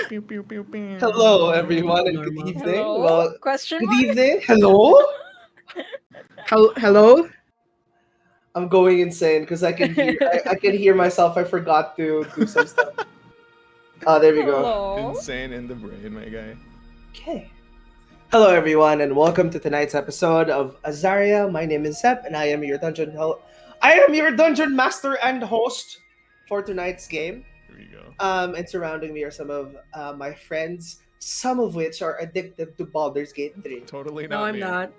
Pew, pew, pew, pew. Hello, everyone, and good Normal. evening. Hello? Well, Question good mark? evening. Hello. Hello? I'm going insane because I can hear. I can hear myself. I forgot to do some stuff. There we go. Hello? Insane in the brain, my guy. Okay. Hello, everyone, and welcome to tonight's episode of Azaria. My name is Sep, and I am your dungeon master and host for tonight's game. Here we go. And surrounding me are some of my friends, some of which are addicted to Baldur's Gate 3. Totally No, not I'm me. not.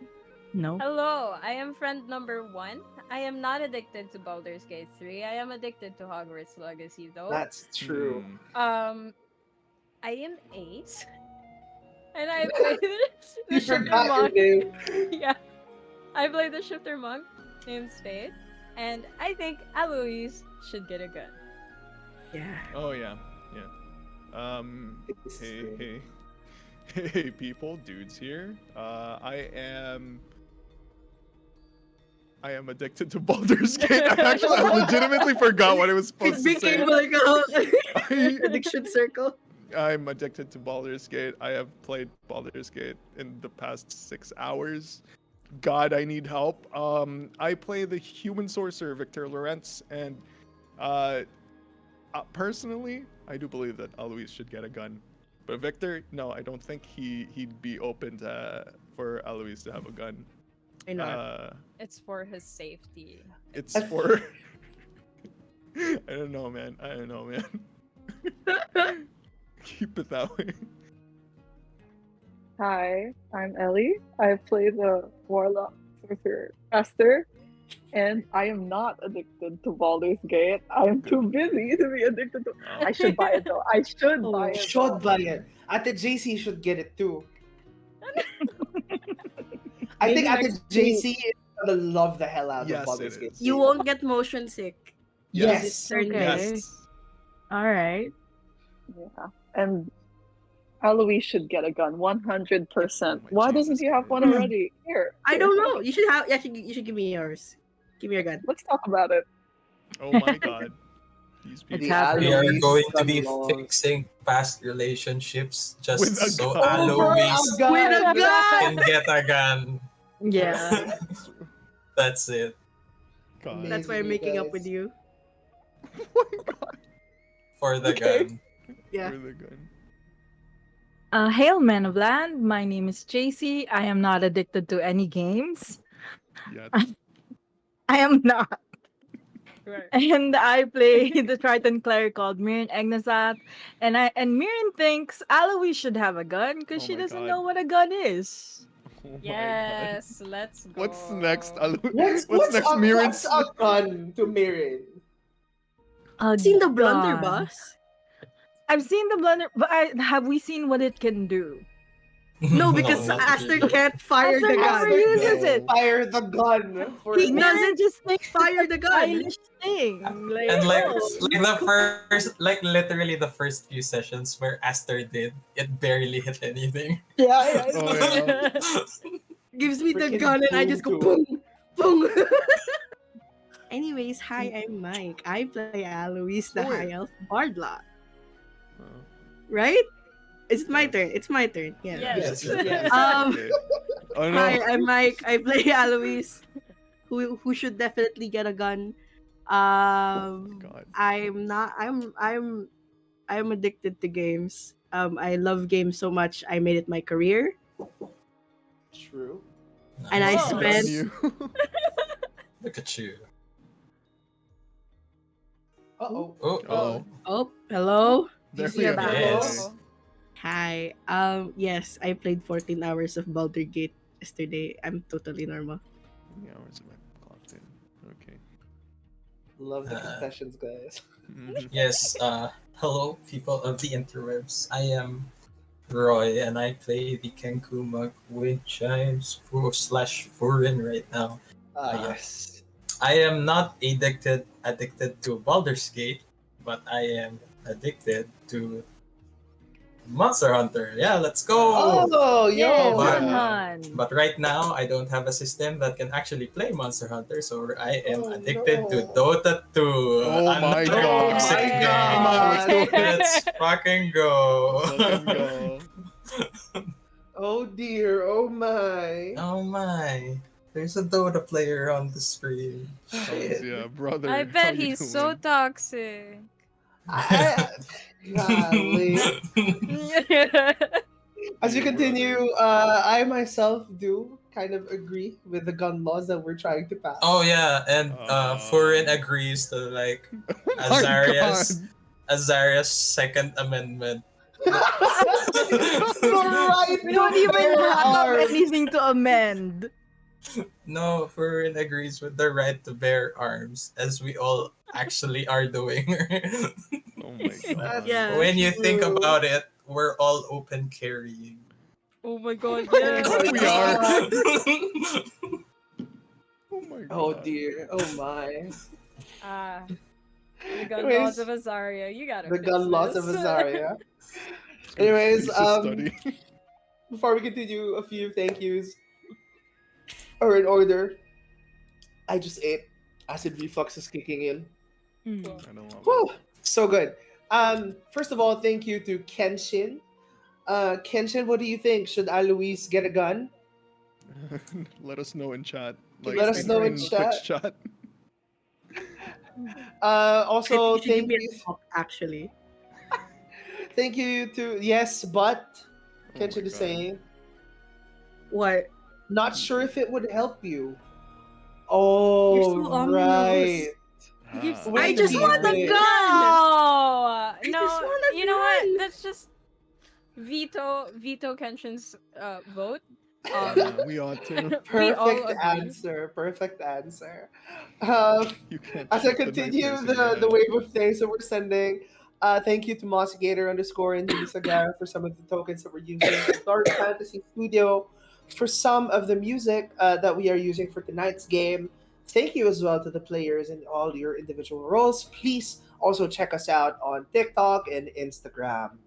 No. Hello, I am friend number 1. I am not addicted to Baldur's Gate 3. I am addicted to Hogwarts Legacy though. That's true. Hmm. I am Ace. And I played the You Shifter forgot your Monk. name. Yeah. I played the Shifter Monk named Spade. And I think Alois should get a gun. Yeah. Oh yeah, yeah. Hey, people, dudes here. I am addicted to Baldur's Gate. I legitimately forgot what I was It supposed to say. became like a addiction circle. I'm addicted to Baldur's Gate. I have played Baldur's Gate in the past 6 hours. God, I need help. I play the human sorcerer Victor Lawrence, and personally, I do believe that Alois should get a gun. But Victor, no, I don't think he'd be open for Alois to have a gun. I know. It's for his safety. It's for. I don't know, man. Keep it that way. Hi, I'm Ellie. I play the Warlock Sorcerer Esther, and I am not addicted to Baldur's Gate. I am too busy to be addicted to. I should buy it though. I should buy it. Should though. buy it. Ate JC should get it too. I think Maybe Ate next JC is gonna love the hell out Yes, of Baldur's it Gate. is. You won't get motion sick. Yes. It's turn Okay. based. All right. Yeah, and Eloise should get a gun, 100%. Oh my Why doesn't Jesus he have one Christ. already? Here. I don't know. You should have. You should give me yours. Give me your gun. Let's talk about it. Oh my God. These people. It's happening. We are Alois going to be Gunlong. fixing past relationships just With a so gun. Over a Alois gun. With a gun. can get a gun. Yeah. That's it. God. That's why I'm making up with you. Oh my God. For the Okay. gun. Yeah. Where the gun? Hail, men of land. My name is JC. I am not addicted to any games. Yeah. I am not. Right. And I play the Triton cleric called Mirren Egnazat. And Mirren thinks Alois should have a gun because Oh she my doesn't God. know what a gun is. Oh my God. Yes, let's go. What's next? What's next? a, Mirren's. what's a gun to Mirren? A Seen the gun. blunderbuss? I've seen the blunder, but have we seen what it can do? No, because not Aster really. can't fire Aster the never gun. uses it. Fire the gun. For He Mirren doesn't just thinks fire the gun. stylish thing. Like, And like oh. the first, like literally the first few sessions where Aster did, it barely hit anything. Yeah, Oh, yeah. Gives me the Freaking gun and I just go boom, boom, boom. Anyways, hi, I'm Mike. I play Alois, the Oh, wait. High Elf Bardla. Oh. Right? Is it my Yes. turn? It's my turn. Yeah. Yes. Yes. Okay. Oh no. Hi, I'm Mike. I play Alois, who should definitely get a gun. God. I'm addicted to games. I love games so much. I made it my career, True. and I Nice. spent. You. Look at you. Uh-oh. Oh, Oh. Oh, hello. There see we your go. back? Yes. Hi. Yes, I played 14 hours of Baldur's Gate yesterday. I'm totally normal. Yeah, hours of my clocked in. Okay. Love the confessions, guys. Mhm. yes. Hello, people of the interwebs. I am Roy, and I play the Kenkumak Wind Chimes slash Furin right now. Yes. I am not addicted to Baldur's Gate, but I am addicted to Monster Hunter. Yeah, let's go. Oh, Yeah, yo. But- run, run. But right now, I don't have a system that can actually play Monster Hunter, so I am Oh, addicted to no. Dota 2. Oh my Another God. toxic my game. God. Let's fucking go. Let's go. Oh dear, oh my. Oh my. There's a Dota player on the screen. Shit. Yeah, brother. I how bet you he's so doing? toxic. I, golly. As we Hey, continue, brother. I myself do kind of agree with the gun laws that we're trying to pass. Oh yeah, and Furin Um, agrees to like Oh my god. Azaria's Second Amendment. The right We to don't even bear have arms. anything to amend. No, Furin agrees with the right to bear arms, as we all actually are doing. Oh my god. Yeah. When you think True. about it, we're all open carrying. Oh my god, Oh yeah. my We are. God. Oh my god. Oh dear, oh my. Ah, the gun Anyways, laws of Azaria. You gotta the fix gun laws of this. Azaria. It's gonna be Anyways, thesis study. before we continue, a few thank yous are in order. I just ate. Acid reflux is kicking in. I don't want Whew, so good. First of all, thank you to Kenshin. Kenshin, what do you think? Should Alois get a gun? Let us know in chat. Let us know in Twitch chat. Also, Should give thank me you, a talk, actually. thank you to yes, but Oh my Kenshin is God. saying What? not sure if it would help you. You're Oh, so ominous. right. Keeps Ah. Wait I a just want a minute. gun! No, just no. want a You know what? gun. Let's just veto Kenshin's vote. Yeah, we ought to. We all Perfect agree. answer. Perfect answer. Um, You can't as I shoot the continue nightmares in your the head. wave of things that we're sending, thank you to Mossgator underscore and Lisa Gara for some of the tokens that we're using. To Dark Fantasy Studio for some of the music that we are using for tonight's game. Thank you as well to the players in all your individual roles. Please also check us out on TikTok and Instagram.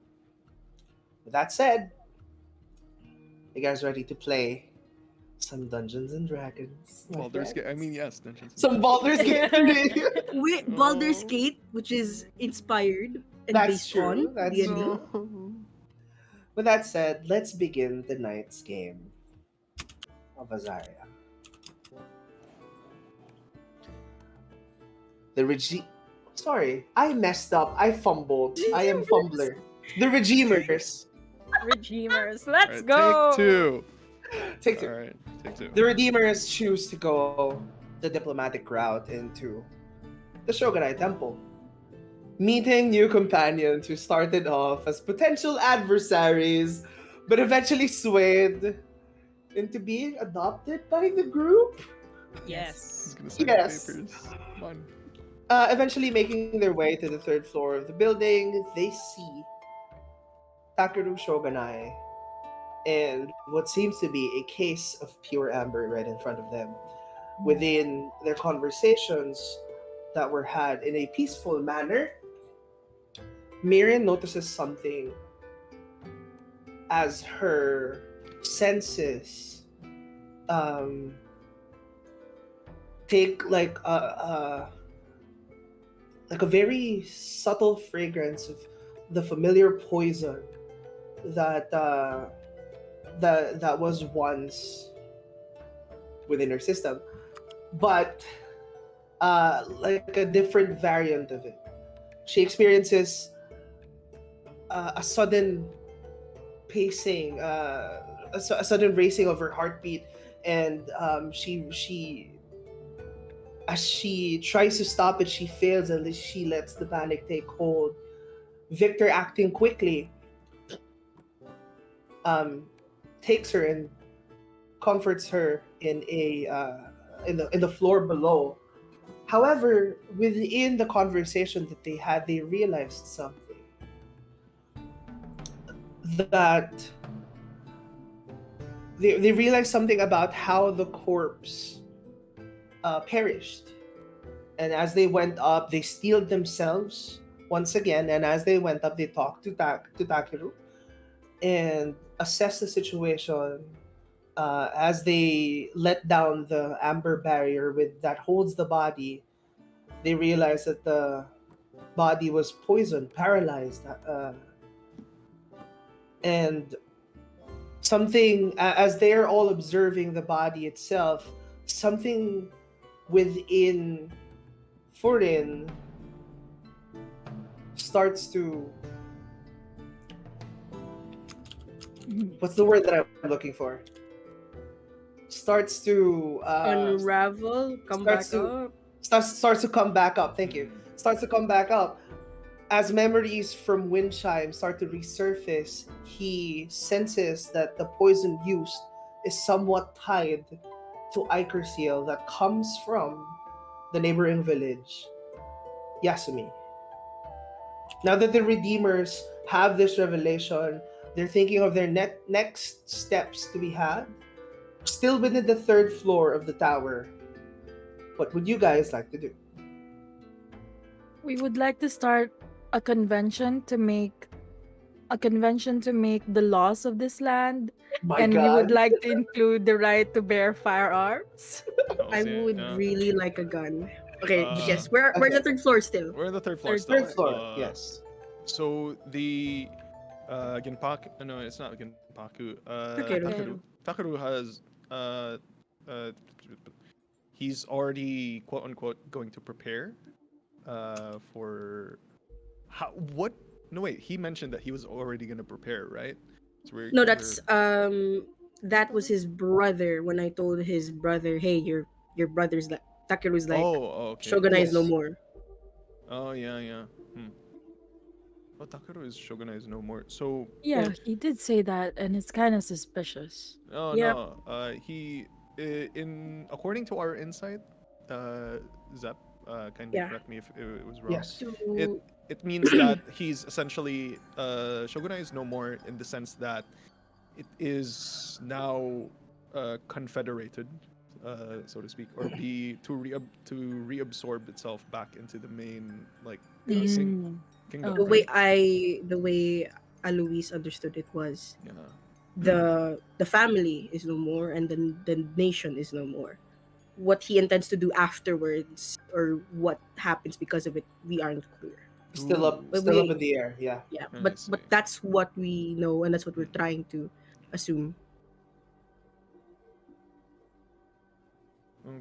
With that said, you guys ready to play some Dungeons and Dragons? my Baldur's Gate. I friends? mean, yes, Dungeons. and Some Dragons. Baldur's Gate 3. With Baldur's Gate, which is inspired and That's based true. on That's D&D. true. No. With that said, let's begin the night's game of Azaria. The regime. Sorry, I messed up. I fumbled. I am fumbler. The Regimers. Regimers. Let's Alright, go. Take two. Take two. Alright, take two. The Redeemers choose to go the diplomatic route into the Shogunai Temple, meeting new companions who started off as potential adversaries, but eventually swayed into being adopted by the group. He's Yes. gonna sign Yes. the papers. Come on. Eventually making their way to the third floor of the building, they see Takeru Shogunai and what seems to be a case of pure amber right in front of them. Within their conversations that were had in a peaceful manner, Miriam notices something as her senses take like a very subtle fragrance of the familiar poison that that was once within her system, but like a different variant of it. She experiences a sudden pacing, a sudden racing of her heartbeat, and she as she tries to stop it, she fails and she lets the panic take hold. Victor, acting quickly, takes her and comforts her in the floor below. However, within the conversation that they had, they realized something, that they realized something about how the corpse perished. And as they went up, they steeled themselves once again. And as they went up, they talked to Takeru and assessed the situation. As they let down the amber barrier that holds the body, they realized that body was poisoned, paralyzed, and something as they're all observing the body itself, something within Furin starts to, what's the word that I'm looking for? Starts to Unravel, come back starts to up. starts to come back up. Thank you. Starts to come back up. As memories from Windchime start to resurface, he senses that the poison used is somewhat tied to Iker Seal that comes from the neighboring village, Yasumi. Now that the Redeemers have this revelation, they're thinking of their next steps to be had. Still within the third floor of the tower. What would you guys like to do? We would like to start a convention to make the laws of this land, My and we would God. like to include the right to bear firearms. I Yeah, would yeah. really like a gun. Okay, Uh, yes, we're Okay. the third floor still. We're on the third floor Third still. Third floor, yes. So the Genpaku, no, it's not Genpaku. Takeru. Takeru has uh, uh, he's already quote unquote going to prepare for how what no wait he mentioned that he was already going to prepare, right? So No, that's that was his brother when I told his brother, "Hey, your brother's like Takeru's like okay. Shogunai's no Yes. more." Oh yeah. Oh, Takeru is Shogunai's no more. So Yeah, he did say that, and it's kind of suspicious. oh Yeah. no, he in according to our insight, Zep, kindly Yeah. correct me if it was wrong. Yes. It To it means that he's essentially Shogunai is no more in the sense that it is now confederated, so to speak, or be to reabsorb itself back into the main like Mm. kingdom, the Oh. way right? the way Alois understood it was Yeah. the family is no more and then the nation is no more. What he intends to do afterwards or what happens because of it, we aren't clear. Still up, But still up we in the air. Yeah. yeah, I see. but that's what we know and that's what we're trying to assume.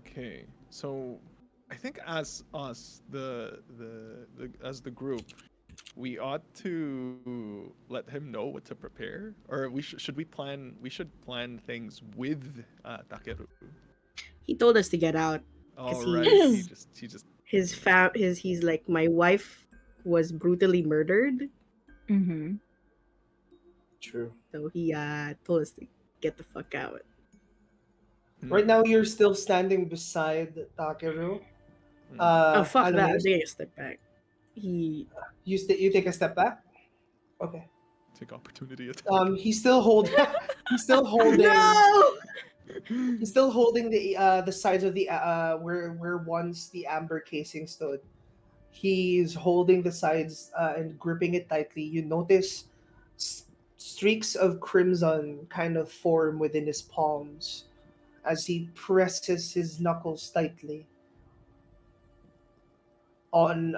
Okay, so I think as us, the as the group, we ought to let him know what to prepare, or should we plan? We should plan things with Takeru. He told us to get out All because right, he just he's like, my wife was brutally murdered, Mm-hmm. True. so he told us to get the fuck out. Right now, you're still standing beside Takeru. Oh fuck that! I'm Alois, taking a step back. He you take a step back. Okay. take opportunity attack. He's still holding. He's still holding. no. He's still holding the sides of the where once the amber casing stood. He's holding the sides and gripping it tightly. You notice streaks of crimson kind of form within his palms as he presses his knuckles tightly on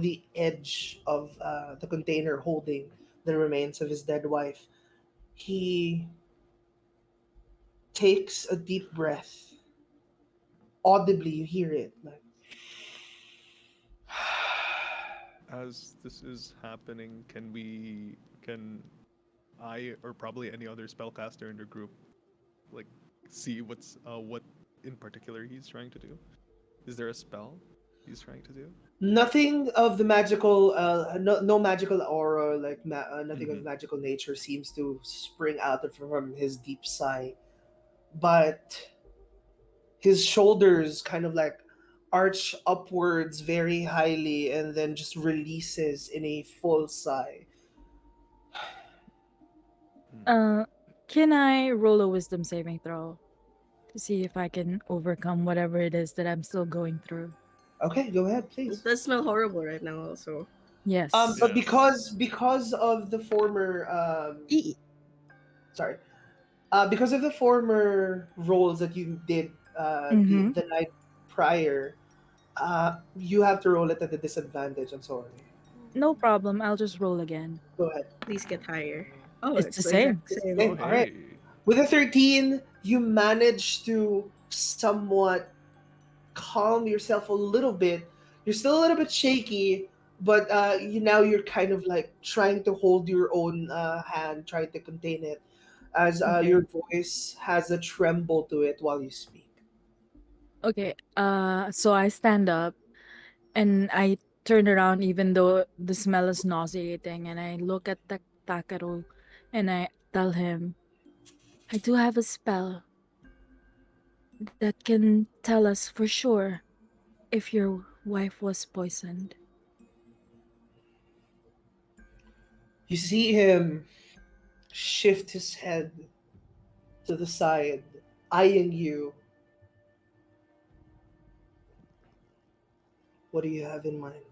the edge of the container holding the remains of his dead wife. He takes a deep breath. Audibly, you hear it like. As this is happening, can I or probably any other spellcaster in the group like see what in particular he's trying to do? Is there a spell he's trying to do? Nothing of the magical, no magical aura, like nothing of Mhm. magical nature seems to spring out from his deep sigh. But his shoulders kind of like arch upwards very highly and then just releases in a full sigh. Can I roll a wisdom saving throw to see if I can overcome whatever it is that I'm still going through? Okay, go ahead, It please. does smell horrible right now. Also, Yes. But Yes. because of the former E- sorry, because of the former roles that you did Mm-hmm. the night prior, You have to roll it at a disadvantage. I'm sorry. No problem. I'll just roll again. Go ahead. Please get higher. Oh, It's the it's the same. exact same. Oh, Okay, all right. hey. With a 13, you manage to somewhat calm yourself a little bit. You're still a little bit shaky, but you're kind of like trying to hold your own hand, trying to contain it, as Okay. your voice has a tremble to it while you speak. Okay. So I stand up and I turn around even though the smell is nauseating and I look at the Takaru and I tell him, I do have a spell that can tell us for sure if your wife was poisoned. You see him shift his head to the side, eyeing you. What do you have in mind?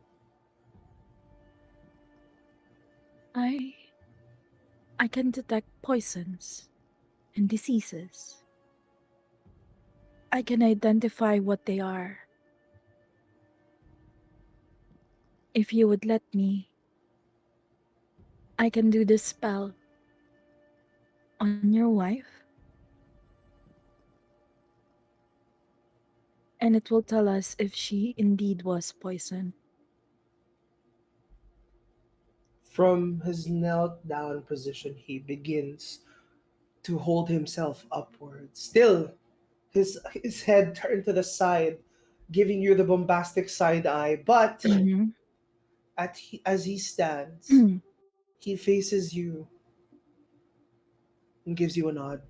I I can detect poisons and diseases. I can identify what they are. If you would let me, I can do this spell on your wife and it will tell us if she indeed was poisoned. From his knelt down position, he begins to hold himself upward. Still, his head turned to the side, giving you the bombastic side eye. But Mhm. as he stands, he faces you and gives you a nod.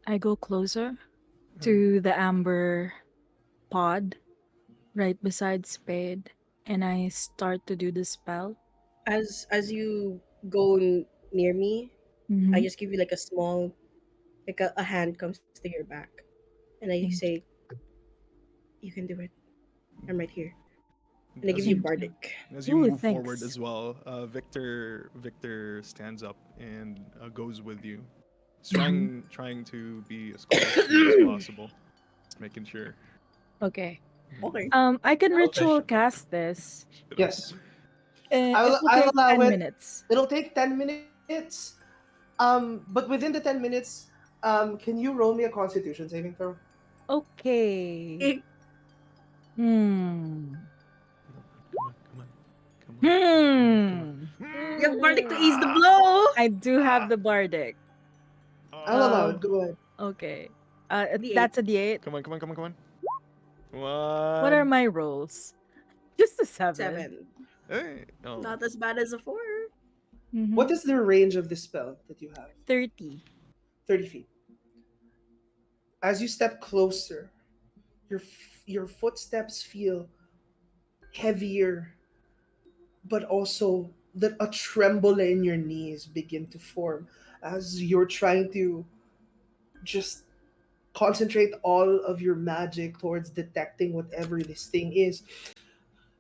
I go closer Mm. to the amber pod right beside Spade and I start to do the spell. As you go near me, I Mm-hmm. just give you like a small, like a hand comes to your back, and I Thank say, you. "You can do it. I'm right here." And I give As you you Thank you. bardic. as you Ooh, move forward thanks. as well, Victor stands up and goes with you. He's Mhm. trying to be as close to you as possible. Just making sure. Okay. Mhm. Okay. I can Oh, ritual cast this. You know? Yes, It will I'll take allow 10 it. minutes. It'll take 10 minutes. But within the 10 minutes, can you roll me a Constitution saving throw? Okay. Hmm. Come on, come on, come on, come on, come on, Hmm. come You have bardic to on. ease the Ah! blow. I do have the bardic. I'll allow Ah! it. Um. Go ahead. Okay. D8. That's a D8. Come on, come on, come on, come on. Come What are on. my rolls? Just a 7. 7. Hey. Oh. Not as bad as a 4. Mm-hmm. What is the range of this spell that you have? 30. 30 feet. As you step closer, your footsteps feel heavier, but also that a tremble in your knees begin to form as you're trying to just concentrate all of your magic towards detecting whatever this thing is.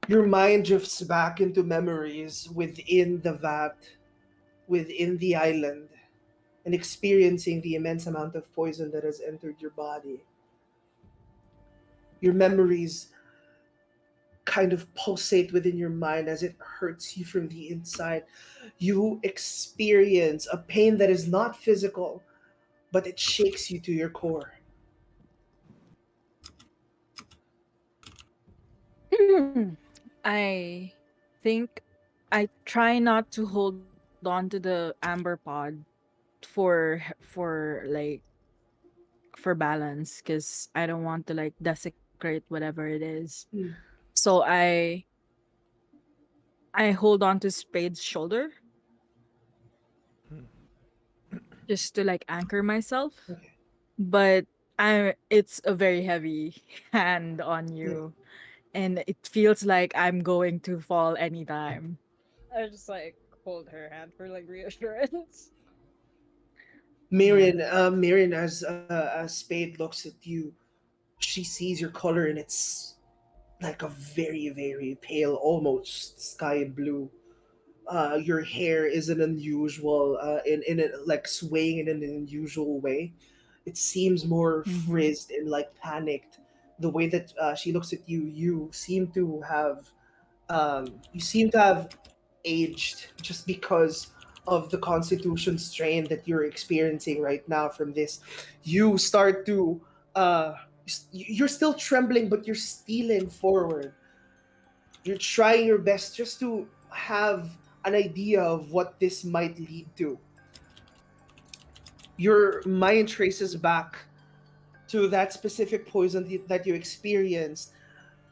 Your mind drifts back into memories within the vat, within the island, and experiencing the immense amount of poison that has entered your body. Your memories kind of pulsate within your mind as it hurts you from the inside. You experience a pain that is not physical, but it shakes you to your core. I think I try not to hold on to the amber pod for for balance because I don't want to like desecrate whatever it is. Hmm. So I hold on to Spade's shoulder Hmm. just to like anchor myself. Okay. But I it's a very heavy hand on Yeah. you and it feels like I'm going to fall anytime. I just like hold her hand for like reassurance. Yeah. Marion, as Spade looks at you, she sees your color and it's like a very, very pale, almost sky blue. Your hair is an unusual, in a, like swaying in an unusual way. It seems more Mm-hmm. frizzed and like panicked the way that she looks at you, you seem to have aged just because of the constitution strain that you're experiencing right now from this. You start to uh, you're still trembling, but you're stealing forward. You're trying your best just to have an idea of what this might lead to. Your mind traces back to that specific poison that you experienced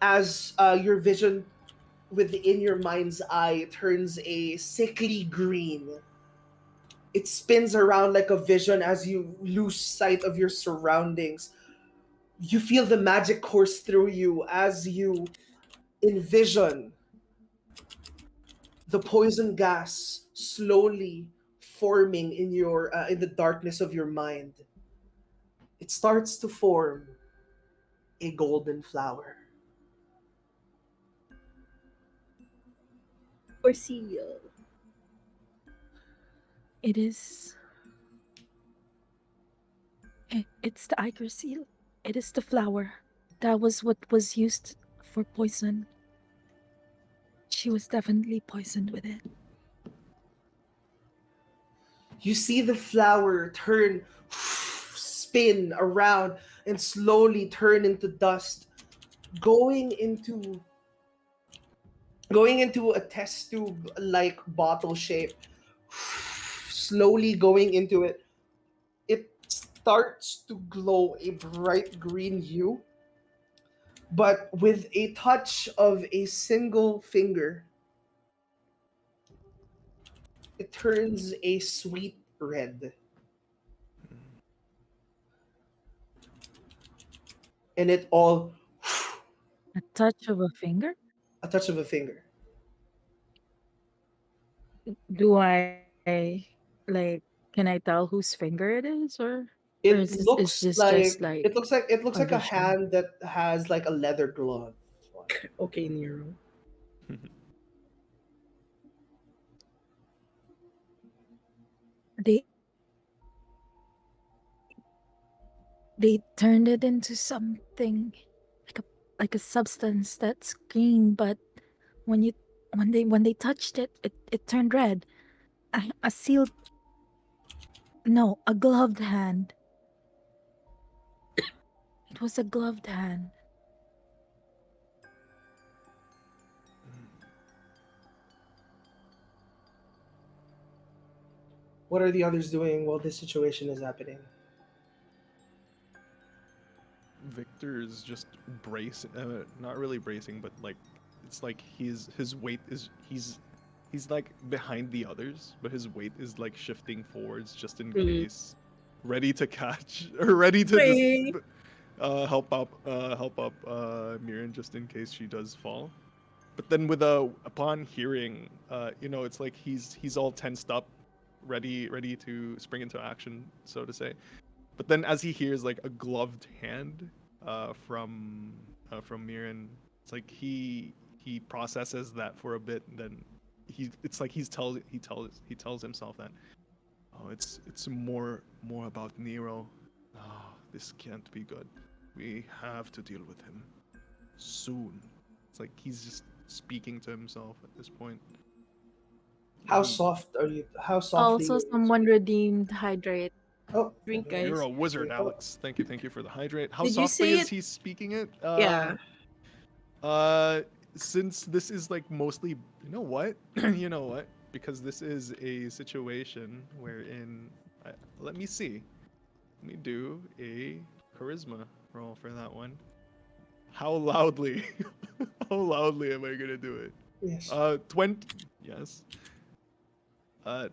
as your vision within your mind's eye turns a sickly green. It spins around like a vision as you lose sight of your surroundings. You feel the magic course through you as you envision the poison gas slowly forming in the darkness of your mind. It starts to form a golden flower. Or seal. It is. It's the Iker seal. It is the flower. That was what was used for poison. She was definitely poisoned with it. You see the flower turn, spin around, and slowly turn into dust, going into going into a test tube like bottle shape, slowly going into it. It starts to glow a bright green hue, but with a touch of a single finger, it turns a sweet red. And it all A touch of a finger? a touch of a finger. Do like, can I tell whose finger it is, or It is looks this just like like it looks a like a vision? hand that has like a leather glove. Okay, Nero. They they turned it into something like a like a substance that's green, but when you when they touched it, it turned red. A sealed no, a gloved hand. It was a gloved hand. What are the others doing while this situation is happening? Victor is just not really bracing, but like it's like his weight is he's like behind the others, but his weight is like shifting forwards just in Mhm. case, ready to catch or ready to just Wait. help up Mirren just in case she does fall. But then with a upon hearing, it's like he's all tensed up, ready to spring into action, so to say. But then as he hears like a gloved hand from Mirren, it's like he processes that for a bit, and then it's like he tells himself that, oh, it's more about Nero. Oh, this can't be good. We have to deal with him soon. It's like he's just speaking to himself at this point. How He, soft are you? How softly? Also, someone redeemed hydrate. Oh, Drink, you're guys. a wizard, oh, Alex. Thank you for the hydrate. How Did you softly say is it? he speaking it? Yeah. Uh, since this is like mostly, you know what? Because this is a situation wherein, let me see. Let me do a charisma roll for that one. How loudly? How loudly am I gonna do it? yes. 20. Yes. Uh.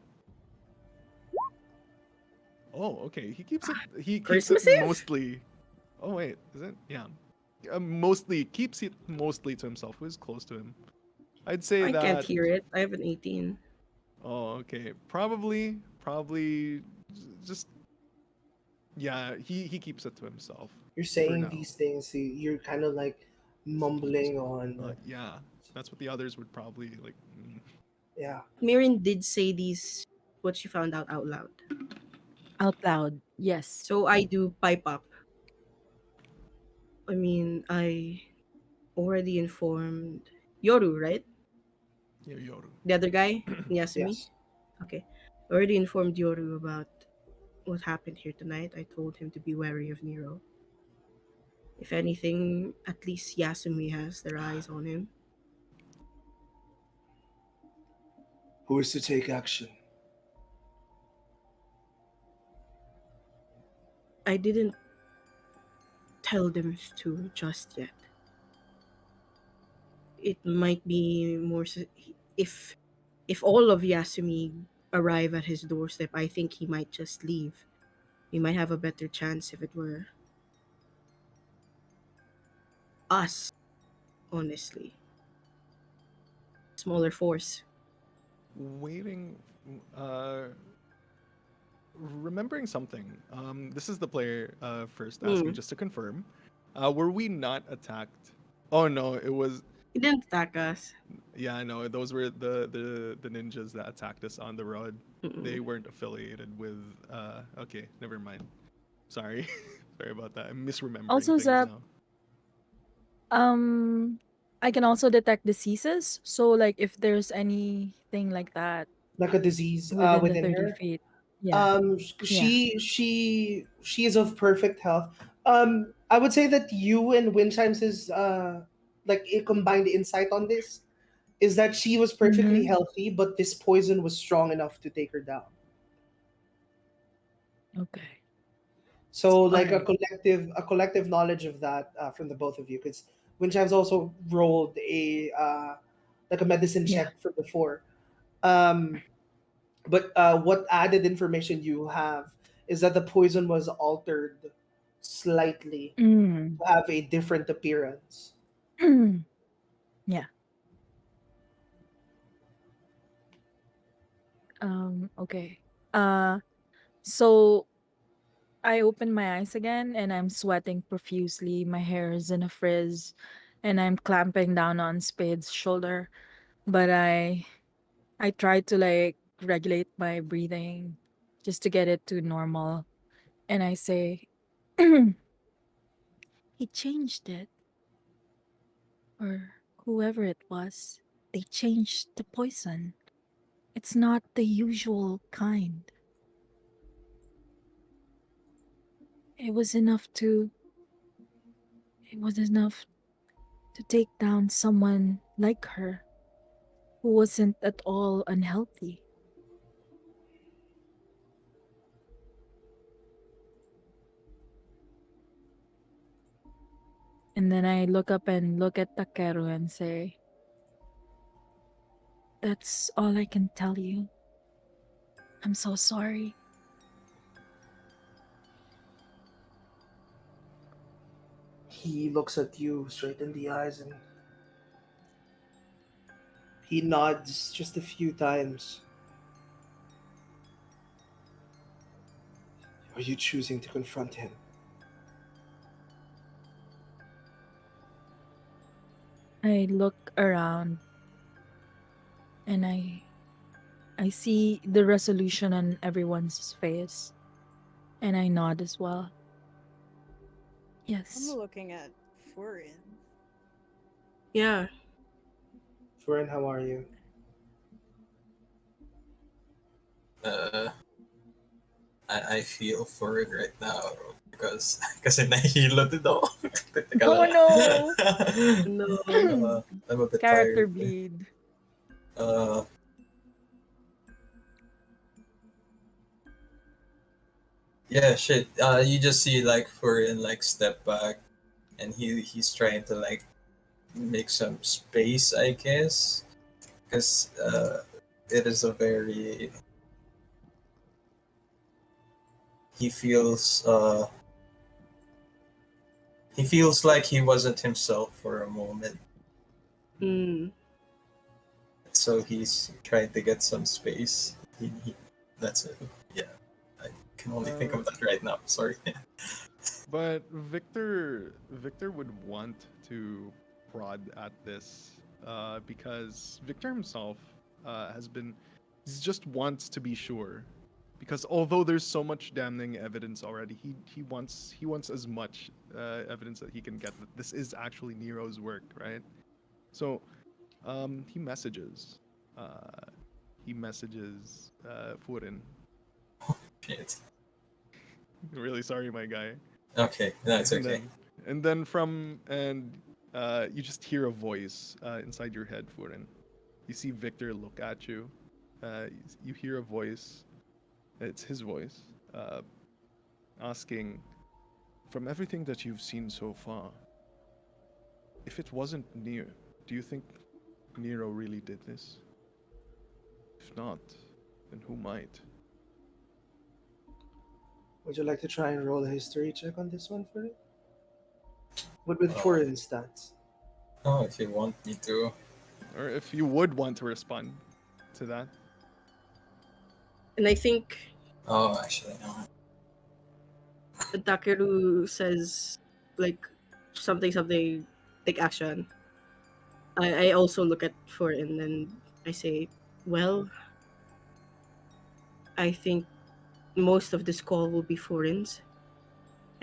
Oh, okay. He keeps it. He keeps Charisma it save? mostly. Oh wait, is it? Yeah. Mostly keeps it mostly to himself. Who's close to him? I'd say I can't that. hear it. I have an 18. Oh, okay. Probably, just yeah. He keeps it to himself You're for saying now. these things. You're kind of like mumbling on. Yeah, that's what the others would probably like. Yeah. Mirin did say these, what she found out loud. Out loud. Yes. So I do pipe up. I mean, I already informed Yoru, right? Yoru. The other guy, Yasumi. Yes. Okay, already informed Yoru about what happened here tonight. I told him to be wary of Nero. If anything, at least Yasumi has their eyes on him. Who is to take action? I didn't tell them to just yet. It might be if all of Yasumi arrive at his doorstep. I think he might just leave. We might have a better chance if it were us, honestly. Smaller force. Waiting. Uh, Remembering something. This is the player first asking Hmm. just to confirm. Were we not attacked? Oh no, it was. He didn't attack us. Yeah, I know. Those were the ninjas that attacked us on the road. They Mm-mm. weren't affiliated with. Okay, never mind. Sorry, sorry about that. I'm misremembering Also, things Zep, now. um, I can also detect diseases. So, like, if there's anything like that Like a disease within the within 30 her. feet. Yeah. Yeah. She is of perfect health. I would say that you and Winchimes is like a combined insight on this is that she was perfectly Mm-hmm. healthy, but this poison was strong enough to take her down. Okay. So All like right. a collective knowledge of that from the both of you, because Winchimes also rolled a like a medicine Yeah. check for before. Um, but what added information you have is that the poison was altered slightly Mm. to have a different appearance. Yeah. Okay. Uh, so I open my eyes again and I'm sweating profusely. My hair is in a frizz and I'm clamping down on Spade's shoulder. But I try to like regulate my breathing just to get it to normal. And I say, he changed it. Or whoever it was. They changed the poison. It's not the usual kind. It was enough to it was enough to take down someone like her who wasn't at all unhealthy. And then I look up and look at Takeru and say, that's all I can tell you. I'm so sorry. He looks at you straight in the eyes and he nods just a few times. Are you choosing to confront him? I look around and I see the resolution on everyone's face and I nod as well. I'm Yes. looking at Furin. Yeah. Furen, how are you? Uh, I feel for it right now because kasi nahihilo din ako. Teka Oh lang. no. No. I'm a bit Character tired. bleed. Uh, yeah, shit. You just see like Furin like step back, and he's trying to like make some space, I guess, because it is a very he feels uh he feels like he wasn't himself for a moment, Mm. so he's trying to get some space. That's it. Yeah, I can only think Uh, of that right now. Sorry. but Victor would want to prod at this because Victor himself has been. He just wants to be sure because although there's so much damning evidence already, he wants as much evidence that he can get that this is actually Nero's work, right? So he messages uh, Furin. Shit. Really sorry, my guy. Okay, that's and okay. then and then from and you just hear a voice inside your head, Furin. You see Victor look at you. You hear a voice. It's his voice, asking, "From everything that you've seen so far, if it wasn't Nero, do you think Nero really did this? If not, then who might?" Would you like to try and roll a history check on this one for it? With Oh. foreign stats. Oh, if you want me to. Or if you would want to respond to that. And I think Oh, actually, no. Takeru says like something take action. I also look at Foreign and I say, well, I think most of this call will be Foreign's.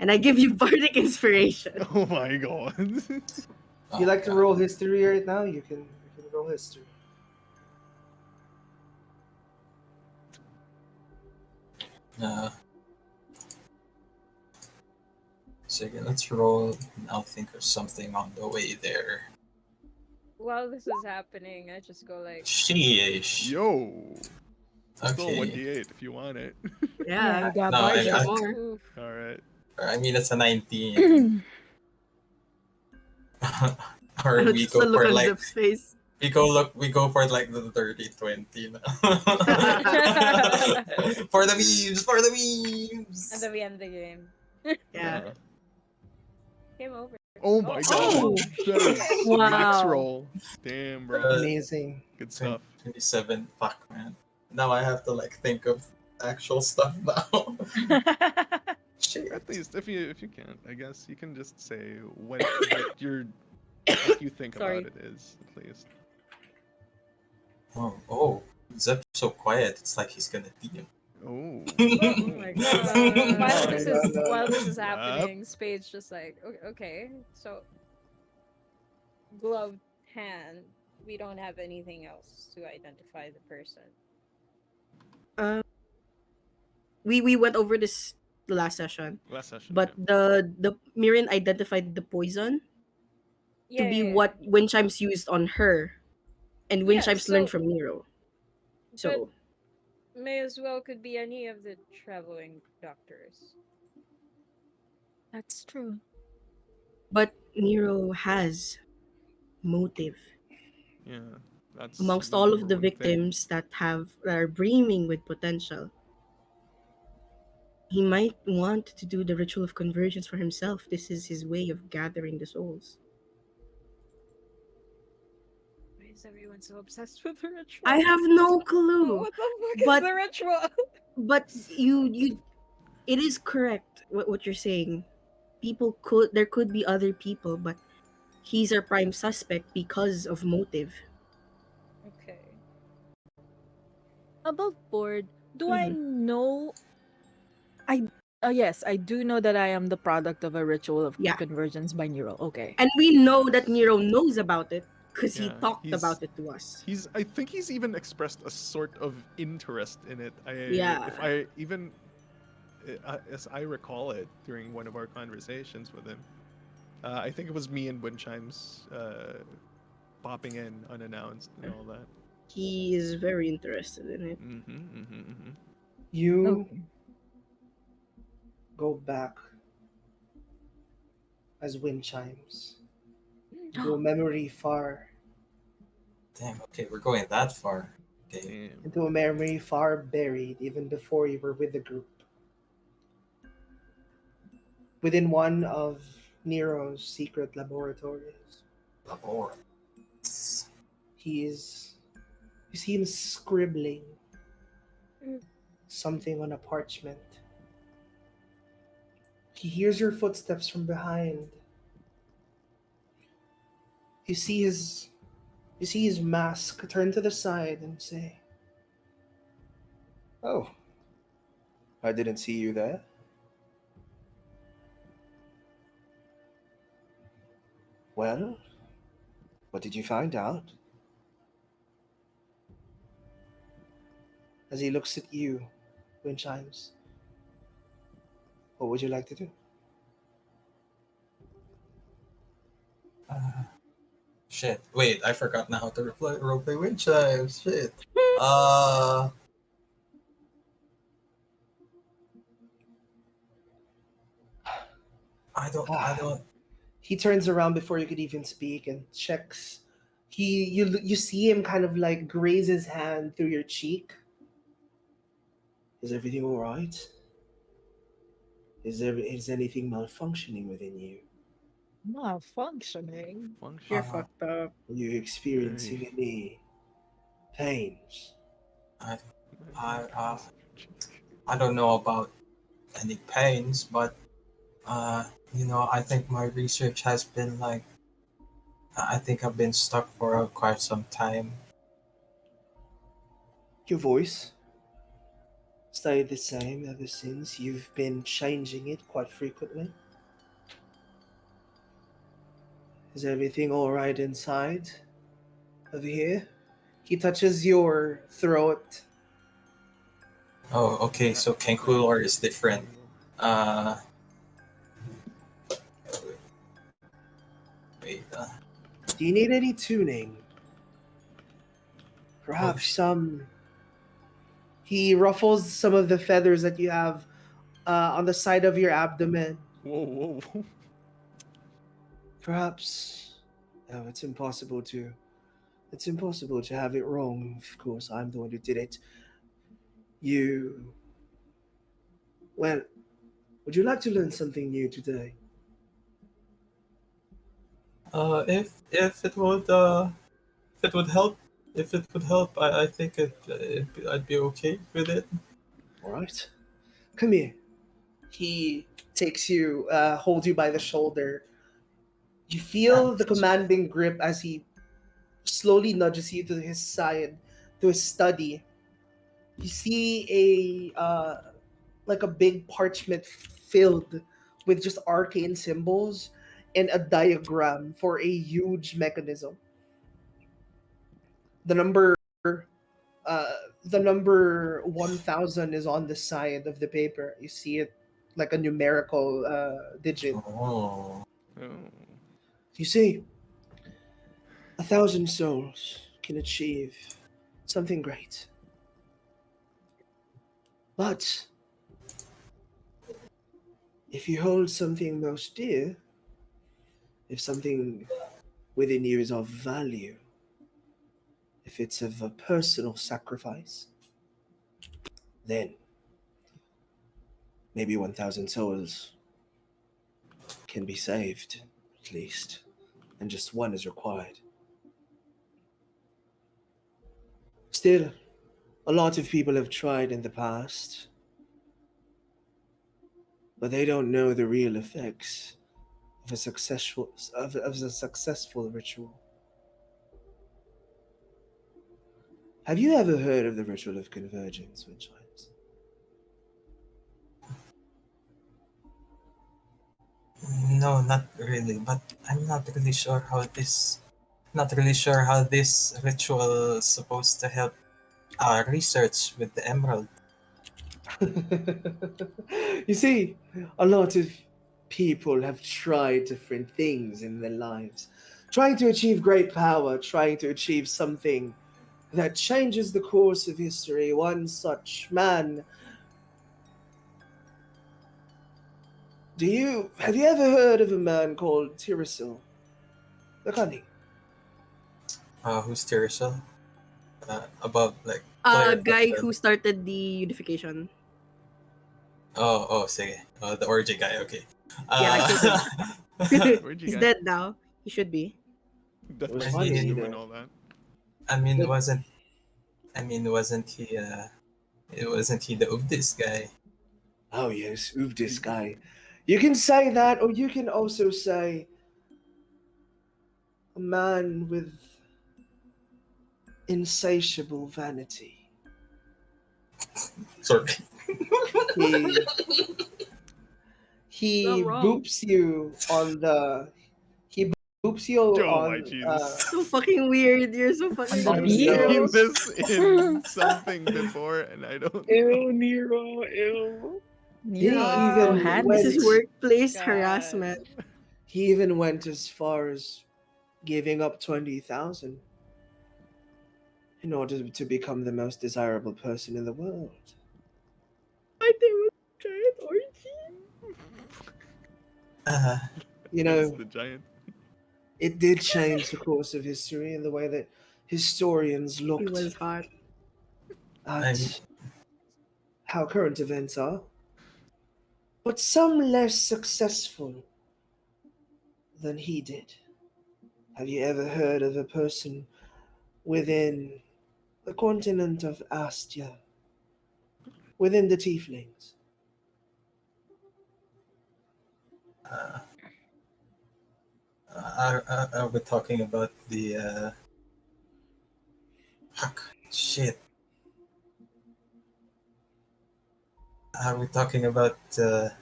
And I give you bardic inspiration. Oh my god. If you like to God. roll history right now, you can roll history. Uh, so again, let's roll. And I'll think of something on the way there. While this is happening, I just go like, Sheesh. Yo. Still Okay. 1d8 if you want it. Yeah, you got No, bardic. I- more. oof. Alright. I mean, it's a 19. Or I we just go look for on like Zip's face. we go for like the 30-20 now. For the memes, for the memes. And then we end the game. Yeah. Uh-huh. Game over. Oh my Oh. god. That is Wow. max roll. Damn, bro. Amazing. Good stuff. 27. Fuck, man. Now I have to like think of actual stuff now. Shit. At least if you can, I guess you can just say what you think Sorry. about it is, at least. Oh, Zep's so quiet. It's like he's gonna DM. Oh. Oh my god. No. While this is Yep. happening, Spade's just like, okay, so gloved hand. We don't have anything else to identify the person. We went over this the last session, Last session. but yeah. the Mirin identified the poison to Yeah, be yeah, what wind chimes used on her, and wind yeah, chimes learned from Nero. So may as well could be any of the traveling doctors. That's true. but Nero has motive Yeah. That's amongst the all number of the one thing. victims that are brimming with potential. He might want to do the ritual of convergence for himself. This is his way of gathering the souls. Why is everyone so obsessed with the ritual? I have no clue. What the fuck But- is the ritual? But you it is correct what you're saying. There could be other people, but he's our prime suspect because of motive. Okay. Above board, do I Mhm. know? Yes, I do know that I am the product of a ritual of Yeah. convergence by Nero. Okay. And we know that Nero knows about it because he Yeah, talked he's- about it to us. I think he's even expressed a sort of interest in it. Yeah. If I even, as I recall it during one of our conversations with him, I think it was me and Wind Chimes popping in unannounced and all that. He is very interested in it. You Okay. go back as wind chimes into a memory far, Damn. Okay, we're going that far. Okay. Damn. into a memory far buried even before you were with the group. Within one of Nero's secret laboratories, Labor. you see him scribbling Mm. something on a parchment. He hears your footsteps from behind. You see his mask turn to the side and say, "Oh, I didn't see you there. Well, what did you find out? As he looks at you, wind chimes, what would you like to do? Uh, shit. Wait, I forgot now how to reply roleplay wind chimes. Shit. Uh, I don't. He turns around before you could even speak and checks. You see him kind of like graze his hand through your cheek. Is everything all right? Is anything malfunctioning within you? Malfunctioning. You're Function. fucked up. Are you experiencing Very any pains? I, I, very uh, close. I don't know about any pains, but I think my research has been like. I think I've been stuck for quite some time. Your voice stayed the same ever since. You've been changing it quite frequently. Is everything all right inside of here? He touches your throat. Oh, okay. So Kenkulor is different. Uh, wait. Do you need any tuning? Oh, Perhaps some. He ruffles some of the feathers that you have on the side of your abdomen. Whoa, whoa. Perhaps. No, it's impossible to. It's impossible to have it wrong. Of course, I'm the one who did it. You. Well, would you like to learn something new today? If it would help, I think I'd be okay with it. All right. Come here. He takes you, holds you by the shoulder. You Yeah, feel the commanding grip as he slowly nudges you to his side, to his study. You see like a big parchment filled with just arcane symbols and a diagram for a huge mechanism. The number the number 1000 is on the side of the paper. You see it like a numerical digit. Oh, Oh. You see, 1000 souls can achieve something great. But if you hold something most dear, if something within you is of value, if it's of a personal sacrifice, then maybe 1000 souls can be saved, at least, and just one is required. Still, a lot of people have tried in the past, but they don't know the real effects of a successful ritual. Have you ever heard of the ritual of convergence, Windchimes? no, not really. But I'm not really sure how this ritual is supposed to help our research with the emerald. You see, a lot of people have tried different things in their lives, trying to achieve great power, trying to achieve something that changes the course of history. One such man. Have you ever heard of a man called Tyrasil the Cunning? Who's Tirishal? Above like A player. guy who started the unification. Oh, sige. The orgy guy. Okay. Yeah, I Uh, killed him. Where'd you He's guy? dead now. He should be. It Death was by I funny, mean, consume and all that. I mean, But wasn't wasn't he? It wasn't he the Ubdis guy? oh yes, oof, this guy. You can say that, or you can also say a man with insatiable vanity. Sorry. He he Not wrong. boops you on the he boops you Oh my on Jesus. So fucking weird. You're so fucking On the on weird, the beat? I've seen Nero. nose. this in something before, and I don't know. Ew, Nero, ew. He Nero is so even This is went handsy. workplace God. harassment. he even went as far as giving up 20,000 in order to become the most desirable person in the world. I think it was a giant orgy. Uh, You It's know, the giant. it did change the course of history in the way that historians It looked was hot. I'm at how current events are, but some less successful than he did. Have you ever heard of a person within the continent of Astia, within the Tieflings? uh, are we talking about the fuck shit? Are we talking about the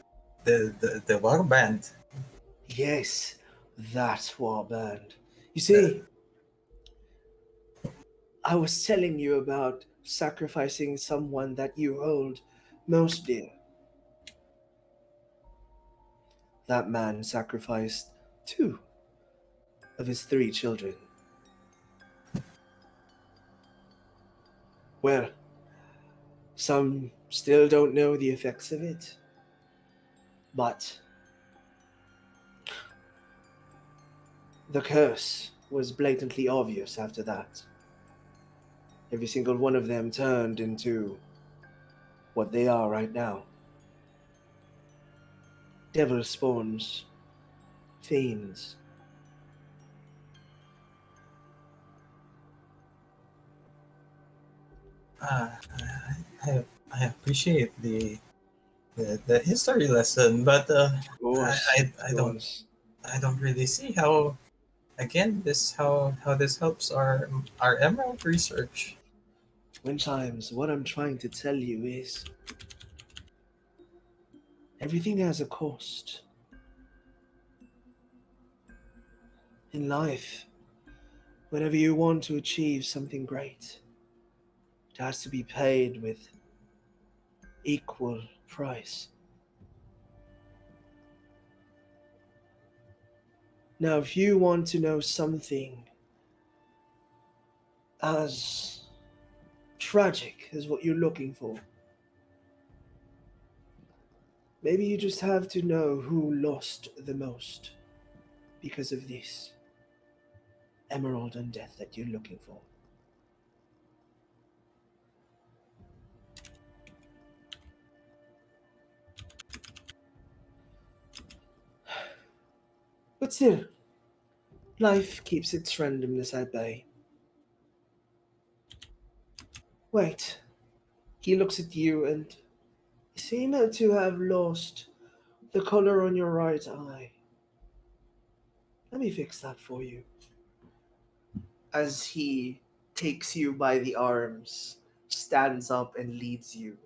war band? Yes, that warband. You Uh, see, I was telling you about sacrificing someone that you hold most dear. That man sacrificed two of his three children. Well, some still don't know the effects of it, but the curse was blatantly obvious after that. Every single one of them turned into what they are right now. Devil spawns, fiends. uh, I appreciate the history lesson, but Of course, I don't really see how again this how this helps our emerald research. When times, what I'm trying to tell you is everything has a cost. In life, whenever you want to achieve something great, it has to be paid with equal price. Now, if you want to know something as tragic as what you're looking for, maybe you just have to know who lost the most because of this emerald and death that you're looking for. But still, life keeps its randomness at bay. Wait, he looks at you and you seem to have lost the color on your right eye. Let me fix that for you. As he takes you by the arms, stands up, and leads you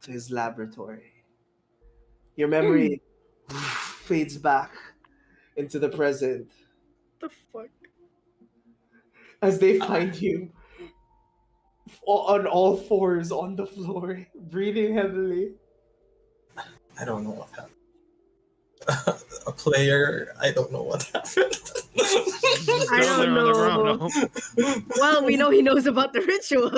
to his laboratory. Your memory fades back into the present The fuck? as they find you on all fours on the floor, breathing heavily. I don't know what happened. A player, I don't know what happened. Just I down don't there on the ground know. now. Well, we know he knows about the ritual.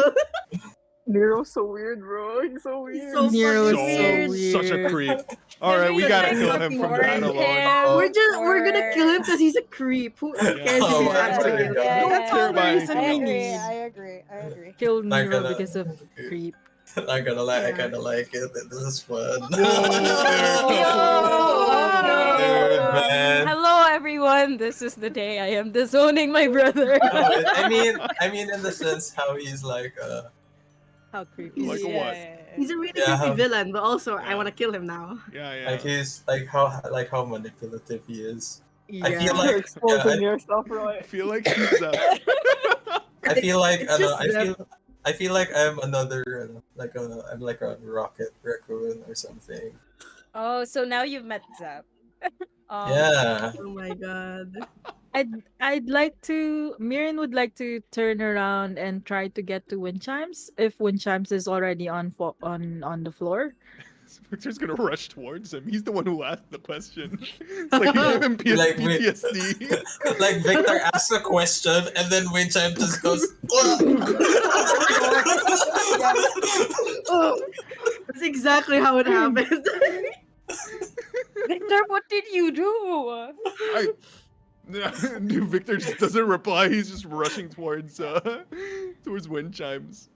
Nero's so weird, bro. He's so He's weird. so Nero fucking is so weird. Such a weird. creep. All Can right, we gotta like, kill him from report that alone. him We're gonna kill him for- because he's a creep. Who Yeah. cares if Oh he's my actually God. guilty? Yeah, That's care all the about reason anything we else. I need. agree. I agree. Kill Not Nero gonna, because of creep. not gonna lie, I Yeah. kind of like it. This is fun. Dude, Yo! man. Hello, everyone. This is the day I am disowning my brother. No, I mean, in the sense how he's like, How creepy. Like a what? He's a really Yeah, creepy how- villain, but also I Yeah. want to kill him now. Yeah, like yeah. he's like how manipulative he is. I Yeah. feel You're like, exposing yeah, yourself, I Roy. feel like he's I feel like, It's just I feel, I feel like I'm another I'm like a rocket raccoon or something. Oh, so now you've met Zap. Yeah. Oh my god. I'd like to Mirin would like to turn around and try to get to Wind Chimes if Wind Chimes is already on the floor. Victor's gonna rush towards him. He's the one who asked the question. It's like you gave him Like wait, PTSD. like Victor asks a question and then Winchime just goes. Oh, That's exactly how it happened. Victor, what did you do? I. Victor just doesn't reply. He's just rushing towards towards wind chimes.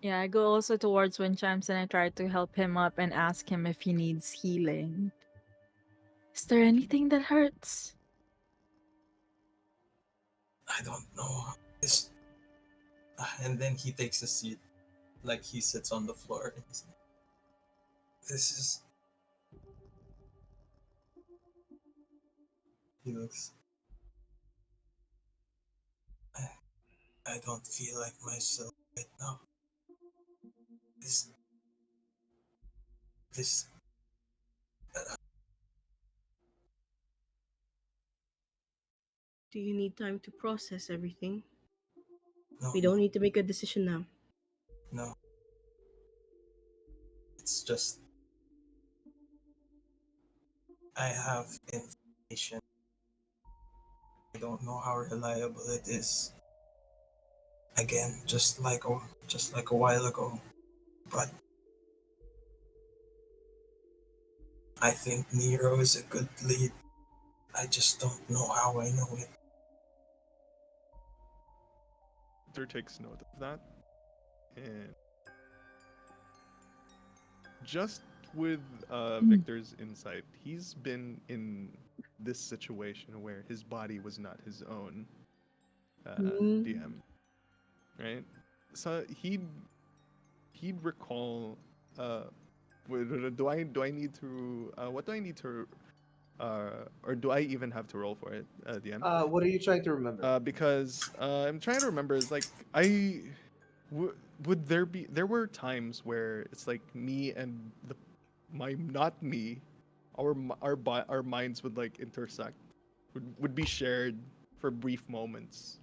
Yeah, I go also towards Wind Chimes and I try to help him up and ask him if he needs healing. Is there anything that hurts? I don't know. This, and then he takes a seat, like he sits on the floor. And he's like, this is. He looks. I, I don't feel like myself right now. This. This. Do you need time to process everything? No, We don't need to make a decision now. no. It's just. I have information. I don't know how reliable it is. Again, just like a while ago, but I think Nero is a good lead. I just don't know how I know it. Victor takes note of that, and just with Victor's insight, he's been in this situation where his body was not his own. DM, right? So he'd recall. Do I need to? What do I need to? Or do I even have to roll for it, DM? what are you trying to remember? Because I'm trying to remember. Is like would there were times where it's like me and not me, our minds would like intersect, would be shared for brief moments.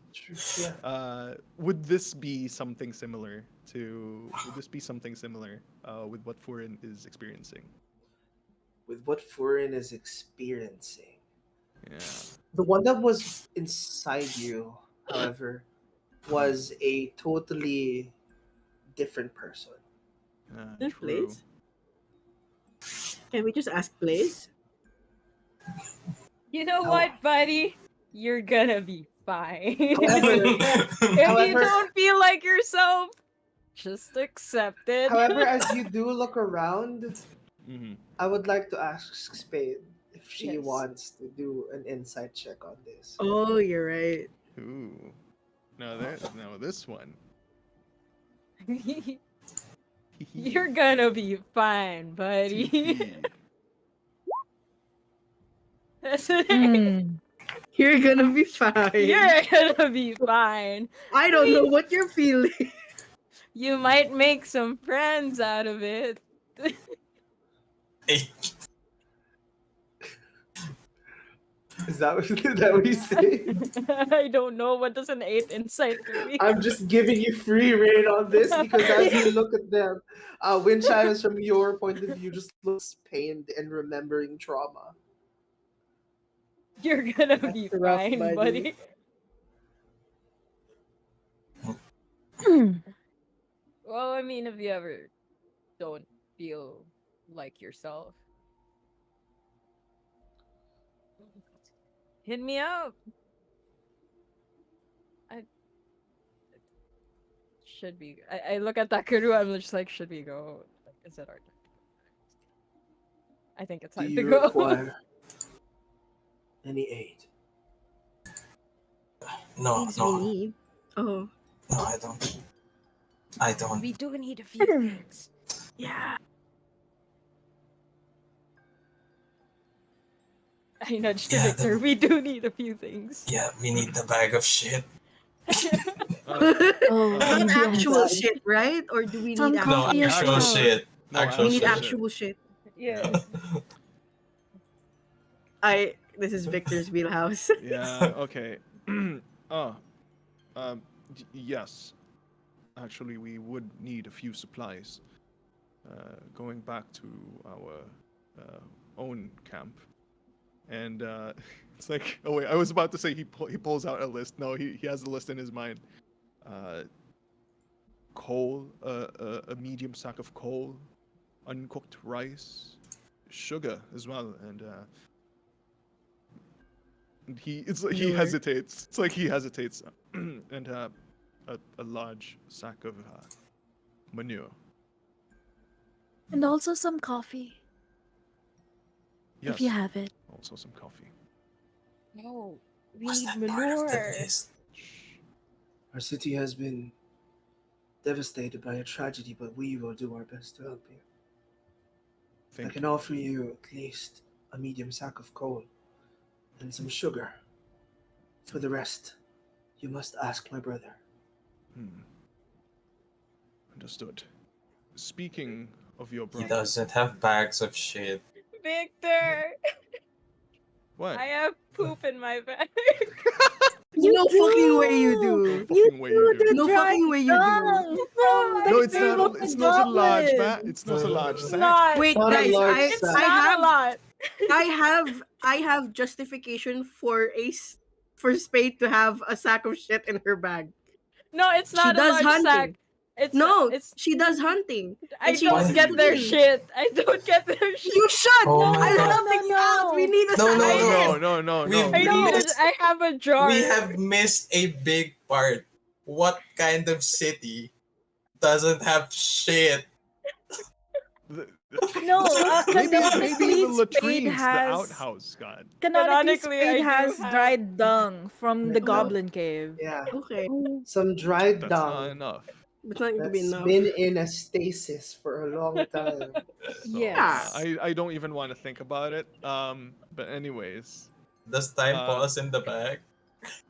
Yeah. Would this be something similar to? Would this be something similar with what Furin is experiencing? With what Furin is experiencing. Yeah. The one that was inside you, however, was a totally different person. Yes, True. please. Can we just ask, please? You know Oh. what, buddy? You're gonna be fine. However, If you However- don't feel like yourself, just accept it. however, as you do look around, Mm-hmm. I would like to ask Spade if she Yes. wants to do an insight check on this. Oh, you're right. Ooh. No, this one. You're gonna be fine, buddy. That's it. Hmm. You're gonna be fine. You're gonna be fine. I don't know what you're feeling. You might make some friends out of it. Hey, Is that what you say? I don't know, what does an 8 insight give me? I'm just giving you free reign on this because as you look at them, Windchimes from your point of view just looks pained and remembering trauma. You're gonna That's be rough, fine, buddy. buddy. Well, I mean, if you ever don't feel like yourself, hit me up. I should be. I look at Takeru. I'm just like, should we go? Like, is it our time? I think it's Do time to you go. require any aid? no, Things we no, need. Oh, no, I don't. I don't. We do need a few things. yeah. I nudged Yeah, Victor. We do need a few things. Yeah, we need the bag of shit. Oh, Uh, Not medium. actual Bad. shit, right? Or do we Some need No, actual coffee as shit? actual well. shit. no, Actual We need actual shit. shit. actual shit. Yeah. Yes. This is Victor's wheelhouse. Yeah. Okay. oh. Yes. Actually, we would need a few supplies. Going back to our own camp, and it's like, oh wait, I was about to say he pulls out a list. No, he has a list in his mind. Uh, Coal, a medium sack of coal, uncooked rice, sugar as well, and he Lure. hesitates. It's like he hesitates, and a large sack of manure. And also some coffee, if you Yes, have it. also some coffee. No, we Was need that part of the manure. list? Shh. Our city has been devastated by a tragedy, but we will do our best to help you. I Thank can you. offer you at least a medium sack of coal and some sugar. For the rest, you must ask my brother. Hmm. Understood. Speaking of your He brother, doesn't have bags of shit. Victor, what? I have poop in my bag. You No fucking way you do! No do. You fucking way you do do. the No dry fucking way you do. dung from No, the it's cave not. of the It's not a large bag. goblin. It's not a large It's sack. not. Wait, Not a guys, large It's sack. I not a have lot. I have justification for for Spade to have a sack of shit in her bag. No, it's She not a does large sack. hunting. No, It's. she does hunting, I and she don't needs Why? to get their clean. shit. I don't get their shit. You should. Oh my I'm god. helping you out. We No. need a No, sack no, of No, shit. no, no. no, no, We've no. I We need. need. missed I have a jar. we have missed a big part. What kind of city doesn't have shit? The, No, maybe the canonically, Spade latrines, the has outhouse, God. canonically Canonically, Spade I do has have. dried dung from the Like, goblin cave. yeah, Okay, Oh, some dried That's not dung enough. it's not going to be that's enough. been in a stasis for a long time. So Yeah. yes. I don't even want to think about it. But anyways, Does time uh, pause in the bag?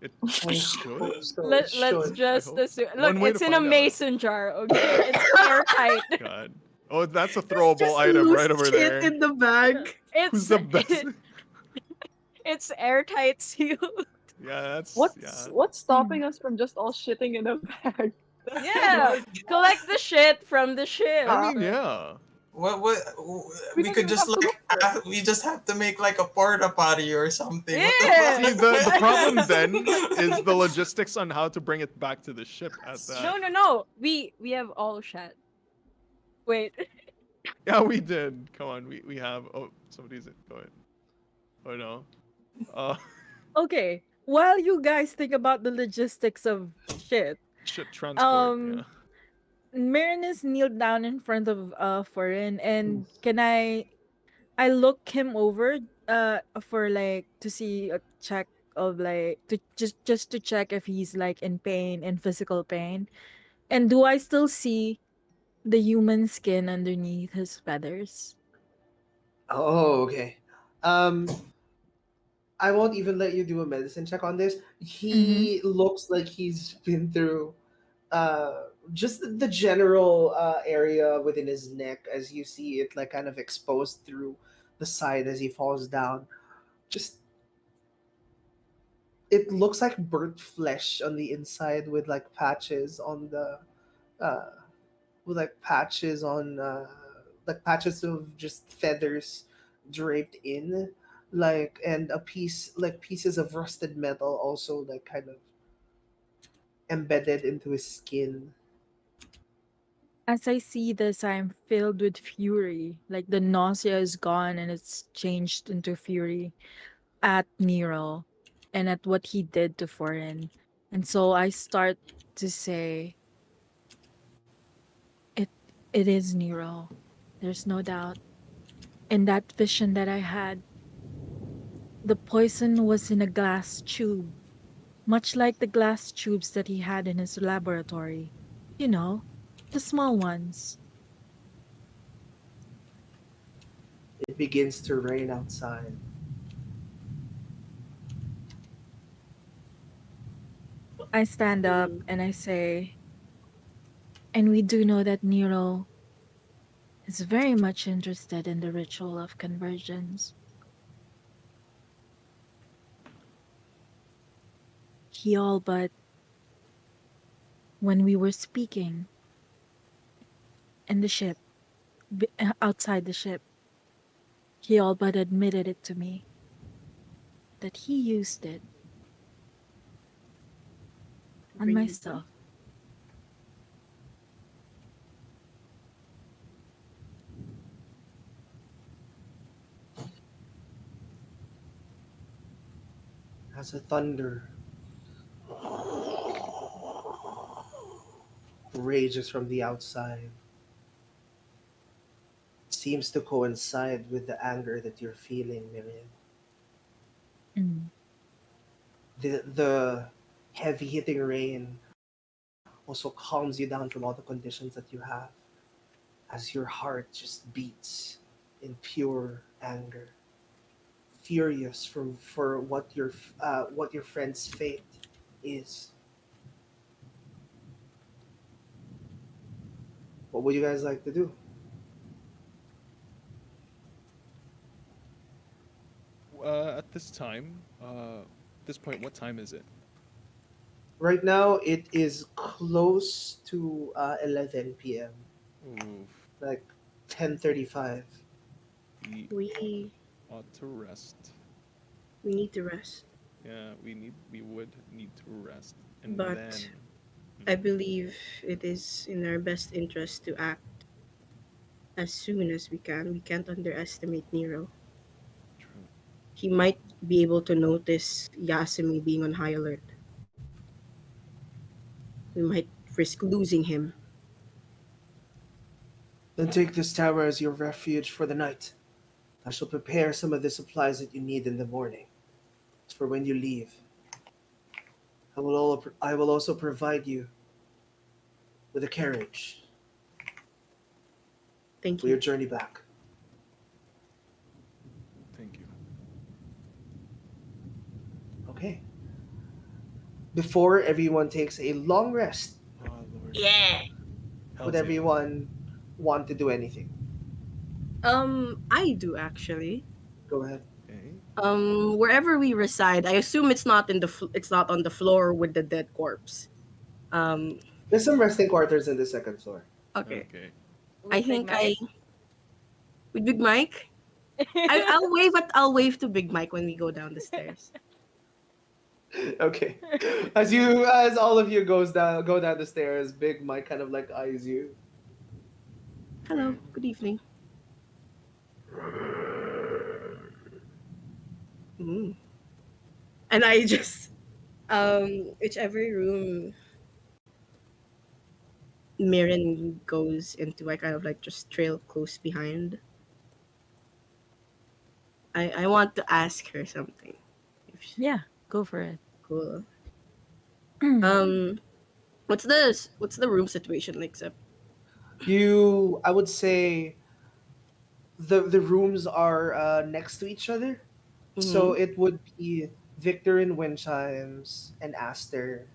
it I should. hope so. It Let's should. I just hope. assume. Look, One way to it's in a find out. mason jar. Okay, it's airtight. God. Oh, that's a throwable Just item loose right over shit there. in the bag. Who's It's the best? it's airtight sealed. Yeah, that's What's yeah. what's stopping us from just all shitting in a bag? Yeah, collect the shit from the ship. I mean, yeah. What We we don't could even just have to look for it. we just have to make like a porta potty or something. What the Yeah. See, the problem then is the logistics on how to bring it back to the ship at that. No. We have all shit. Wait. Yeah, we did. Come on, we have. Oh, somebody's going. Oh no. Uh, Okay. While you guys think about the logistics of shit, ship transport. Yeah. um, Marinus kneeled down in front of Foreign, and can I look him over for like to see a check of like to just to check if he's like in pain, in physical pain. And do I still see the human skin underneath his feathers? Oh, okay. Um, I won't even let you do a medicine check on this. Mm-hmm. He looks like he's been through just the general area within his neck as you see it like kind of exposed through the side as he falls down. Just it looks like burnt flesh on the inside with like patches on the uh with like patches of just feathers draped in like and a piece like pieces of rusted metal also like kind of embedded into his skin. As I see this, I'm filled with fury. Like the nausea is gone and it's changed into fury at Nero and at what he did to Foreign. And so I start to say, it it is Nero. There's no doubt. In that vision that I had, the poison was in a glass tube, much like the glass tubes that he had in his laboratory. You know, the small ones. It begins to rain outside. I stand up Mhm. and I say, and we do know that Nero is very much interested in the ritual of convergence. He all but, when we were speaking in the ship, outside the ship, he all but admitted it to me that he used it on Really? myself. As a thunder rages from the outside, it seems to coincide with the anger that you're feeling, Miriam. Mm. The heavy hitting rain also calms you down from all the conditions that you have as your heart just beats in pure anger, furious for what your friend's fate is. What would you guys like to do? At this time, this point, what time is it? Right now, it is close to 11 p.m. Oof, Like 10:35. we We ought to rest. we need to rest. We would need to rest, and But then, I mhm, believe it is in our best interest to act as soon as we can. We can't underestimate Nero. true. He might be able to notice Yasumi being on high alert. We might risk losing him. Then take this tower as your refuge for the night. I shall prepare some of the supplies that you need in the morning. As for when you leave, I will also provide you with a carriage Thank for your you. journey back. Thank you. Okay. Before everyone takes a long rest, Oh Lord, Yeah. would Hell's yeah. everyone want to do anything? I do actually. Go ahead. Okay. Wherever we reside, I assume it's not in the it's not on the floor with the dead corpse. Um, There's some resting quarters in the second floor. okay. Okay. I With Big think I Mike. with Big Mike. I'll wave to Big Mike when we go down the stairs. Okay. As all of you go down the stairs, Big Mike kind of like eyes you. Hello, Okay. good evening. Mm. And I just whichever room Mirren goes into, I kind of like just trail close behind. I want to ask her something. If she, Yeah, go for it. cool. Um, what's the room situation like, Sep? I would say the rooms are next to each other. So Mm-hmm. it would be Victor in Windchimes and Aster,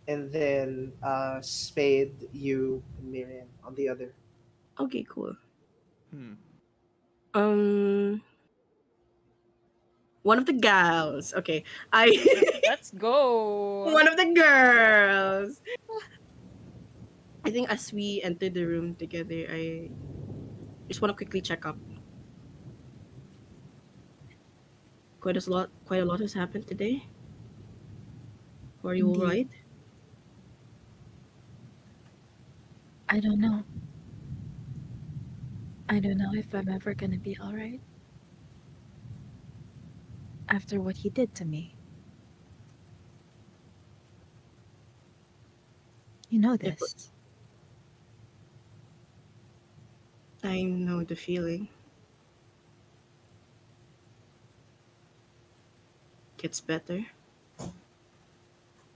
and then Spade, you, and Miriam on the other. Okay, cool. Hmm. Um, one of the gals. Okay, I Let's go. one of the girls. I think as we enter the room together, I just want to quickly check up. Quite a lot has happened today. Are you all Indeed. right? I don't know. I don't know if I'm ever gonna be all right after what he did to me. You know It, wa- this. I know the feeling. Gets better,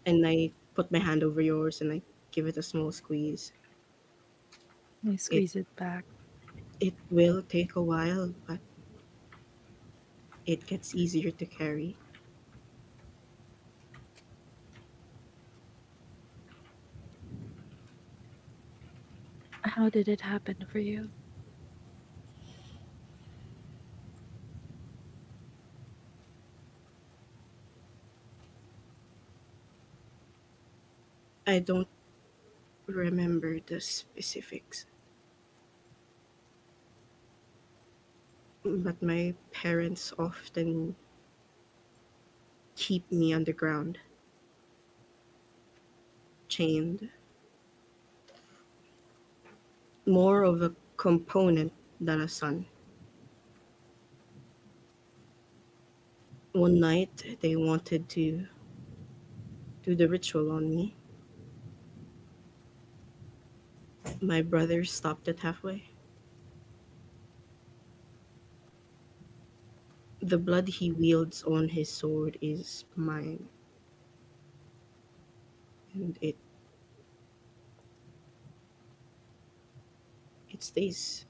and I put my hand over yours and I give it a small squeeze. I It squeeze it back. it will take a while, but it gets easier to carry. How did it happen for you? I don't remember the specifics, but my parents often keep me underground, chained, more of a component than a son. One night, they wanted to do the ritual on me. My brother stopped it halfway. The blood he wields on his sword is mine, and it stays.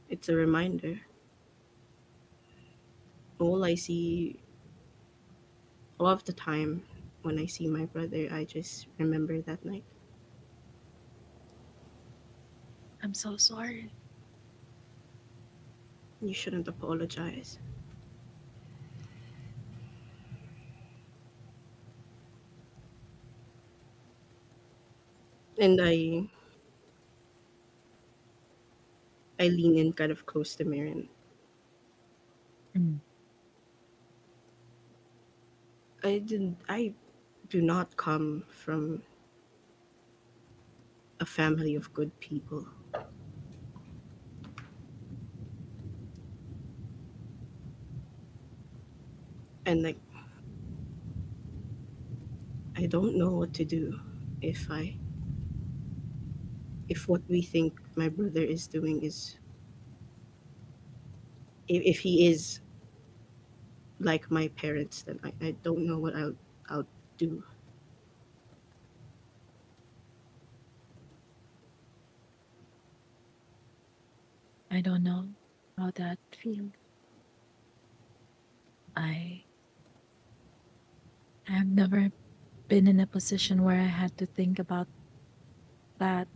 It's a reminder. All I see, all of the time when I see my brother, I just remember that night. I'm so sorry. You shouldn't apologize. And I lean in kind of close to Marin. Mm. I do not come from a family of good people. And like I don't know what to do if I if what we think my brother is doing is if he is like my parents, then I don't know what I'll do. I don't know how that feels. I have never been in a position where I had to think about that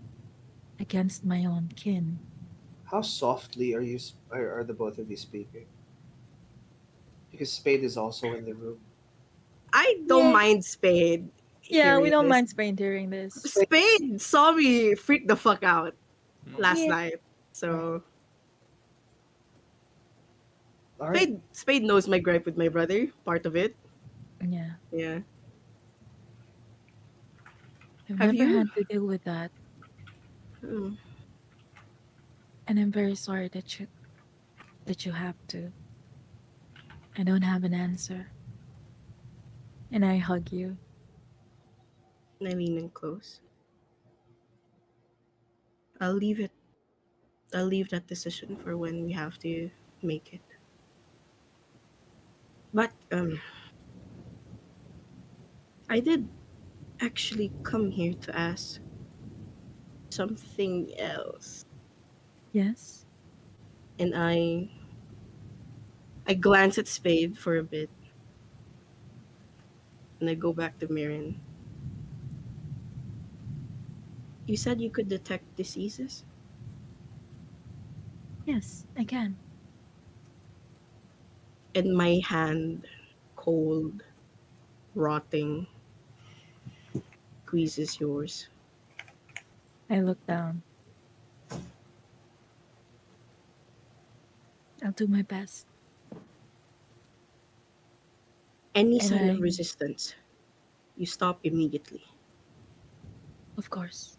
against my own kin. How softly are the both of you speaking? Because Spade is also in the room. I don't Yeah, mind Spade yeah, we hearing don't this. mind Spain during this. Spade, Spade saw me freak the fuck out Mm. last Yeah, night. So all right. Spade knows my gripe with my brother, part of it. yeah. Yeah. I've Have never you? had to deal with that, Hmm, and I'm very sorry that you have to. I don't have an answer, and I hug you. I lean in close. I'll leave it. I'll leave that decision for when we have to make it. But I did actually come here to ask something else, Yes, and I glance at Spade for a bit, and I go back to Mirren. You said you could detect diseases, yes, I can. and my hand, cold, rotting, squeezes yours. I look down. I'll do my best, Any and sign I, of resistance, you stop immediately. of course,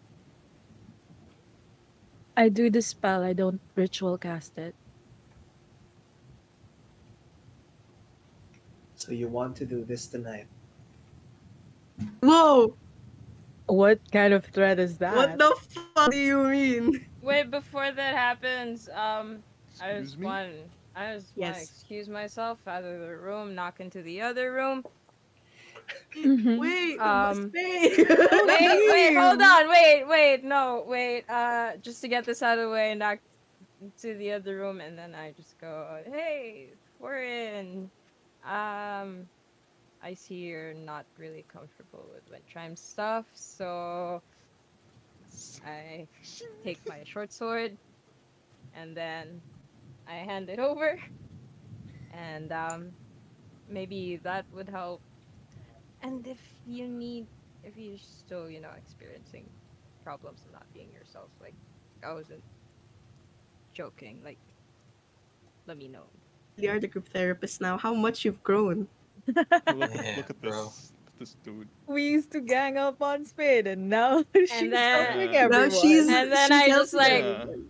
I do the spell. I don't ritual cast it. So you want to do this tonight? Whoa! What kind of threat is What that? the fuck do you mean? Wait, before that happens, Excuse me? I just want to Yes. excuse myself out of the room, knock into the other room. Mm-hmm. Wait, but Um, Spade, Don't wait, hold leave. on, wait, no, wait. Just to get this out of the way, knock to the other room, and then I just go, "Hey, we're in." Um, I see you're not really comfortable with wind chime stuff, so I I take my short sword and then I hand it over, and maybe that would help. And if you're still, experiencing problems and not being yourself, like I wasn't joking, like let me know. You really are the group therapist now. How much you've grown. Look at Yeah, look at bro. this dude. We used to gang up on Spade, and now And she's then helping Yeah. Now she's everyone. and then she's I just helping like Yeah. everyone.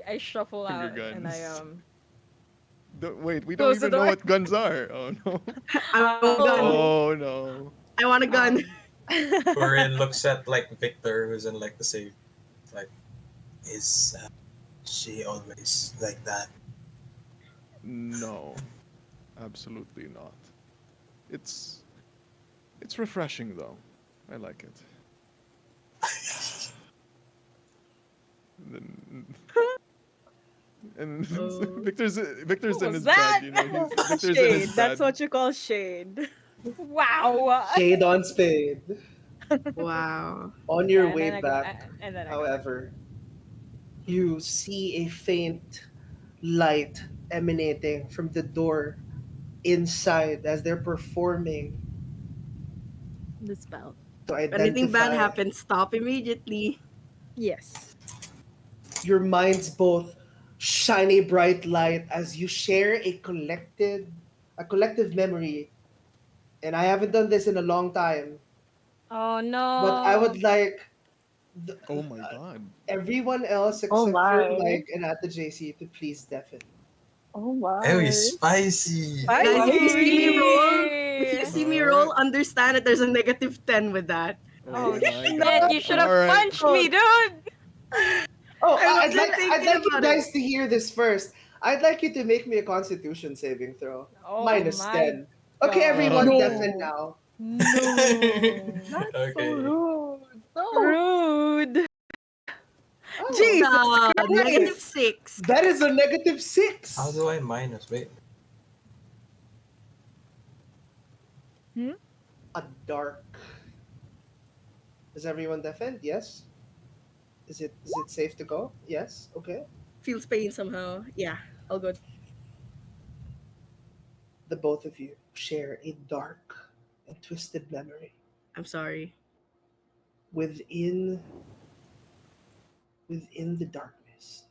I shuffle Finger out and I guns. Wait, we don't close the even know door. what guns are. Oh no. I want a gun. Oh. Oh no. I want a gun. Um, Corinne looks at like Victor, who's in like the safe. Like, is she always like that? No. Absolutely not. It's it's refreshing though. I like it. Then and Oh. Victor's What in was his that? bed, you know, he's Victor's in his Shade. bed. That's what you call shade. wow. Shade on Spade. Wow. On Yeah, your and way then back, I go back. however, you see a faint light emanating from the door inside as they're performing The spell. to If anything bad identify. happens, stop immediately. Yes. Your minds both shine a bright light as you share a collective memory. And I haven't done this in a long time, Oh but I no. would like Oh my god. everyone else Oh except for my. Mike and at the JC to please deafen. Oh Very my. spicy. Guys, if you see me roll, Alright. understand that there's a -10 with that. Oh Oh my shit, god. you should have Alright. punched me, dude. Oh, I I'd wasn't like thinking you about it. guys to hear this first. I'd like you to make me a Constitution saving throw. Oh Minus my 10. Okay, god. everyone, deafen No. now. No. That's so Okay. rude. No. Rude. Oh, Jesus negative. Christ. -6. That is a -6. How do I minus? Wait. A dark. Does everyone defend? Yes. Is it safe to go? Yes. Okay. Feels pain somehow. Yeah, all good. The both of you share a dark and twisted memory I'm sorry. within the darkness.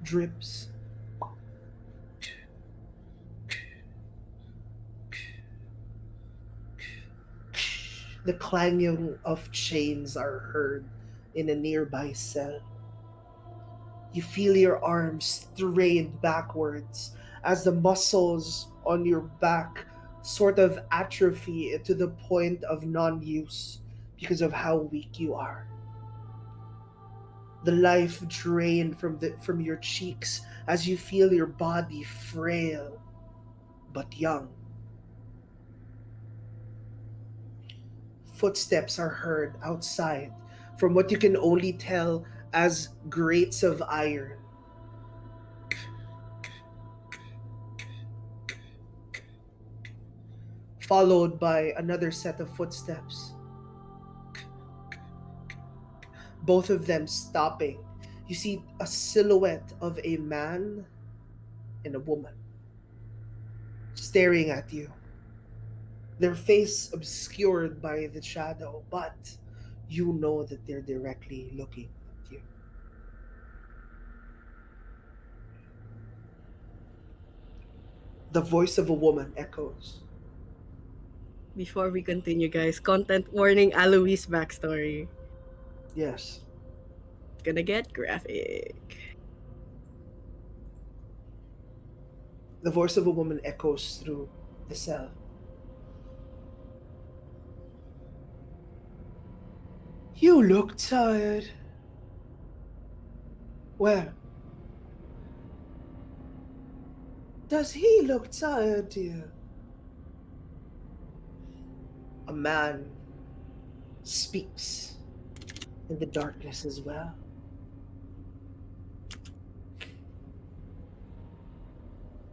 Drips. The clanging of chains are heard in a nearby cell. You feel your arms strained backwards as the muscles on your back sort of atrophy to the point of non use because of how weak you are. The life drained from your cheeks as you feel your body frail but young. Footsteps are heard outside from what you can only tell as grates of iron. Followed by another set of footsteps, both of them stopping. You see a silhouette of a man and a woman staring at you, their face obscured by the shadow, but you know that they're directly looking at you. The voice of a woman echoes. Before we continue, guys, content warning: Alois backstory. Yes. Gonna get graphic. The voice of a woman echoes through the cell. You look tired. Well, does he look tired to you? A man speaks in the darkness as well.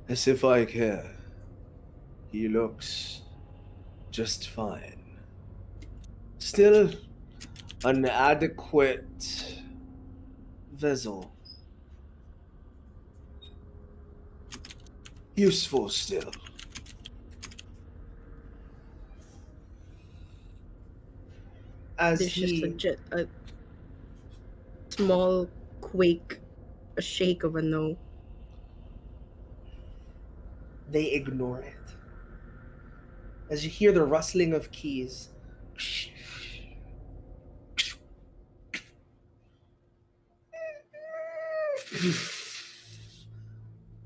As if I care. He looks just fine. Still an adequate vessel. Useful still. As There's just he a small quake, a shake of a no. they ignore it. As you hear the rustling of keys.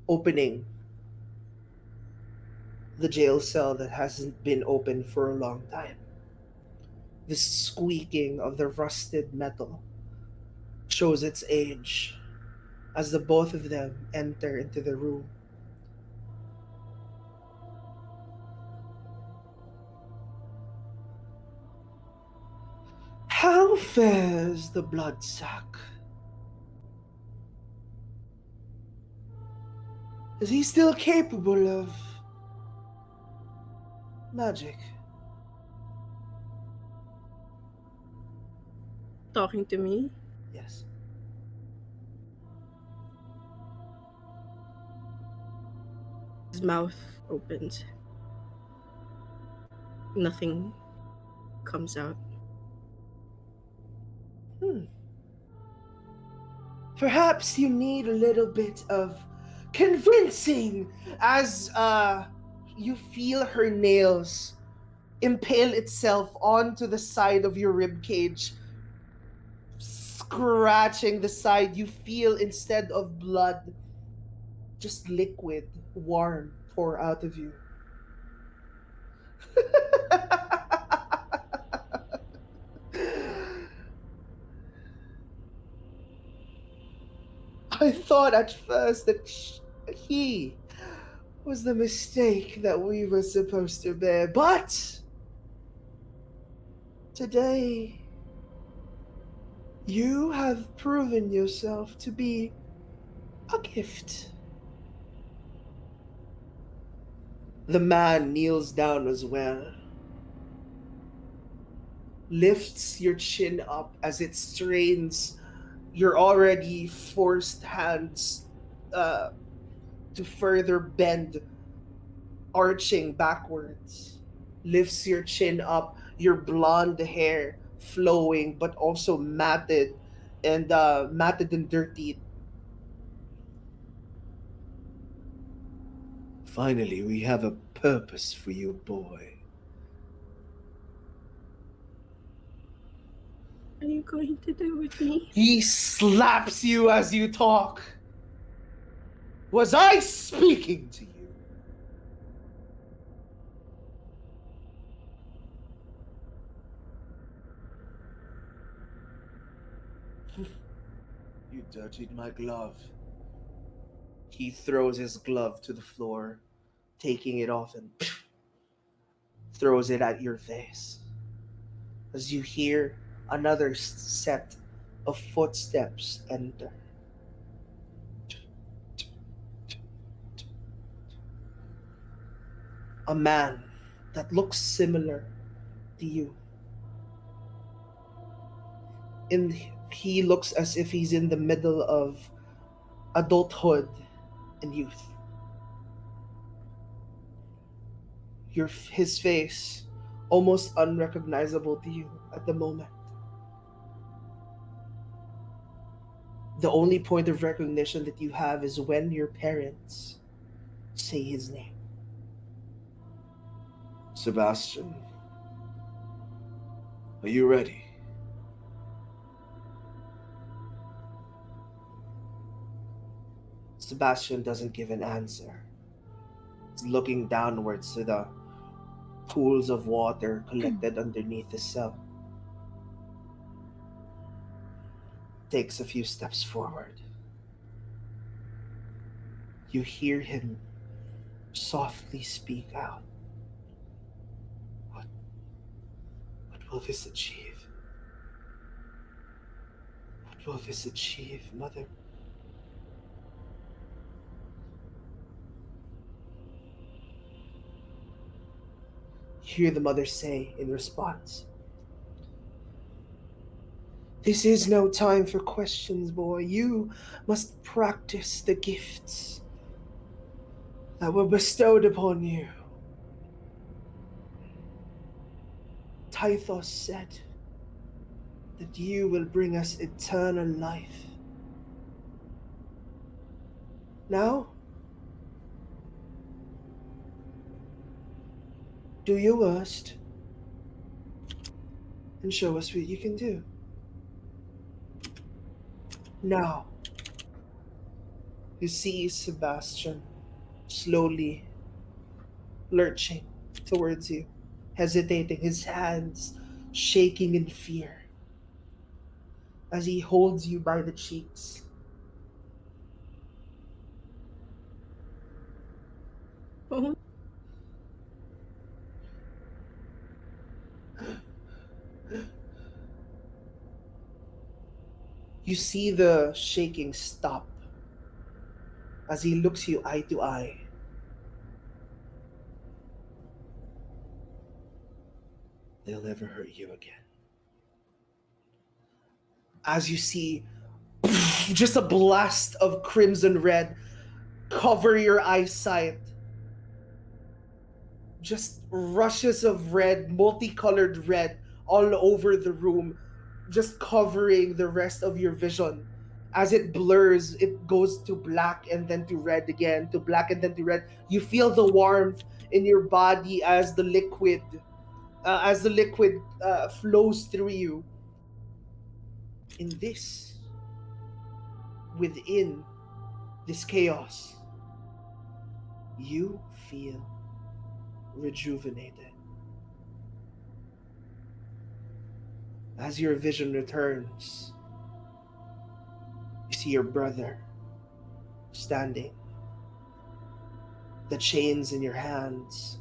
Opening the jail cell that hasn't been opened for a long time. The squeaking of the rusted metal shows its age as the both of them enter into the room. How fares the blood sack? Is he still capable of magic? Talking to me, Yes. his mouth opens. Nothing comes out. Perhaps you need a little bit of convincing as you feel her nails impale itself onto the side of your rib cage, scratching the side. You feel instead of blood, just liquid, warm, pour out of you. I thought at first that he was the mistake that we were supposed to bear, but today you have proven yourself to be a gift. The man kneels down as well, lifts your chin up as it strains your already forced hands uh, to further bend, arching backwards. Lifts your chin up, your blonde hair flowing but also matted and dirty. Finally, we have a purpose for you, boy. What are you going to do with me? He slaps you as you talk. Was I speaking to you? You dirtied my glove. He throws his glove to the floor, taking it off and throws it at your face. As you hear another set of footsteps enter. A man that looks similar to you. And he looks as if he's in the middle of adulthood and youth. His face almost unrecognizable to you at the moment. The only point of recognition that you have is when your parents say his name. Sebastian, are you ready? Sebastian doesn't give an answer. He's looking downwards to the pools of water collected underneath the cell. Takes a few steps forward. You hear him softly speak out. What will this achieve? What will this achieve, Mother? hear the mother say in response. This is no time for questions, boy. You must practice the gifts that were bestowed upon you. Tythos said that you will bring us eternal life. Now, do your worst and show us what you can do. Now, you see Sebastian slowly lurching towards you, hesitating, his hands shaking in fear as he holds you by the cheeks. Oh, You see the shaking stop as he looks you eye to eye. They'll never hurt you again. As you see just a blast of crimson red cover your eyesight, just rushes of red, multicolored red all over the room, just covering the rest of your vision. As it blurs, it goes to black and then to red again, to black and then to red. You feel the warmth in your body as the liquid flows through you. In this, within this chaos, you feel rejuvenated. As your vision returns, you see your brother standing, the chains in your hands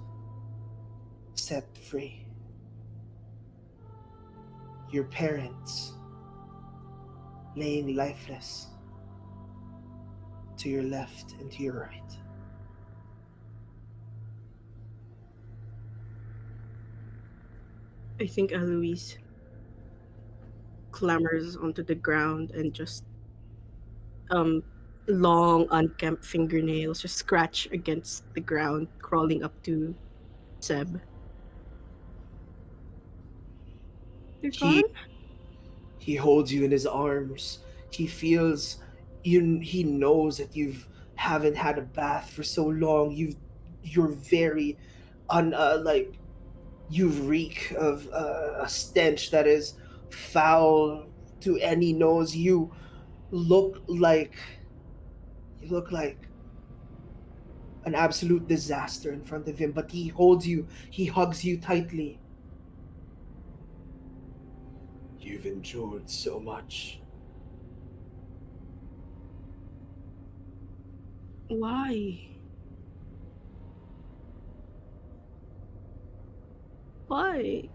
set free. Your parents laying lifeless to your left and to your right. I think Eloise clambers onto the ground and just um long unkempt fingernails just scratch against the ground, crawling up to Seb. They're He gone? he holds you in his arms. He feels you. He knows that you've haven't had a bath for so long. You're very like you reek of a stench that is foul to any nose. Look like you look like an absolute disaster in front of him, but he holds you, he hugs you tightly. You've endured so much. Why? Why?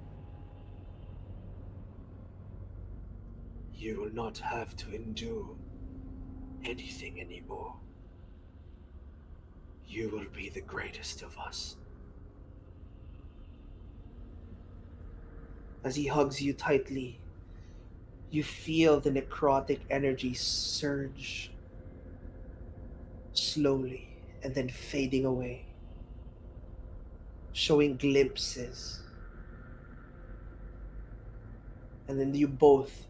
You will not have to endure anything anymore. You will be the greatest of us. As he hugs you tightly, you feel the necrotic energy surge slowly and then fading away, showing glimpses. And then you both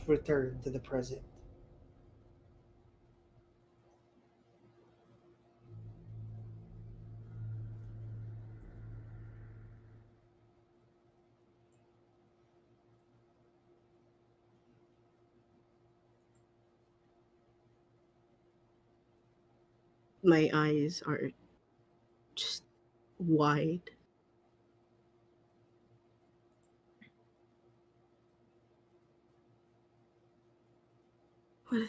return to the present. My eyes are just wide. What?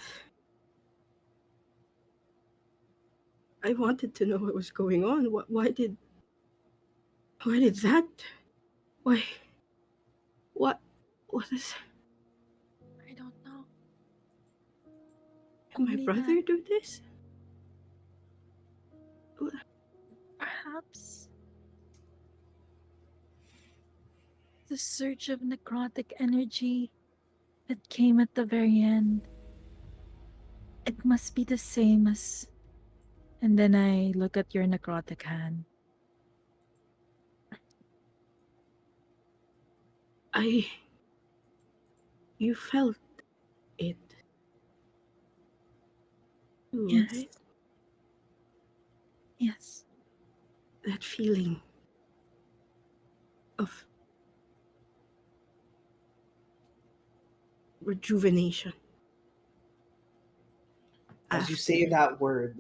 I wanted to know what was going on. Why did that? Why? What? What is? I don't know. Did my Only that brother do this? perhaps the surge of necrotic energy that came at the very end. It must be the same as. And then I look at your necrotic hand. I. You felt it too, Yes, right? yes. That feeling of rejuvenation As you after. say that word,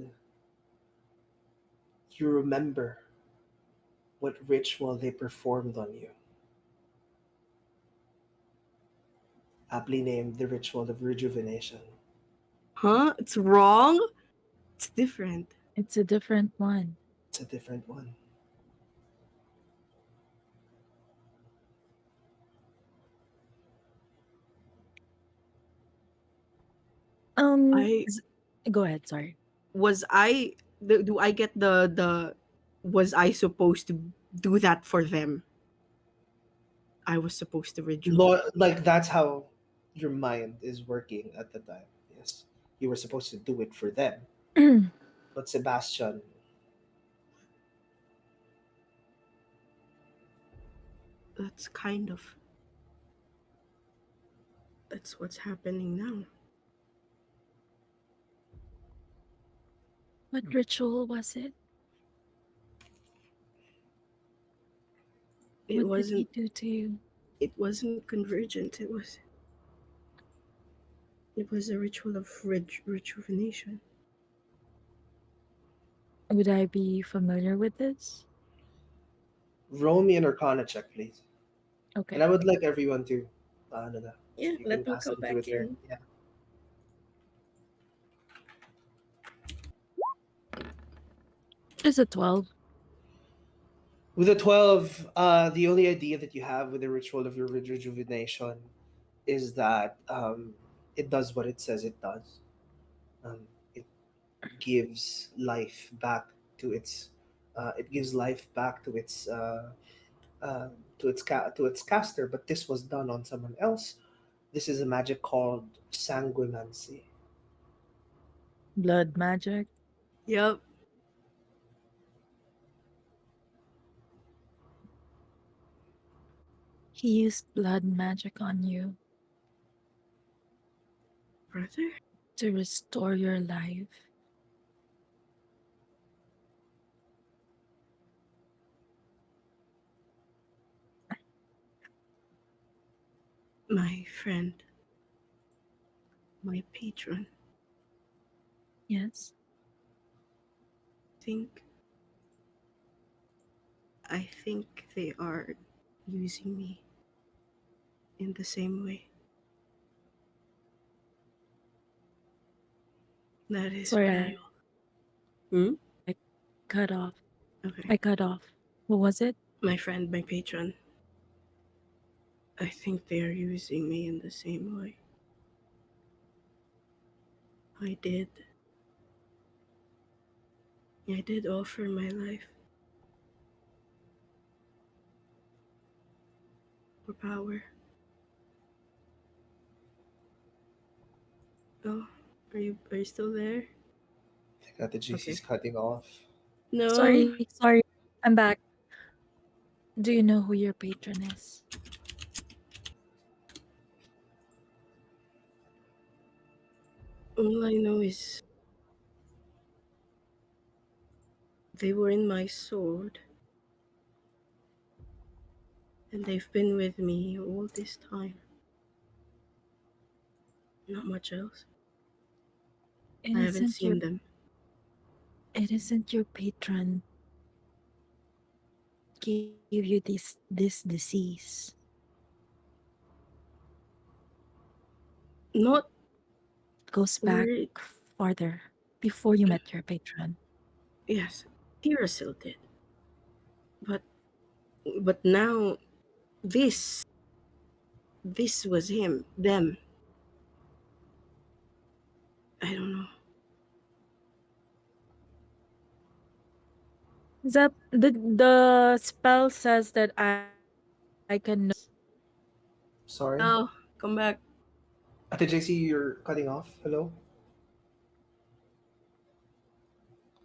you remember what ritual they performed on you, aptly named the ritual of rejuvenation. Huh? It's wrong? It's different. It's a different one. It's a different one. I Z- Go ahead, sorry. was I do I get the was I supposed to do that for them? I was supposed to rejuvenate. Like that's how your mind is working at the time. Yes, you were supposed to do it for them, but Sebastian, That's kind of that's what's happening now. What ritual was it? It What did wasn't he do to you? it wasn't convergent. It was a ritual of rejuvenation. Would I be familiar with this? roll me an Arcana check, please. And Okay. I would like everyone to, ano na, Yeah, you can let me pass go into it back there. in. Yeah. It's a 12. With a 12, the only idea that you have with the ritual of your rejuvenation is that it does what it says it does. It gives life back to its, it gives life back uh, to its caster. But this was done on someone else. This is a magic called sanguinancy. Blood magic. Yep, He used blood magic on you brother. to restore your life. My friend, my patron. Yes. Think I think they are using me in the same way. That is Sorry, what I. Hmm? I cut off. Okay. I cut off. What was it? My friend, my patron. I think they are using me in the same way. I did. I did offer my life for power. Oh, are you still there? I got the GC's Okay. cutting off. No. Sorry. I'm back. Do you know who your patron is? All I know is they were in my sword and they've been with me all this time. Not much else. It I haven't isn't your seen them. it isn't your patron gave you this disease. Not It goes back worried. farther before you met your patron. Yes, Tirasil did. But now this this was him, them. I don't know. The spell says that I can know. Sorry. Oh, come back. Ate JC, you're cutting off. Hello?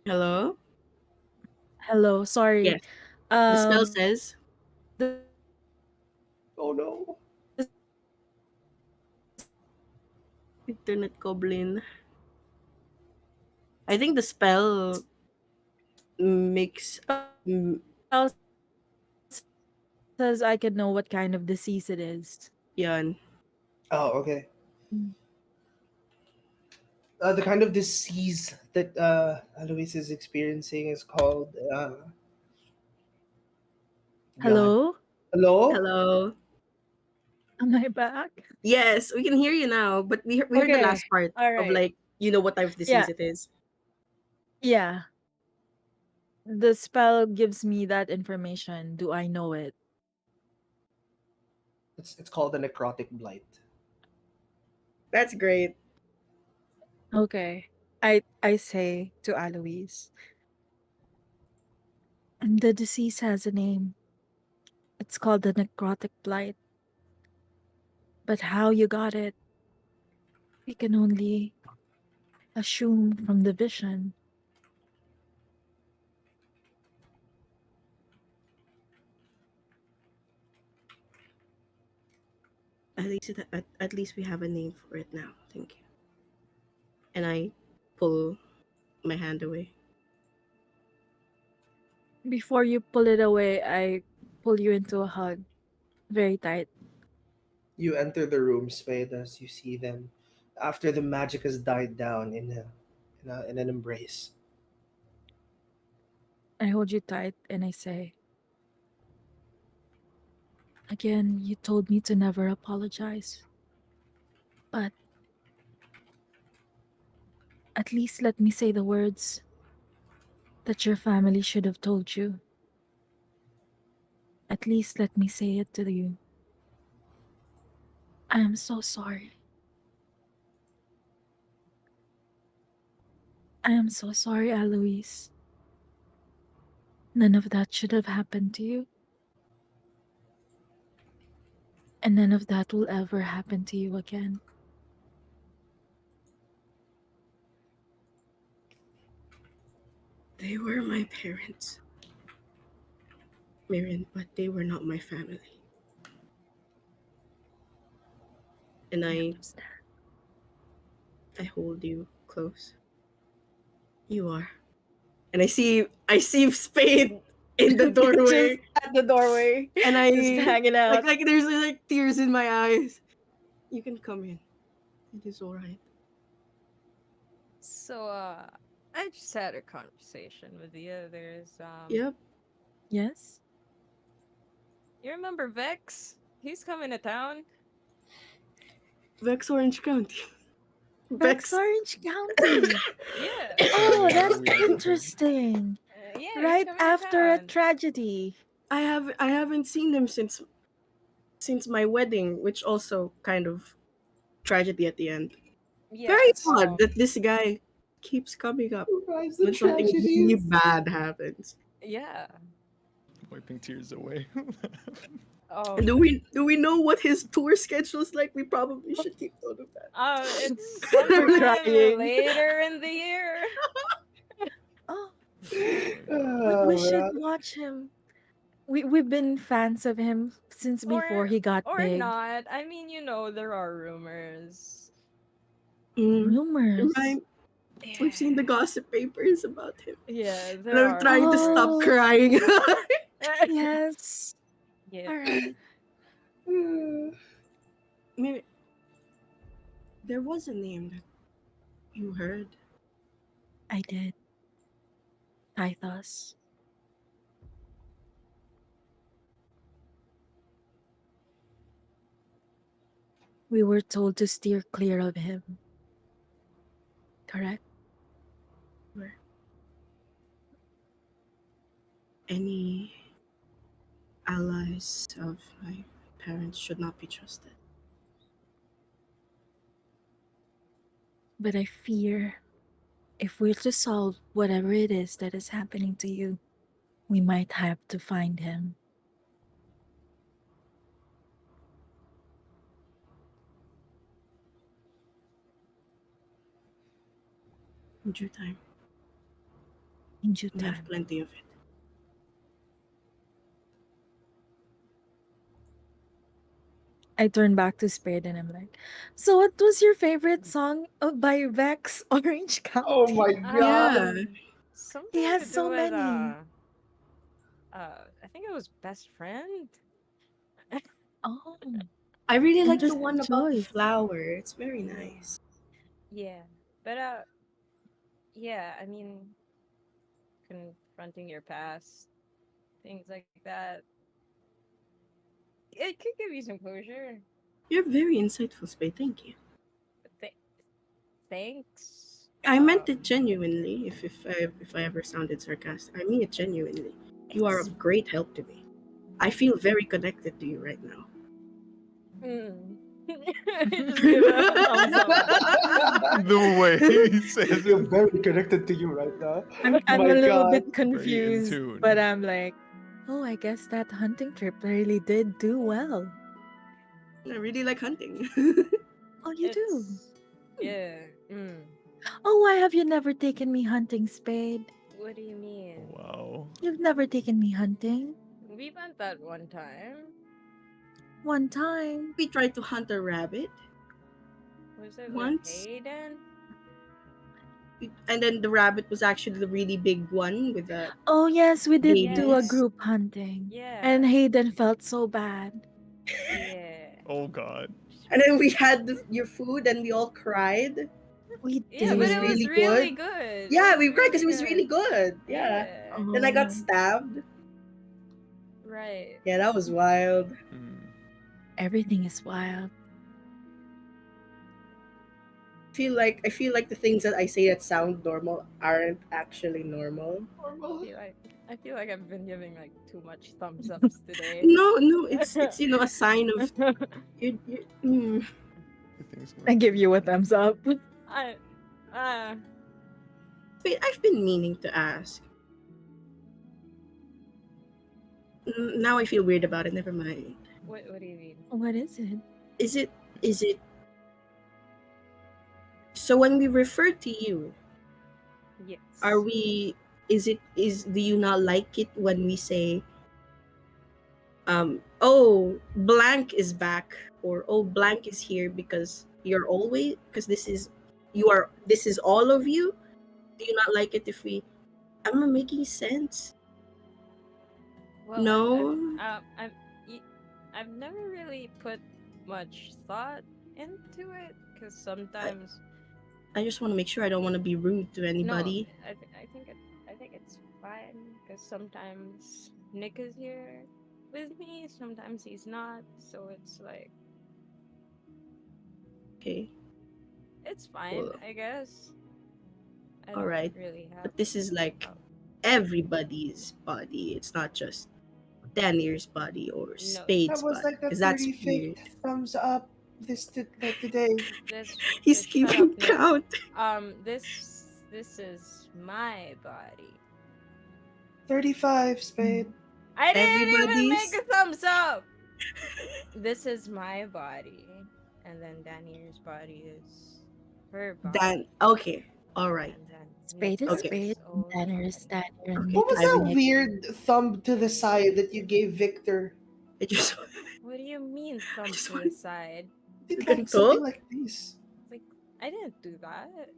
Hello? Hello, sorry. Yes. The spell The says Oh no. Internet Goblin. I think the spell makes mm, spell says I can know what kind of disease it is. yan. Oh, okay. Mm. The kind of disease that Alois is experiencing is called God. Hello? Hello? Hello. Am I back? Yes, we can hear you now, but we heard the Okay. last part All of right. like you know what type of disease Yeah, it is. yeah. The spell gives me that information. Do I know it? It's called a necrotic blight. That's great. Okay. I say to Aloise, "And the disease has a name. It's called the necrotic blight. But how you got it, we can only assume from the vision." At least we have a name for it now. Thank you. And I pull my hand away. Before you pull it away, I pull you into a hug, very tight. You enter the room, Spade, as you see them after the magic has died down in an embrace. I hold you tight and I say, "Again, you told me to never apologize. But at least let me say the words that your family should have told you. At least let me say it to you. I am so sorry. I am so sorry, Aloise. None of that should have happened to you. And none of that will ever happen to you again." They were my parents, Marion, but they were not my family. And I I understand. I hold you close. You are. And I see Spade in the Just doorway. at the doorway, And just I hanging out. like there's like tears in my eyes. You can come in. It is alright. So, I just had a conversation with the others. Yep. Yes? You remember Vex? He's coming to town. Vex Orange County. Vex Vex. Orange County. Yeah. Oh, Yeah, that's we haven't heard. interesting. Yeah, he's Right coming to after a town. tragedy. I haven't seen him since my wedding, which also kind of tragedy at the end. Very Yeah. odd So, that this guy keeps coming up Survives the when something really tragedies. bad happens. yeah. Wiping tears away. Do we know what his tour schedule is like? We probably should keep note of that. It's We're sometime crying. later in the year. Oh, Oh my god. we Oh, should man. watch him. We've been fans of him since before Or he got or big. not. I mean, there are rumors. Mm. Rumors. Right? We've Yeah. seen the gossip papers about him. Yeah, And there I'm are trying to stop rumors. Oh, crying. yes. Yeah. All right. Maybe there was a name that you heard. I did. Pythos. We were told to steer clear of him. Correct? Where any allies of my parents should not be trusted. But I fear if we're to solve whatever it is that is happening to you, we might have to find him. In due time. In due We have time. plenty of it. I turn back to Spade and I'm like, so what was your favorite song by Vex Orange Oh County? my god. Yeah. He Something to has do so with many. I think it was best friend. Oh, I really like the interesting one about the choice. flower. It's very Yeah. nice. Yeah. But yeah, I mean confronting your past, things like that. It could give you some closure. You're very insightful, Spade. Thank you. But thanks. I meant it genuinely. If I ever sounded sarcastic, I mean it genuinely. You are It's of great help to me. I feel very connected to you right now. Mm. Just give it a thumbs up. The way he says You're it, very connected to you right now. I'm My a little god. bit very in confused, tune. but I'm like, oh, I guess that hunting trip really did do well. I really like hunting. Oh, you do? It's yeah. Oh, why have you never taken me hunting, Spade? What do you mean? Wow. You've never taken me hunting. We went that one time. One time. We tried to hunt a rabbit Was it with once, Hayden? and then the rabbit was actually the really big one with the Oh, yes, we did do a babies. Yes. group hunting. Yeah. And Hayden felt so bad. Yeah. Oh god. And then we had your food, and we all cried. We Yeah, It but was did. it was really really good. good. Yeah, It was we cried because really it was really good. Yeah. Yeah. Then I got Oh, stabbed. Right. Yeah, that was wild. Hmm. everything is wild. I feel like the things that I say that sound normal aren't actually normal. Normal. I feel like I've been giving like too much thumbs ups today. No, it's a sign of you. I think it's I give you a thumbs up. I uh Wait, I've been meaning to ask. Now I feel weird about it. Never mind. what do you mean? What is it? Is it? So when we refer to you, Yes. are we? Do you not like it when we say, oh, blank is back, or oh, blank is here because you're always because this is all of you? Do you not like it if we? Am I making sense? Well, No. I've never really put much thought into it because sometimes I just want to make sure I don't want to be rude to no, anybody. I think it's fine because sometimes Nick is here with me, sometimes he's not, so it's like Okay. it's fine, Well, I guess. I all don't right. really have. But this is like Oh, everybody's body. It's not just Danier's body or no, Spade's That was body like the because that's 35th weird. thumbs up today. He's this shut up, keeping Nick. count. This is my body. 35, Spade. I didn't even make Everybody's. a thumbs up. This is my body, and then Danier's body is her body, Okay. All right. and then Spade Nick is has Okay. spade, his and own Tanner is body. Tanner, and Okay. What Nick was is I that Nick. weird thumb to the side that you gave Victor? I just What do you mean thumb just to want the side? Did like something ganito. like this. Like I didn't do that.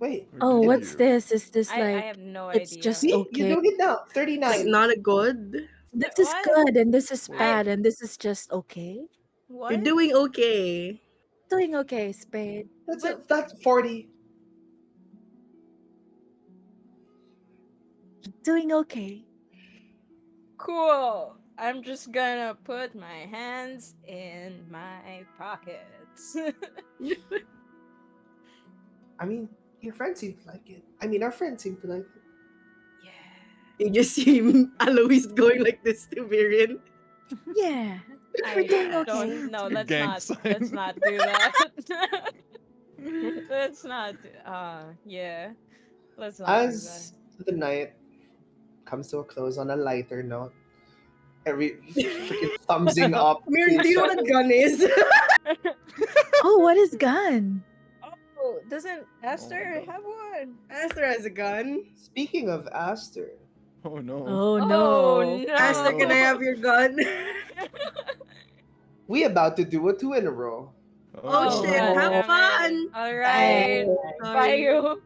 Wait, Or oh, did what's you? this? Is this I like have no it's idea. just see, you're okay? doing it now. It's 39. not a good. This is What? good, and this is Wait. bad, and this is just okay. What? You're doing okay. Doing okay, Spade. That's 40. Doing okay. Cool. I'm just gonna put my hands in my pockets. I mean, your friends seem to like it. I mean, our friends seem to like it. Yeah. You just see Alois going like this to Viren. Yeah, I doing okay. don't. No, It's like a let's gang not. sign. Let's not do that. Let's not. Yeah. Let's not do that. As the night comes to a close on a lighter note, every freaking thumbsing up. Viren, do you know what a gun is? Oh, what is gun? Oh, Doesn't Oh my Esther god. have one? Aster has a gun. Speaking of Aster, Oh no. Oh Oh no. Aster, can I Oh. have your gun? we about to do a two in a row. Oh Oh Oh shit, no. god have Oh, damn it. fun! Alright. dang. Sorry. Bayo.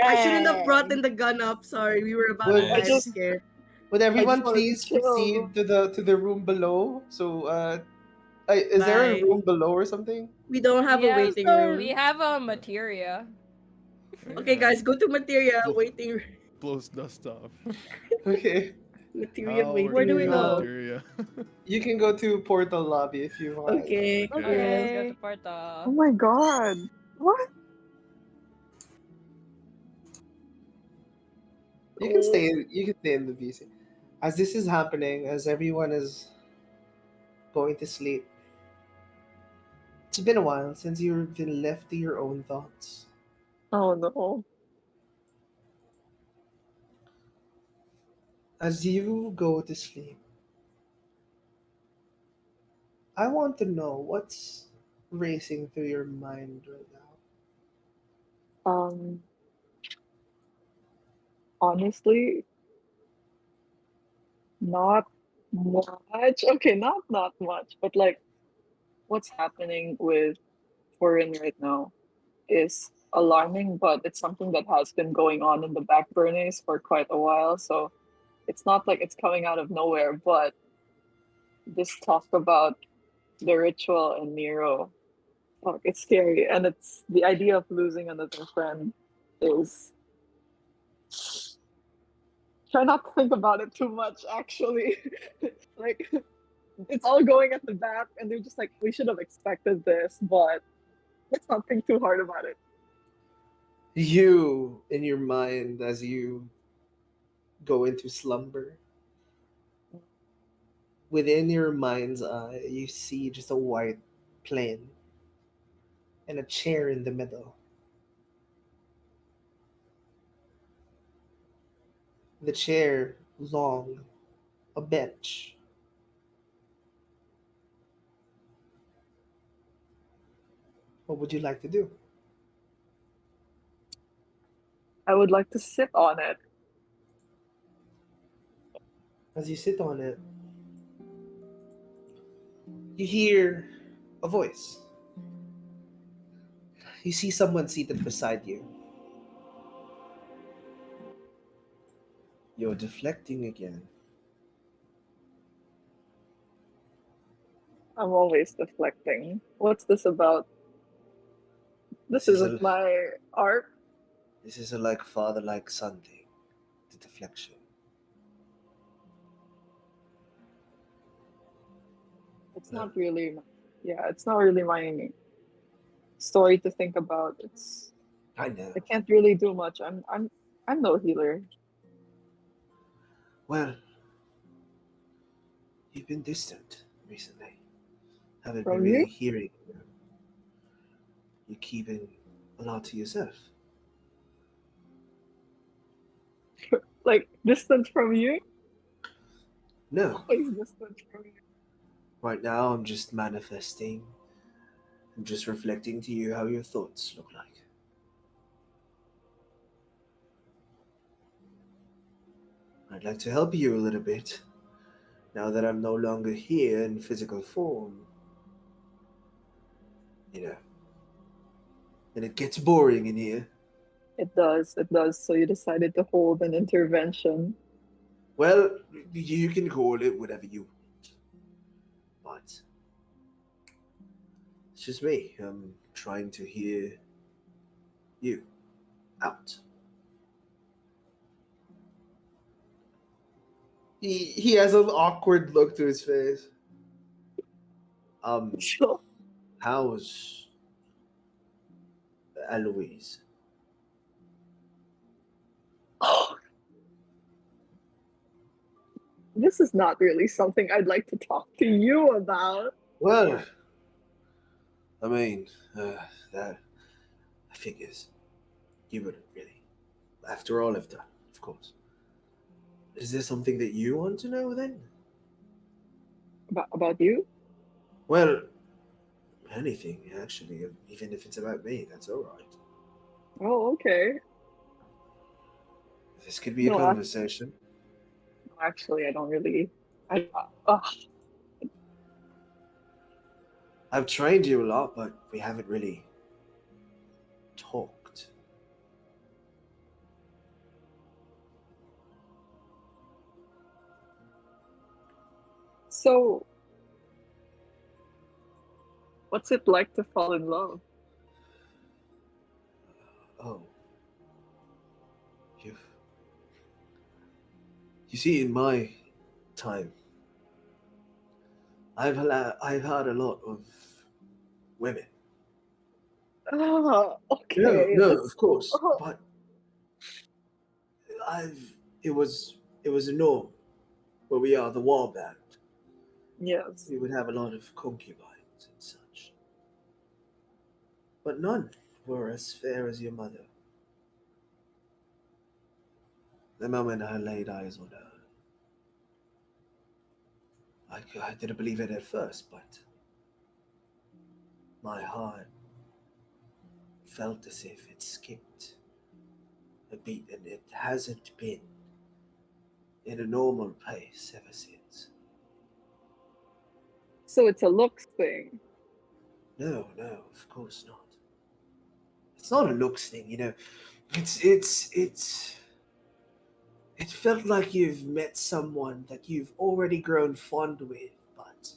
I shouldn't have brought Dang. in the gun up. Sorry, we were about to Would I die. I'm Nice. just scared. would I just everyone wanted to please chill. proceed to the room below? So is there a Bye. room below or something? We don't have a Yeah, waiting we room. have a materia. Okay, Yeah. guys, go to materia Bl- waiting room. blows dust off. Okay. Material How we're waiting Where do gonna we get to room. go? materia? You can go to portal lobby if you want. Okay, Okay. Okay, let's go yeah. to Oh Porta. my god. What? Oh, You can stay in the VC. As this is happening, as everyone is going to sleep, it's been a while since you've been left to your own thoughts. Oh no. As you go to sleep, I want to know what's racing through your mind right now. Um, honestly, not much. Okay, not much, but like what's happening with Foreign right now is alarming, but it's something that has been going on in the back burners for quite a while. So it's not like it's coming out of nowhere, but this talk about the ritual and Nero, fuck, it's scary. And it's the idea of losing another friend is try not to think about it too much, actually. Like, it's all going at the back, and they're just like, we should have expected this, but let's not think too hard about it. You, in your mind, as you go into slumber, within your mind's eye, you see just a white plane and a chair in the middle. The chair long, a bench. What would you like to do? I would like to sit on it. As you sit on it, you hear a voice. You see someone seated beside you. You're deflecting again. I'm always deflecting. What's this about? This This is isn't a my art. this is a like father like son thing. The deflection. It's Well, not really, yeah, it's not really my story to think about. It's I know. I can't really do much. I'm no healer. Well, you've been distant recently. Haven't been From really you? hearing you. You're keeping a lot to yourself. Like distant from you? No. Always distant from you. Right now I'm just manifesting. I'm just reflecting to you how your thoughts look like. I'd like to help you a little bit. Now that I'm no longer here in physical form, you know. And it gets boring in here. It does, it does. So you decided to hold an intervention. Well, you can call it whatever you want. But it's just me. I'm trying to hear you out. He has an awkward look to his face. So How's Eloise? this is not really something I'd like to talk to you about. Well, I mean, that I figures you wouldn't really. After all I've done, of course. Is there something that you want to know then? About you? Well, anything actually, even if it's about me, that's all right. Oh, okay. This could be a No, conversation. actually, I don't really. I uh, I've trained you a lot, but we haven't really talked. so what's it like to fall in love? Oh, you you see, in my time, I've had a lot of women. Ah, No, okay. no, That's of course, oh, but I've it was a norm where we are the war band. yes. We would have a lot of concubines and such, but none were as fair as your mother. The moment I laid eyes on her, I didn't believe it at first, but my heart felt as if it skipped a beat, and it hasn't been in a normal pace ever since. So it's a looks thing. No, no, of course not. It's not a looks thing, you know. It's it felt like you've met someone that you've already grown fond with, but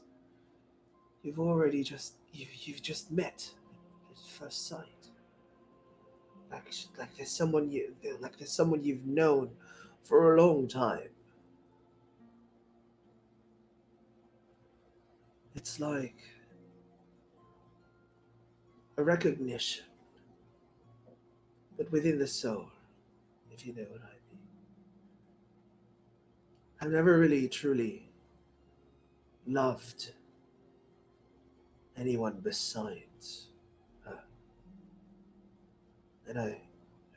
you've just met at first sight. Like there's someone there's someone you've known for a long time. It's like a recognition, but within the soul, if you know what I mean. I've never really truly loved anyone besides her, and I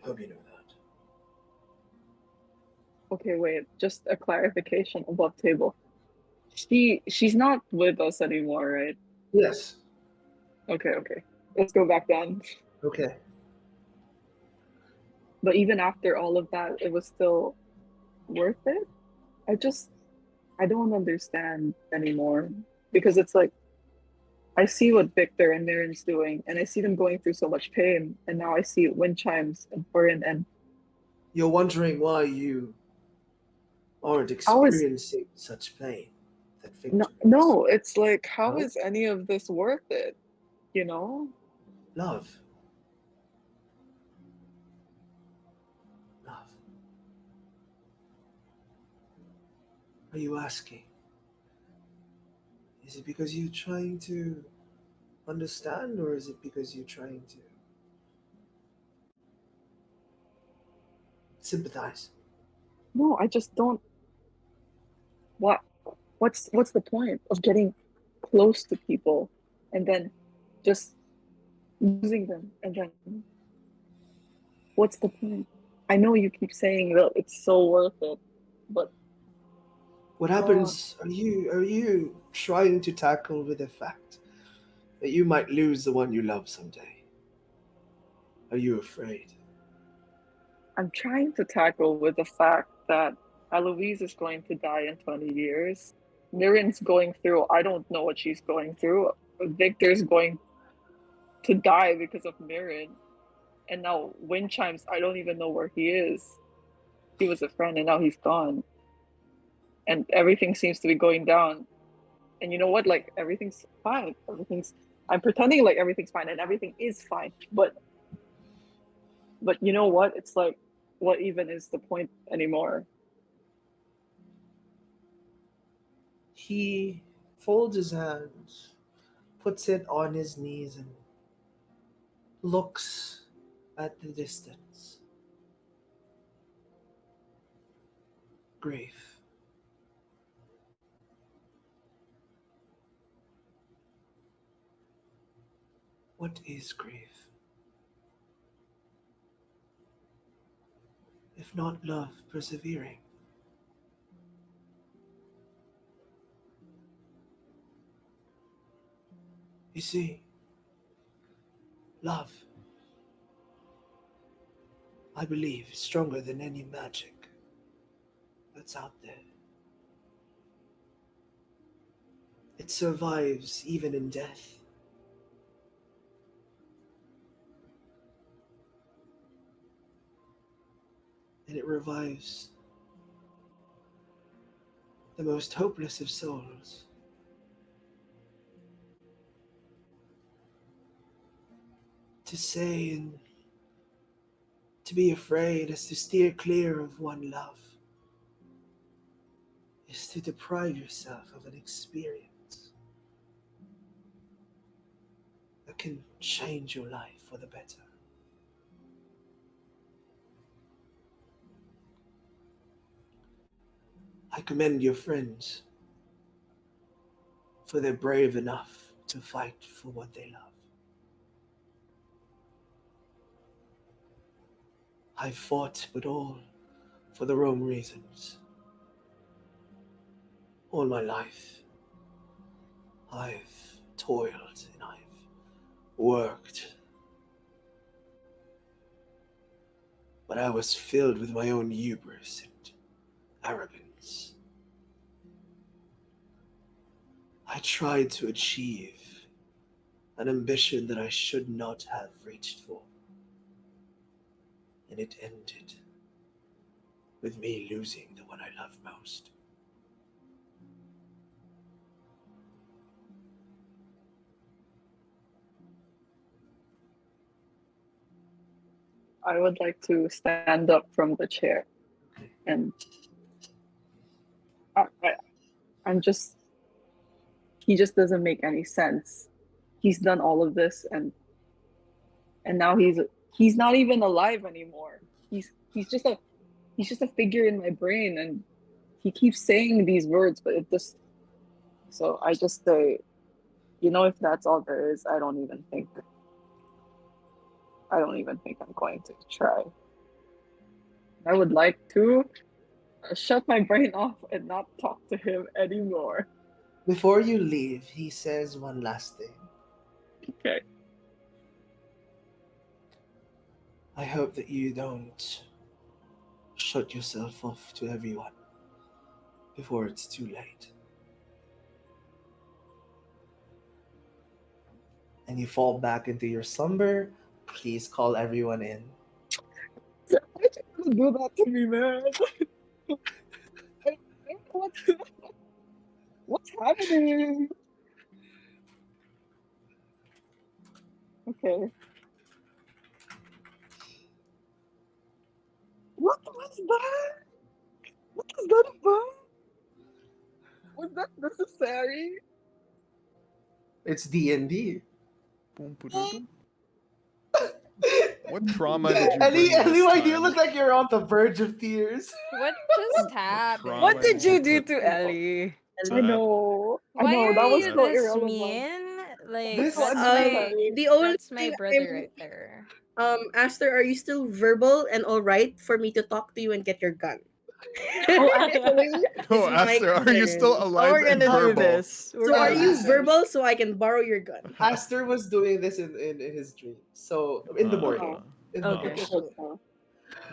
hope you know that. Okay, wait. Just a clarification above table. She's not with us anymore, right? Yes. Okay, okay. Let's go back then. Okay. But even after all of that, it was still worth it. I just I don't understand anymore because it's like I see what Victor and Mirren's doing, and I see them going through so much pain, and now I see wind chimes and Purin, and You're wondering why you aren't how is experiencing such pain that no, Victor is. no, it's like how No? is any of this worth it? You know? Love. Love. Are you asking? Is it because you're trying to understand, or is it because you're trying to sympathize? No, I just don't. What what's the point of getting close to people and then just losing them and then what's the point? I know you keep saying that it's so worth it, but What uh, happens? Are you trying to tackle with the fact that you might lose the one you love someday? Are you afraid? I'm trying to tackle with the fact that Eloise is going to die in 20 years. Mirren's going through, I don't know what she's going through. Victor's going to die because of Mirren. And now Wind Chimes, I don't even know where he is. He was a friend and now he's gone. And everything seems to be going down. And you know what? Like everything's fine. I'm pretending like everything's fine and everything is fine. But you know what? It's like what even is the point anymore? He folds his hands, puts it on his knees, and looks at the distance. Grief. What is grief? If not love persevering? You see, love I believe, is stronger than any magic that's out there. It survives even in death. And it revives the most hopeless of souls. To say and to be afraid is to steer clear of one love, is to deprive yourself of an experience that can change your life for the better. I commend your friends for they're brave enough to fight for what they love. I fought, but all for the wrong reasons. All my life, I've toiled and I've worked, but I was filled with my own hubris and arrogance. I tried to achieve an ambition that I should not have reached for, and it ended with me losing the one I love most. I would like to stand up from the chair and I, I'm just, he just doesn't make any sense. He's done all of this and now he's not even alive anymore. He's just a figure in my brain and he keeps saying these words, but it just so I just say, if that's all there is, I don't even think I'm going to try. I would like to shut my brain off and not talk to him anymore. Before you leave, he says one last thing. Okay. I hope that you don't shut yourself off to everyone before it's too late. And you fall back into your slumber. Please call everyone in. Why you do that to me, man? I don't know what's happening. Okay. What was that? What was that about? Was that necessary? It's D&D. Boom, boom. What trauma did you Ellie, bring this why do you time? look like you're on the verge of tears? What just happened? trauma What did you do put to Ellie? I know. Why are That was you so this irrelevant. mean? Like This- So unnecessary. The only that's my thing brother right there. Aster, are you still verbal and all right for me to talk to you and get your gun? Oh, actually, No, Is my Aster, are you still question. Oh, alive we're and gonna do verbal? this. We're So are gonna do you Uh, this. verbal so I can borrow your gun? Aster was doing this in his dream. So in the morning. no. In the Okay. morning. No.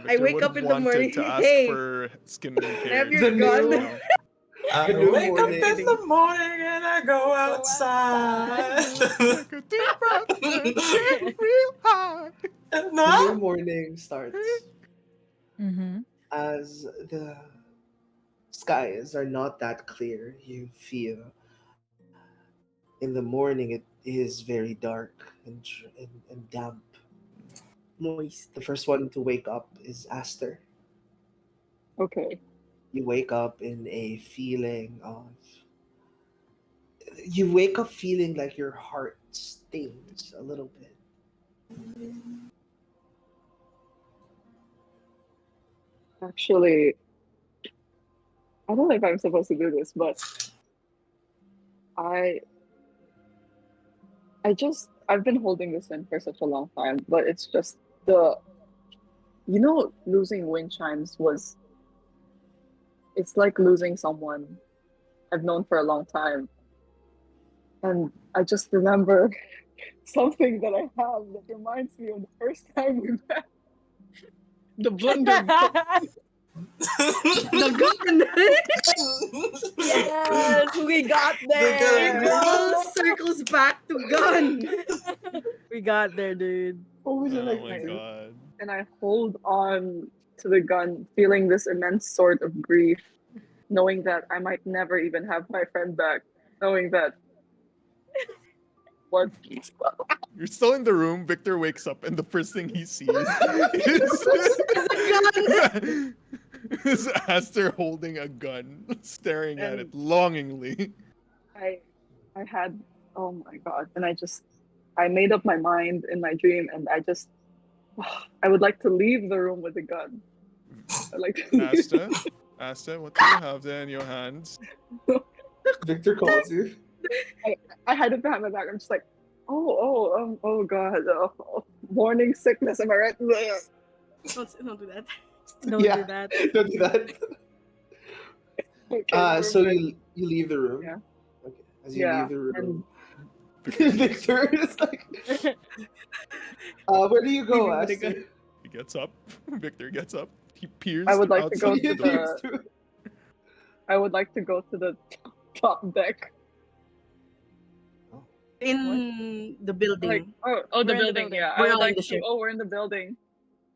I Victor wake would up have in the morning. wanted to ask Hey, for can I have skincare your The tips, gun? you new know? I the new wake up in morning. the morning and I go Go outside. Take a deep breath and get real high. The new No? morning starts Mm-hmm. as the skies are not that clear. You feel in the morning it is very dark and damp. Moist. The first one to wake up is Aster. Okay. You wake up in a feeling of. You wake up feeling like your heart stings a little bit. Actually, I don't know if I'm supposed to do this, but I I've been holding this in for such a long time, but it's just losing wind chimes it's like losing someone I've known for a long time. And I just remember something that I have that reminds me of the first time we met. The blunder. The gun. Yes, we got It there. all circles back to gun. We got there, dude. What would you Oh like my to do? god. And I hold on to the gun, feeling this immense sort of grief, knowing that I might never even have my friend back, knowing that what You're still in the room. Victor wakes up, and the first thing he sees is, is Aster holding a gun, staring at it And- longingly. I had, oh my god, and I made up my mind in my dream, and I would like to leave the room with the gun. I'd like to Asta, what do you have there in your hands? Victor calls you. I had it behind my back. I'm just like, oh god, morning sickness. Am I right? Don't do that. Don't Yeah. do that. Don't do that. Okay, So perfect. you leave the room. Yeah. Okay. As you Yeah, leave the room, Victor, Victor is like, where do you go, Leaving with a Aster? gun. he gets up. Victor gets up. He peers I would like to outside go the to door. I would like to go to the top deck. In the building. Like, the We're in the building. building. Yeah, We're I would all in like the to. ship. Oh, we're in the building.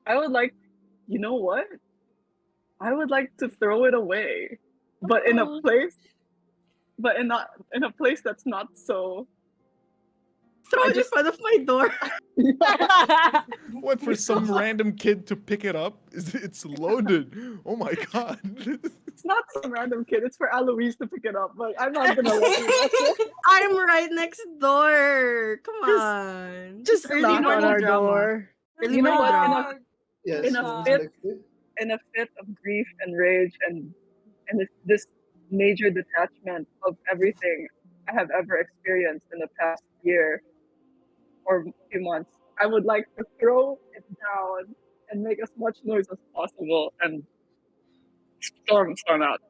I would like. You know what? I would like to throw it away, but in a place, but in a place that's not so. Throw I it in just- front of my door. What, for some random kid to pick it up? It's loaded. Oh my god. It's not some random kid. It's for Aloise to pick it up, but I'm not gonna let you. I'm right next door. Come on. Just early knock on morning our drama. door. Early You know morning what? drama. Yes. In a what would fit- you like to do? In a fit of grief and rage and this major detachment of everything I have ever experienced in the past year or few months, I would like to throw it down and make as much noise as possible and storm out.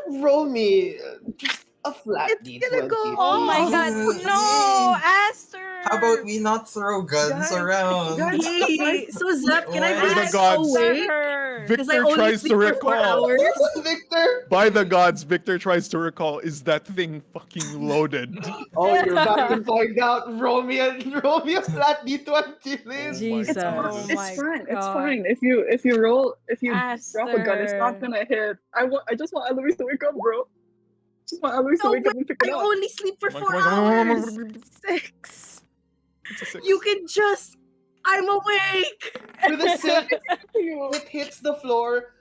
Roll me just a flat It's D20. gonna go Oh my please. god, Oh, no, yay. Aster! How about we not throw guns Guys, around? guys, Hey, so Zep, can I By be the so gods. awake? Aster! Because I Victor only tries to sleep for 4 recall. hours. Victor? By the gods, Victor tries to recall, is that thing fucking loaded? Oh, you're about to find out. Roll me a flat D20, please. Oh my Jesus. goodness. It's my fine. It's God. fine. If you drop a gun, it's Aster. not gonna hit. I just want Eloise to wake up, bro. Just want Eloise to No wake up and pick I it up. only sleep for Come 4 on, come on, come on, hours. come on. 6. It's a 6. You can just. I'm awake. With a 6, it hits the floor.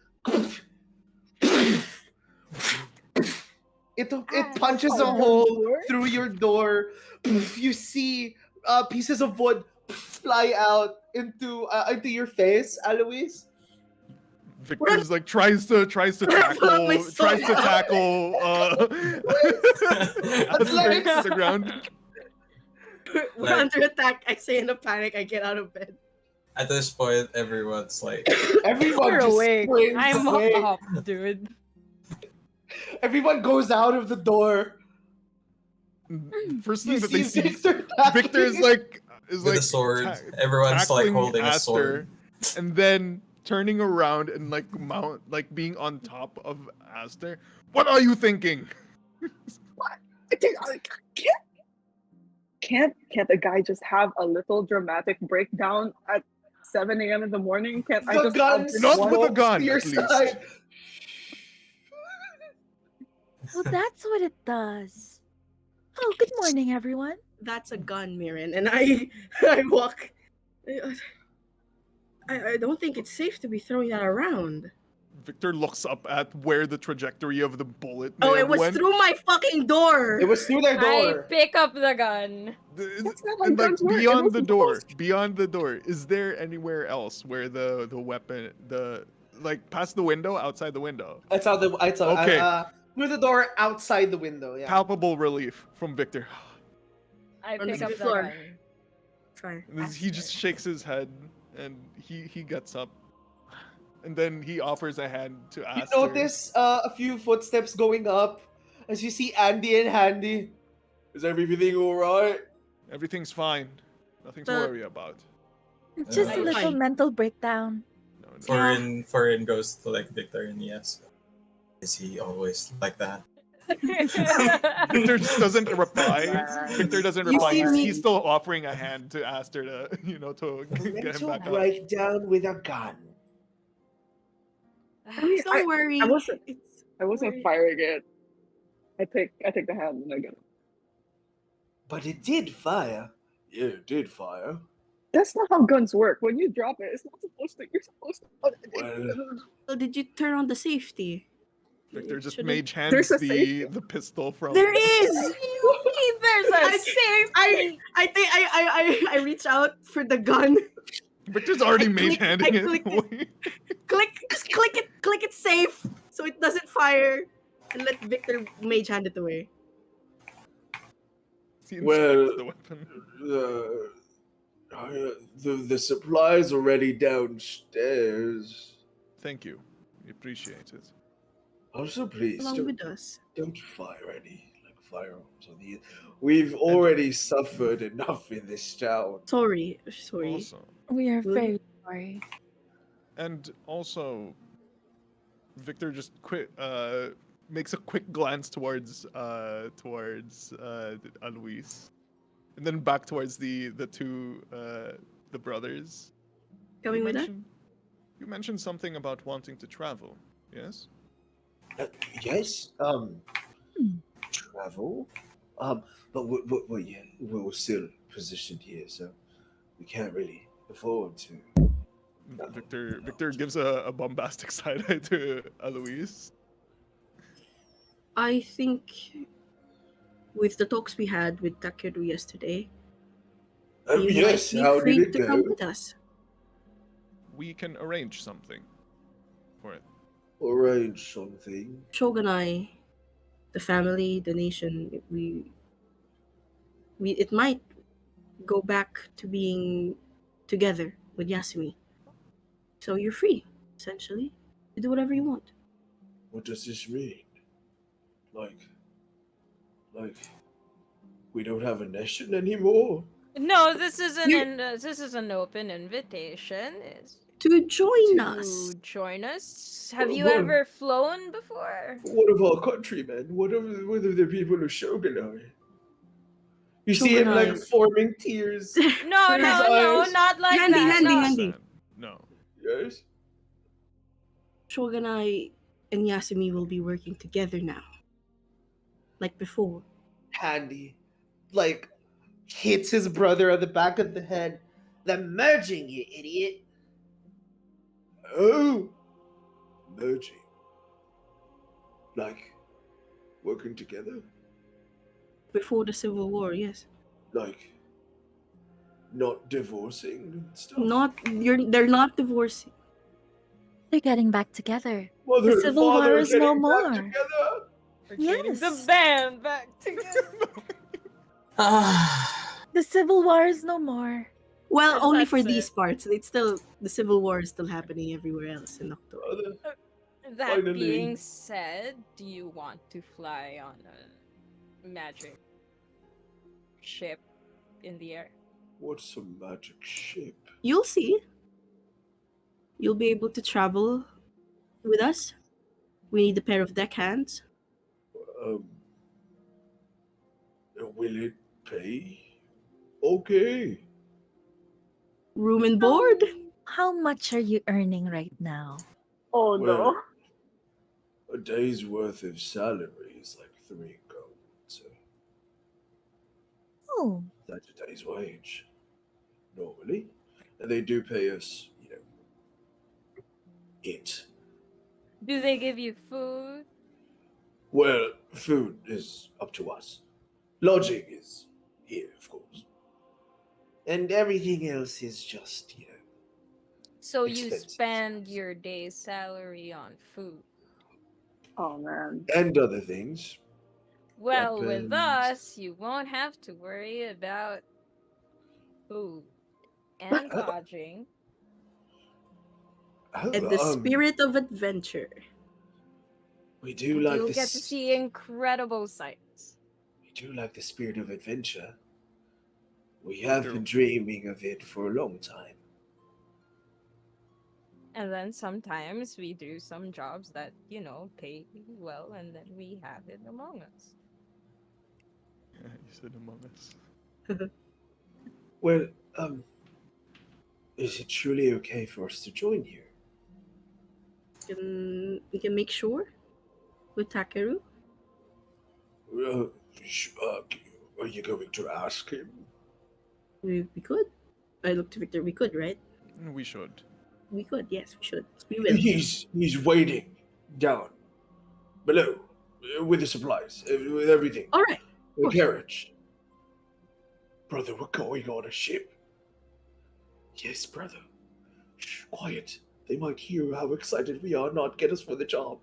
It punches a hole through your door. You see pieces of wood fly out into your face, Alois. Victor's like tries to tackle my sword. Aster into the ground. We're under attack. I say in a panic. I get out of bed. At this point, everyone's like, Everyone You're just awake. springs I'm away. up, dude. Everyone goes out of the door. First You thing that they see see, Victor. Victor is like with a sword. Everyone's like tackling holding a Aster, sword. and then turning around and like being on top of Aster. What are you thinking? Can't a guy just have a little dramatic breakdown at 7 a.m. in the morning? Can't I The just gun have this Not one? with a smokes gun, to your at least. side. So that's what it does. Oh, good morning, everyone. That's a gun, Mirren, and I walk. I don't think it's safe to be throwing that around. Victor looks up at where the trajectory of the bullet may Oh, it have was went. through my fucking door. It was through their I door. pick up the gun. That's not how And like guns work. It beyond the wasn't door, supposed is there anywhere else where the weapon, like past the window, outside the window? Okay. Through the door, outside the window. Yeah. Palpable relief from Victor. I On the pick up the floor. gun. Fine. And then he just shakes his head and he gets up. And then he offers a hand to You Aster. notice a few footsteps going up as you see Andy and Handy. Is everything alright? Everything's fine. Nothing to The- worry about. Just a Fine. little mental breakdown. No, Foreign goes to like Victor and yes. Is he always like that? Victor just doesn't reply. Victor doesn't You reply. see He's, me- he's still offering a hand to Aster to, to A get him mental back up. breakdown with a gun. I mean, Don't worry. I wasn't It's I wasn't firing it. I take the hand and I go. But it did fire. Yeah, it did fire. That's not how guns work. When you drop it, it's not supposed to. You're supposed to. Well, So did you turn on the safety? Victor It just shouldn't- mage There's hands a the safety. the pistol from. There is. There's a I safety. I think I reach out for the gun. Victor's already I mage click- I handing it clicked it. away. Just click it safe so it doesn't fire, and let Victor mage hand it away. He Well- inspects the weapon. the supplies already downstairs. Thank you. We appreciate it. Also, please Along with us. don't fire any firearms on the. We've already suffered enough in this town. Sorry. Also, We are Really? very sorry. and also, Victor just makes a quick glance towards Alois, and then back towards the two the brothers. Coming with us? You mentioned something about wanting to travel. Yes. Yes. Travel. But we're still positioned here, so we can't really afford to. Victor gives a bombastic side eye to Alois. I think with the talks we had with Takeru yesterday, you Yes. might be How free did it to come go? with us. We can arrange something for it. Arrange something. Shogunai, the family, the nation, it might go back to being together with Yasumi. So you're free, essentially. You do whatever you want. What does this mean? Like we don't have a nation anymore. No, this isn't You- this is an open invitation. It's To join to us. join us. Have you Well, ever flown before? What of our countrymen? What of the people of Shogunai? You see him like Shogunai. forming tears. No, His no, eyes. not like Handy, that. handy, no. handy. No. Yes. Shogunai and Yasumi will be working together now. Like before. Handy, like hits his brother on the back of the head. The merging, you idiot. Oh, merging. Like working together. Before the Civil War, yes. Like not divorcing and stuff. They're not divorcing. They're getting back together. Mother The and Civil father War is no getting back more. together. We're getting the Yes. band back together. The Civil War is no more. Well, Yes, only for that's these it. parts. It's still the Civil War is still happening everywhere else in October. Mother, That Finally. being said, do you want to fly on a magic ship in the air? what's a magic ship? You'll see. You'll be able to travel with us. We need a pair of deckhands. Um, will it pay? Okay. Room and board. How much are you earning right now? Oh no. Well, a day's worth of salary is like 3 gold, so Oh, that's a day's wage normally, and they do pay us, it. Do they give you food? Well, food is up to us. Lodging is here, of course, and everything else is just, So you Expenses. spend your day's salary on food. Oh man. and other things. Well, with Weapons. us, you won't have to worry about food and lodging. Oh, And the spirit of adventure. we do And like you'll the get to see incredible sights. We do like the spirit of adventure. We have True. been dreaming of it for a long time. And then sometimes we do some jobs that, pay well, and then we have it among us. Yeah, you said Among Us. Well, um, is it truly okay for us to join you? We can make sure with Takeru. Uh, sh- uh, are you going to ask him? We could. I looked to Victor. We could, right? We should. We could. Yes, we should. We will. He's waiting down below with the supplies, with everything, All right. Of the course. carriage. Brother, we're going on a ship. Yes, brother. Shh, quiet. They might hear how excited we are, not get us for the job.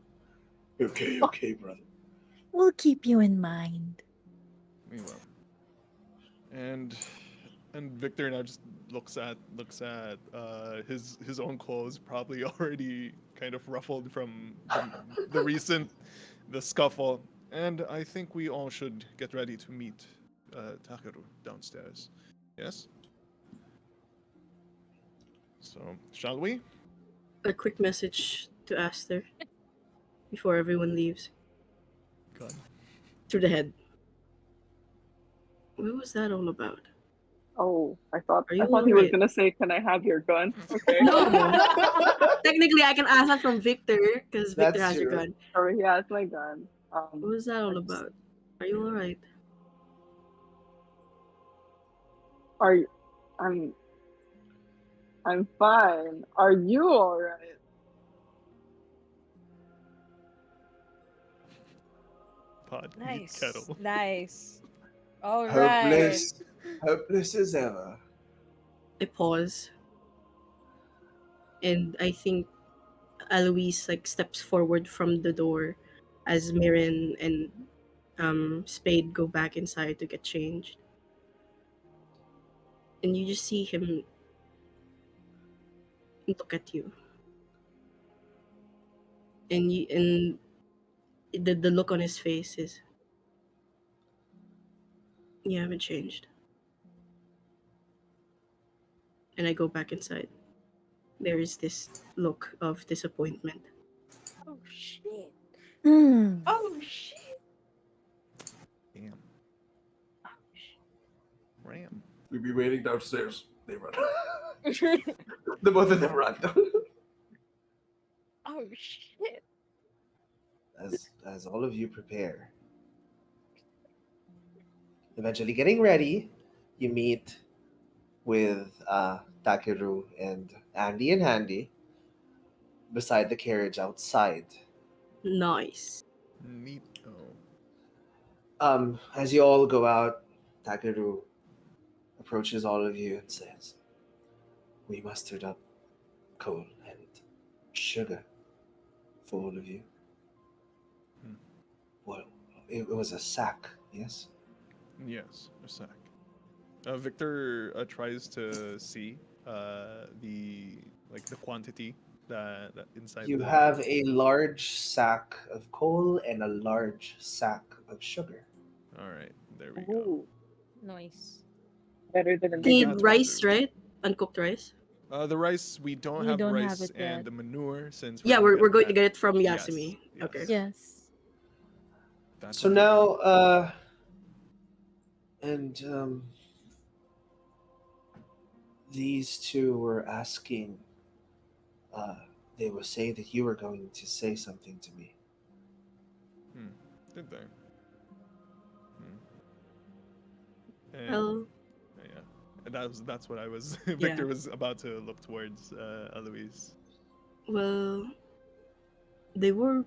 Okay, okay, brother. We'll keep you in mind. We will. And Victor now just looks at his own clothes, probably already kind of ruffled from the recent the scuffle. And I think we all should get ready to meet Takeru downstairs. Yes. So shall we? A quick message to Aster before everyone leaves God. through the head. What was that all about? Oh, I thought Are you he was alright? gonna say, "Can I have your gun?" Okay. No. Technically, I can ask that from Victor because Victor That's has your true. gun. Or yeah, it's my gun. What was that all I just- about? Are you alright? Are you? I'm fine. Are you alright? Pot heat Nice. kettle. Nice. All right. Hopeless, hopeless as ever. I pause, and I think Eloise steps forward from the door as Mirren and Spade go back inside to get changed, and you just see him look at you, and the look on his face is, you haven't changed. And I go back inside. There is this look of disappointment. Oh shit. Hmm. Oh shit. Damn. Ram. We'll be waiting downstairs. They run. Oh The both of them run. shit. As all of you prepare. Eventually getting ready, you meet with Takeru and Andy and Handy beside the carriage outside. Nice. Neat. Oh. As you all go out, Takeru approaches all of you and says, "We mustered up coal and sugar for all of you." Hmm. Well, it was a sack, yes? Yes, a sec. Victor tries to see the quantity that inside You the. have a large sack of coal and a large sack of sugar. All right, there we go. Ooh, Nice. better than a You That's need big. what rice, they're- right? Uncooked rice. The rice we don't We have don't have rice it and yet. the manure since Yeah, gonna we're going to that. get it from Yes, Yasumi. yes. Okay. Yes. That's So what we now, do. and these two were asking, uh, they will say that you were going to say something to me. Did they? And Well, yeah, and that's what I was. Yeah. Victor was about to look towards Eloise. well, they were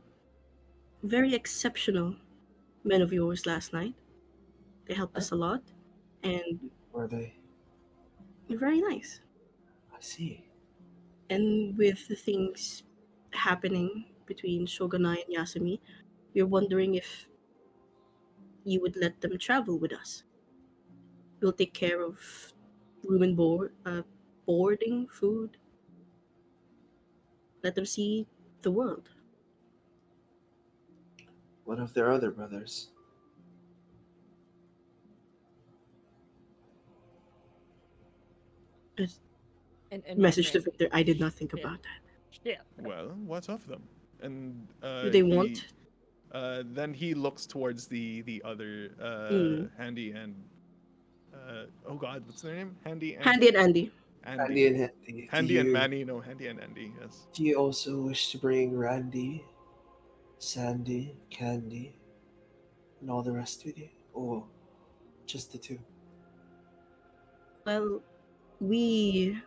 very exceptional men of yours last night. They helped us a lot, and Were they? they're very nice. I see. And with the things happening between Shogunai and Yasumi, we're wondering if you would let them travel with us. We'll take care of room and boarding, food. Let them see the world. What of their other brothers? Just And message to Victor. Victor. I did not think Yeah. about that. Shit. Well, what of them? And Do they he want? then he looks towards the other Mm. Handy and oh God, what's their name? Handy and Handy and Andy. Andy Andy. and Andy, Handy and Manny, no, Handy and Andy. Yes. do you also wish to bring Randy, Sandy, Candy, and all the rest with you, or just the two? Well, we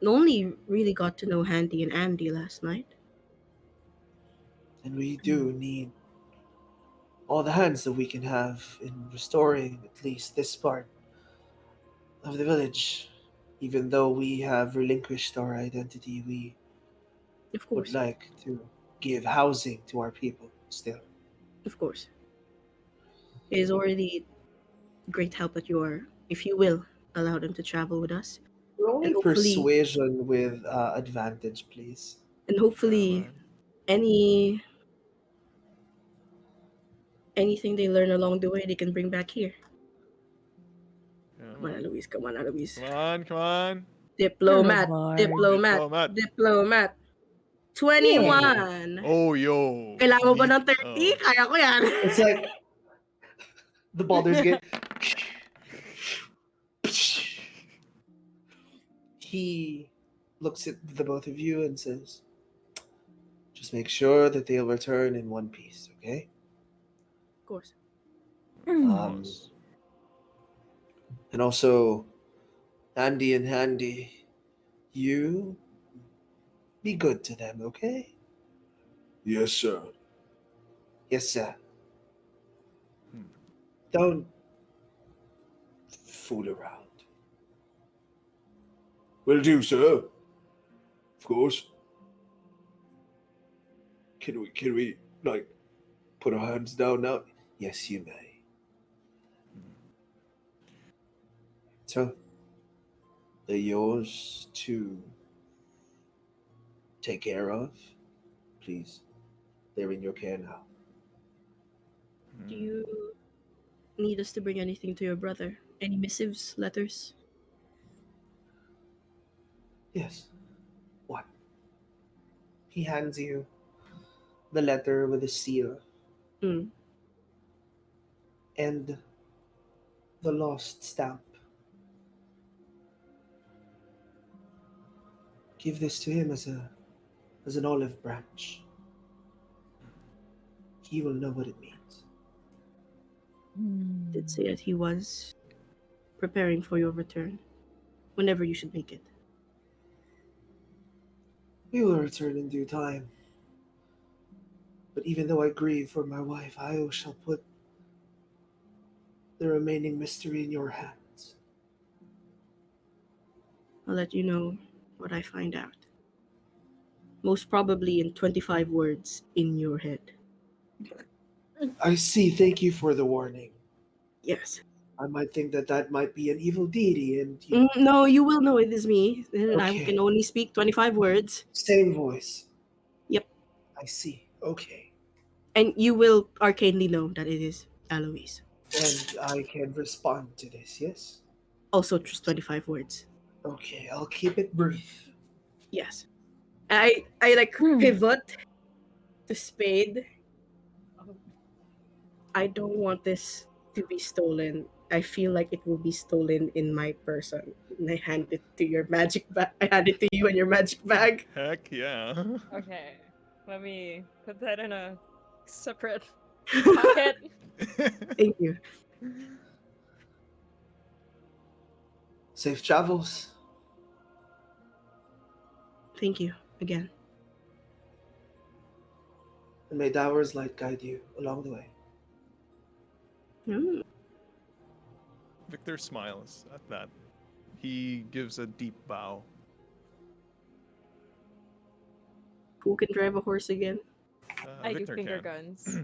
only really got to know Handy and Andy last night. And we do need all the hands that we can have in restoring at least this part of the village. Even though we have relinquished our identity, we Of would course. like to give housing to our people still. Of course. It is already great help that you are, if you will, allow them to travel with us. Roll And me hopefully persuasion with advantage, please. and Come hopefully on. any anything they learn along the way they can bring back here. Come Come on, on. Eloise. Come on, Eloise. Come on. Come on. You're a Diplomat. bard. Diplomat. Diplomat. Diplomat. Yeah. 21. Oh yo. Kailangan mo ba Beat. ng 30? Kaya ko yan. It's like the Baldur's Gate. He looks at the both of you and says, just make sure that they'll return in one piece, okay? Of course. Yes. And also, Andy and Handy, you be good to them, okay? Yes, sir. Yes, sir. Hmm. Don't fool around. Will do, sir. Of course. Can we like put our hands down now? Yes, you may. So they're yours to take care of. Please. They're in your care now. Do you need us to bring anything to your brother? Any missives, letters? Yes. What? He hands you the letter with a seal Hmm. and the lost stamp. Give this to him as an olive branch. He will know what it means. Did say that he was preparing for your return. Whenever you should make it. We will return in due time. But even though I grieve for my wife, I shall put the remaining mystery in your hands. I'll let you know what I find out. Most probably in 25 words in your head. I see. Thank you for the warning. Yes. I might think that might be an evil deity, and you... No, you will know it is me. And I Okay. can only speak 25 words. Same voice. Yep. I see. Okay. And you will arcanely know that it is Eloise. And I can respond to this, yes? Also just 25 words. Okay, I'll keep it brief. Yes. I like pivot to Spade. I don't want this to be stolen. I feel like it will be stolen in my person. And I hand it to your magic bag. I hand it to you in your magic bag. Heck yeah. Okay. Let me put that in a separate pocket. Thank you. Safe travels. Thank you again. And may Dower's light guide you along the way. Mm. Victor smiles at that. He gives a deep bow. Who can drive a horse again? I do Victor finger can. guns.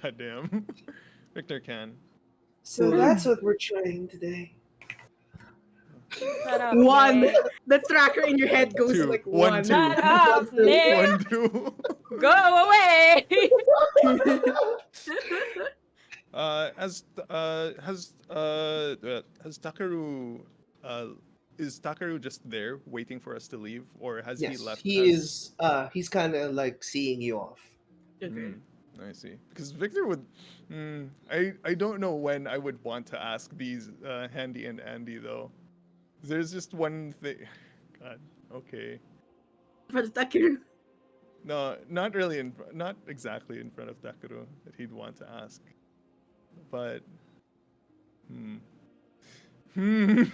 Goddamn. Victor can. So that's what we're trying today. Shut up, One. Nate. The tracker in your head goes Two. like One, one. two. Shut up, Nate. 1, 2. Go away. Has Takaru is Takaru just there waiting for us to leave, or has he Yes, left he as? is. He's kind of like seeing you off. Okay. I see. Because Victor would, I don't know when I would want to ask these Handy and Andy though. There's just one thing. God. Okay. For the Takiru. No, not really. Not exactly in front of Takaru that he'd want to ask, but hmm. Hmm.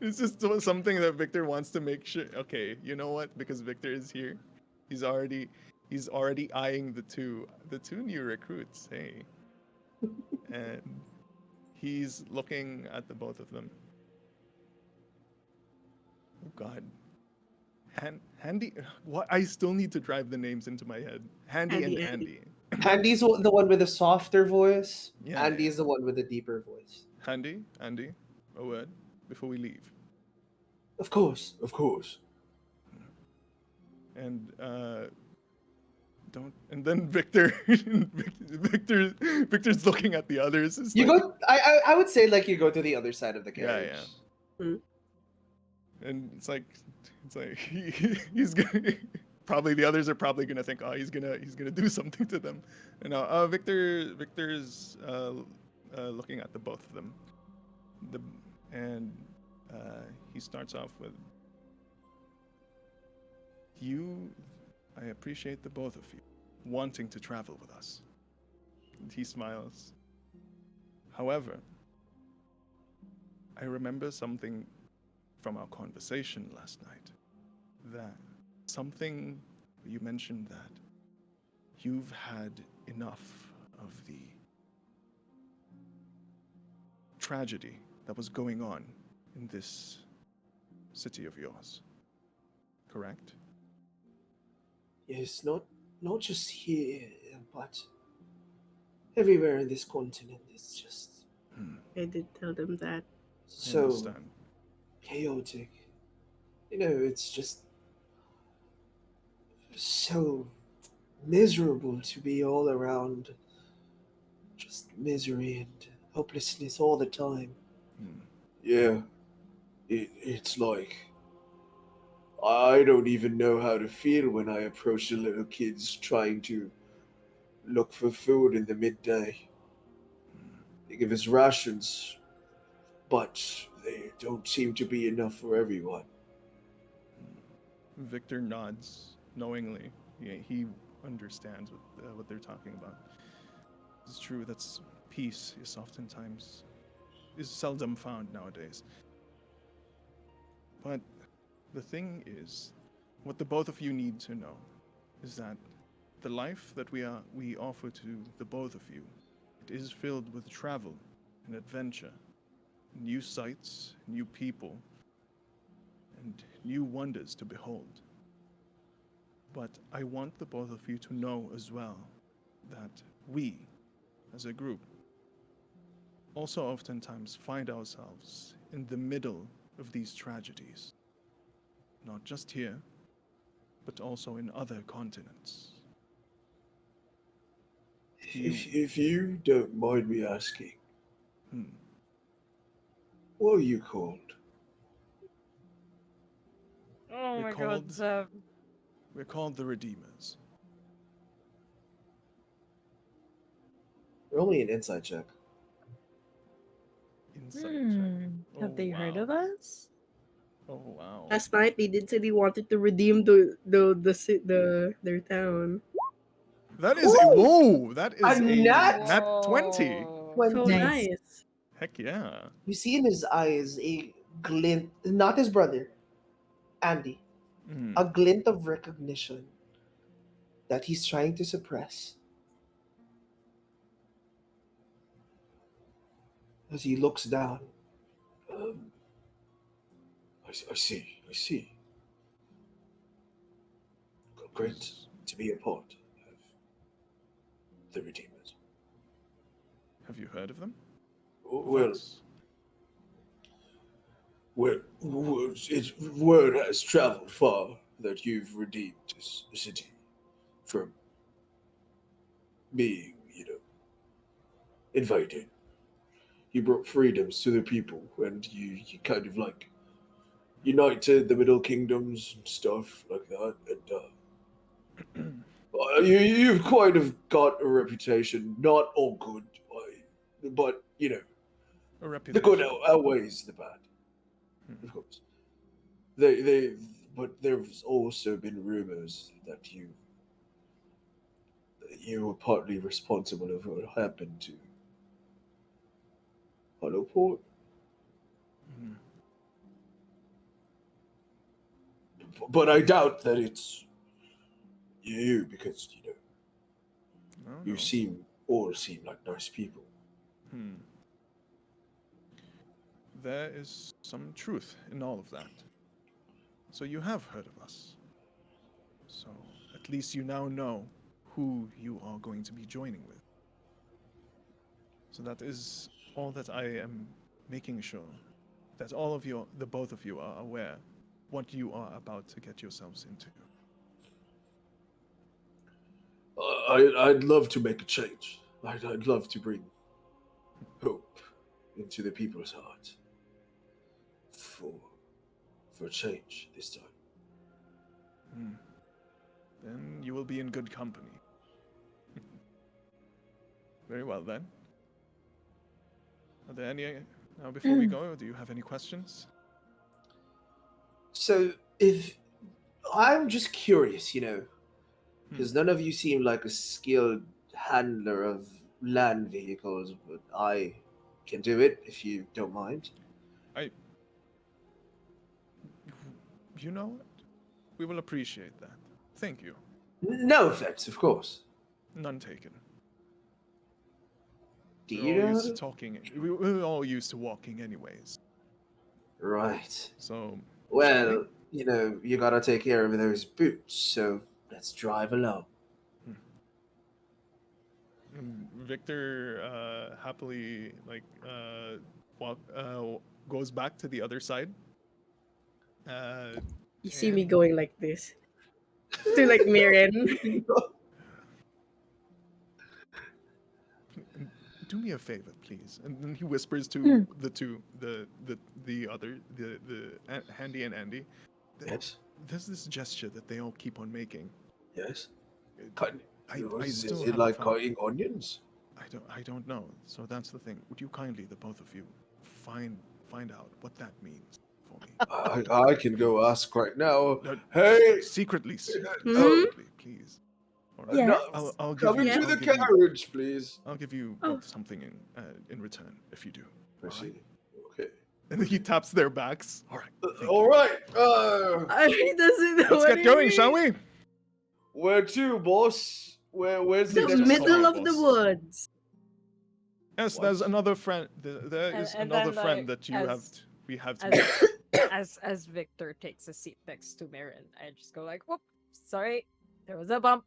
It's just something that Victor wants to make sure. Okay, you know what? Because Victor is here, he's already he's already eyeing the two new recruits. Hey, and he's looking at the both of them. Oh God, Handy. What? I still need to drive the names into my head. Handy and Andy, Andy. Andy. Andy's the one with the softer voice. Yeah, Andy yeah. is the one with the deeper voice. Handy, Andy. A word before we leave. Of course, of course. And don't. And then Victor, Victor's looking at the others. It's You like, go. I would say like you go to the other side of the yeah, carriage. yeah. Hmm. And it's like he's gonna. Probably the others are probably gonna think, oh, he's gonna do something to them. And Victor's looking at the both of them. The and he starts off with, you. I appreciate the both of you wanting to travel with us. And he smiles. However, I remember something from our conversation last night. That something you mentioned that you've had enough of the tragedy that was going on in this city of yours. Correct? Yes, not just here, but everywhere in this continent. It's just I did tell them that. I so understand. chaotic. You know, it's just so miserable to be all around. Just misery and hopelessness all the time. Hmm. Yeah, it's like I don't even know how to feel when I approach the little kids trying to look for food in the midday. They give us rations, but they don't seem to be enough for everyone. Victor nods knowingly. He understands what they're talking about. It's true. That's peace is seldom found nowadays. But the thing is, what the both of you need to know is that the life that we offer to the both of you, it is filled with travel and adventure, new sights, new people, and new wonders to behold. But I want the both of you to know as well that we, as a group, also oftentimes find ourselves in the middle of these tragedies, not just here, but also in other continents. You, If you don't mind me asking, hmm, what are you called? Oh we're my god, called Zeb. we're called the Redeemers. We're only an inside check. Insight check. Oh Have they heard wow. of us? Oh wow. Last night they did say they wanted to redeem the their town. That is a Ooh, whoa. That a is a nat nat 20. Whoa. 20. So Nice. nice. Heck yeah. You see in his eyes a glint, not his brother, Andy, Mm. a glint of recognition that he's trying to suppress as he looks down. Um, I see, I see. Great Is- to be a part of the Redeemers. Have you heard of them? Of Well, us? word has traveled far that you've redeemed this city from being, invaded. You brought freedoms to the people, and you kind of like united the Middle Kingdoms and stuff like that. And you've kind of got a reputation, not all good, but A the reputation. good outweighs the bad, Hmm. of course. They, but there's also been rumors that you were partly responsible for what happened to Hollowport. Hmm. But I doubt that it's you because No, you no. all seem like nice people. Hmm. There is some truth in all of that. So you have heard of us. So at least you now know who you are going to be joining with. So that is all that I am making sure that all of you, the both of you, are aware what you are about to get yourselves into. I'd love to make a change. I'd love to bring hope into the people's hearts for change this time. Hmm. Then you will be in good company. Very well then. Are there any now before we go? Do you have any questions? So, if I'm just curious, because Hmm. none of you seem like a skilled handler of land vehicles, but I can do it if you don't mind. I. You know what? We will appreciate that. Thank you. No offense, of course. None taken. Do We're you all know? used to talking. We're all used to walking, anyways. Right. So, shall we? Well, you gotta take care of those boots, so let's drive along. Victor happily walk goes back to the other side. You see me And going like this to like Mirren. do me a favor, please. And then he whispers to the other Handy and Andy. Yes, There's this gesture that they all keep on making. yes. I Is still it haven't like found. cutting onions? I don't know. So that's the thing. Would you kindly, the both of you, find out what that means for me? I can go ask right now. No, Hey, secretly, Oh, secretly, please. All right. Yes. no, I'll give come you. Yeah. into I'll the give you. carriage, please. I'll give you Oh. both something in return if you do. I All see. right. Okay. And then he taps their backs. All right. Thank All you. right. He doesn't know Let's what get he going, means. shall we? Where to, boss? Where's the The Please next just call middle me stop? of the boss. woods. Yes, What? there's another friend. There is And another then, friend like, that you have. We have to. As Victor takes a seat next to Marin, I just go like, "Whoop, sorry, there was a bump."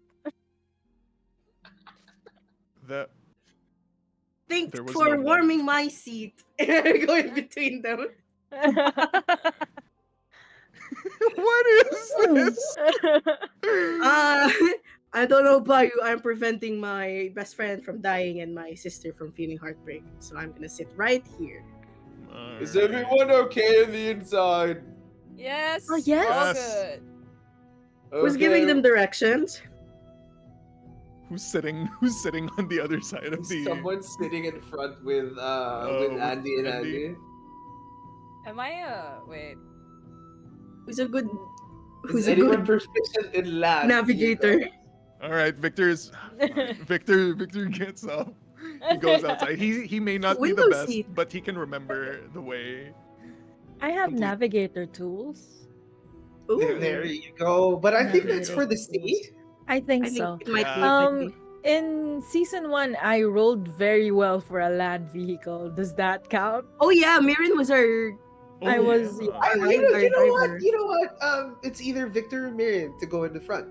The Thanks There was for no bump. warming my seat. Going between them. what is this? I don't know about you. I'm preventing my best friend from dying and my sister from feeling heartbreak. So I'm gonna sit right here. Is everyone okay in the inside? Yes. Oh, yes. All Yes. good. Who's giving them Okay. directions? Who's sitting on the other side of the someone's sitting in front with with Andy and Andy? Andy. Am I wait? Who's a good Is anyone proficient in land? navigator? vehicles? All right, Victor's fine. Victor gets up. He goes outside. He may not be the Window best, seat. but he can remember the way. I have Complete- navigator tools. Ooh, There you go. But I think that's Navigator for the tools. sea. I think I think so. it might be. Yeah. In season 1, I rolled very well for a land vehicle. Does that count? Oh yeah, Mirren was our. I was- yeah. You know what? It's either Victor or Miriam to go in the front.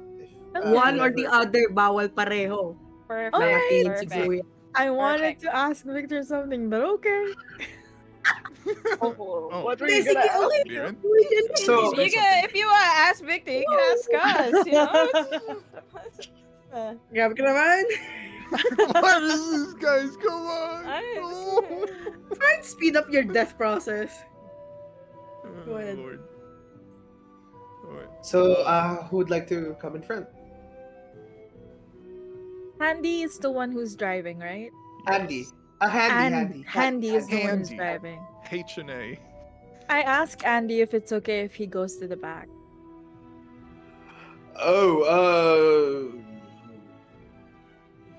One or the whoever- other, bawal pareho. Perfect. Okay. Perfect. I wanted Perfect. to ask Victor something, but okay. Oh, Oh. what were you Basically, gonna ask? okay. Liren? So- You can, if you want to ask Victor, you can ask us. You know. Grabe ka naman. what is this, guys? Come on. Try and speed up your death process. Oh, Go ahead. Lord. Alright. So, who would like to come in front? Handy is the one who's driving, right? Handy. Handy is the one who's Handy. driving. H&A. I ask Andy if it's okay if he goes to the back. Oh,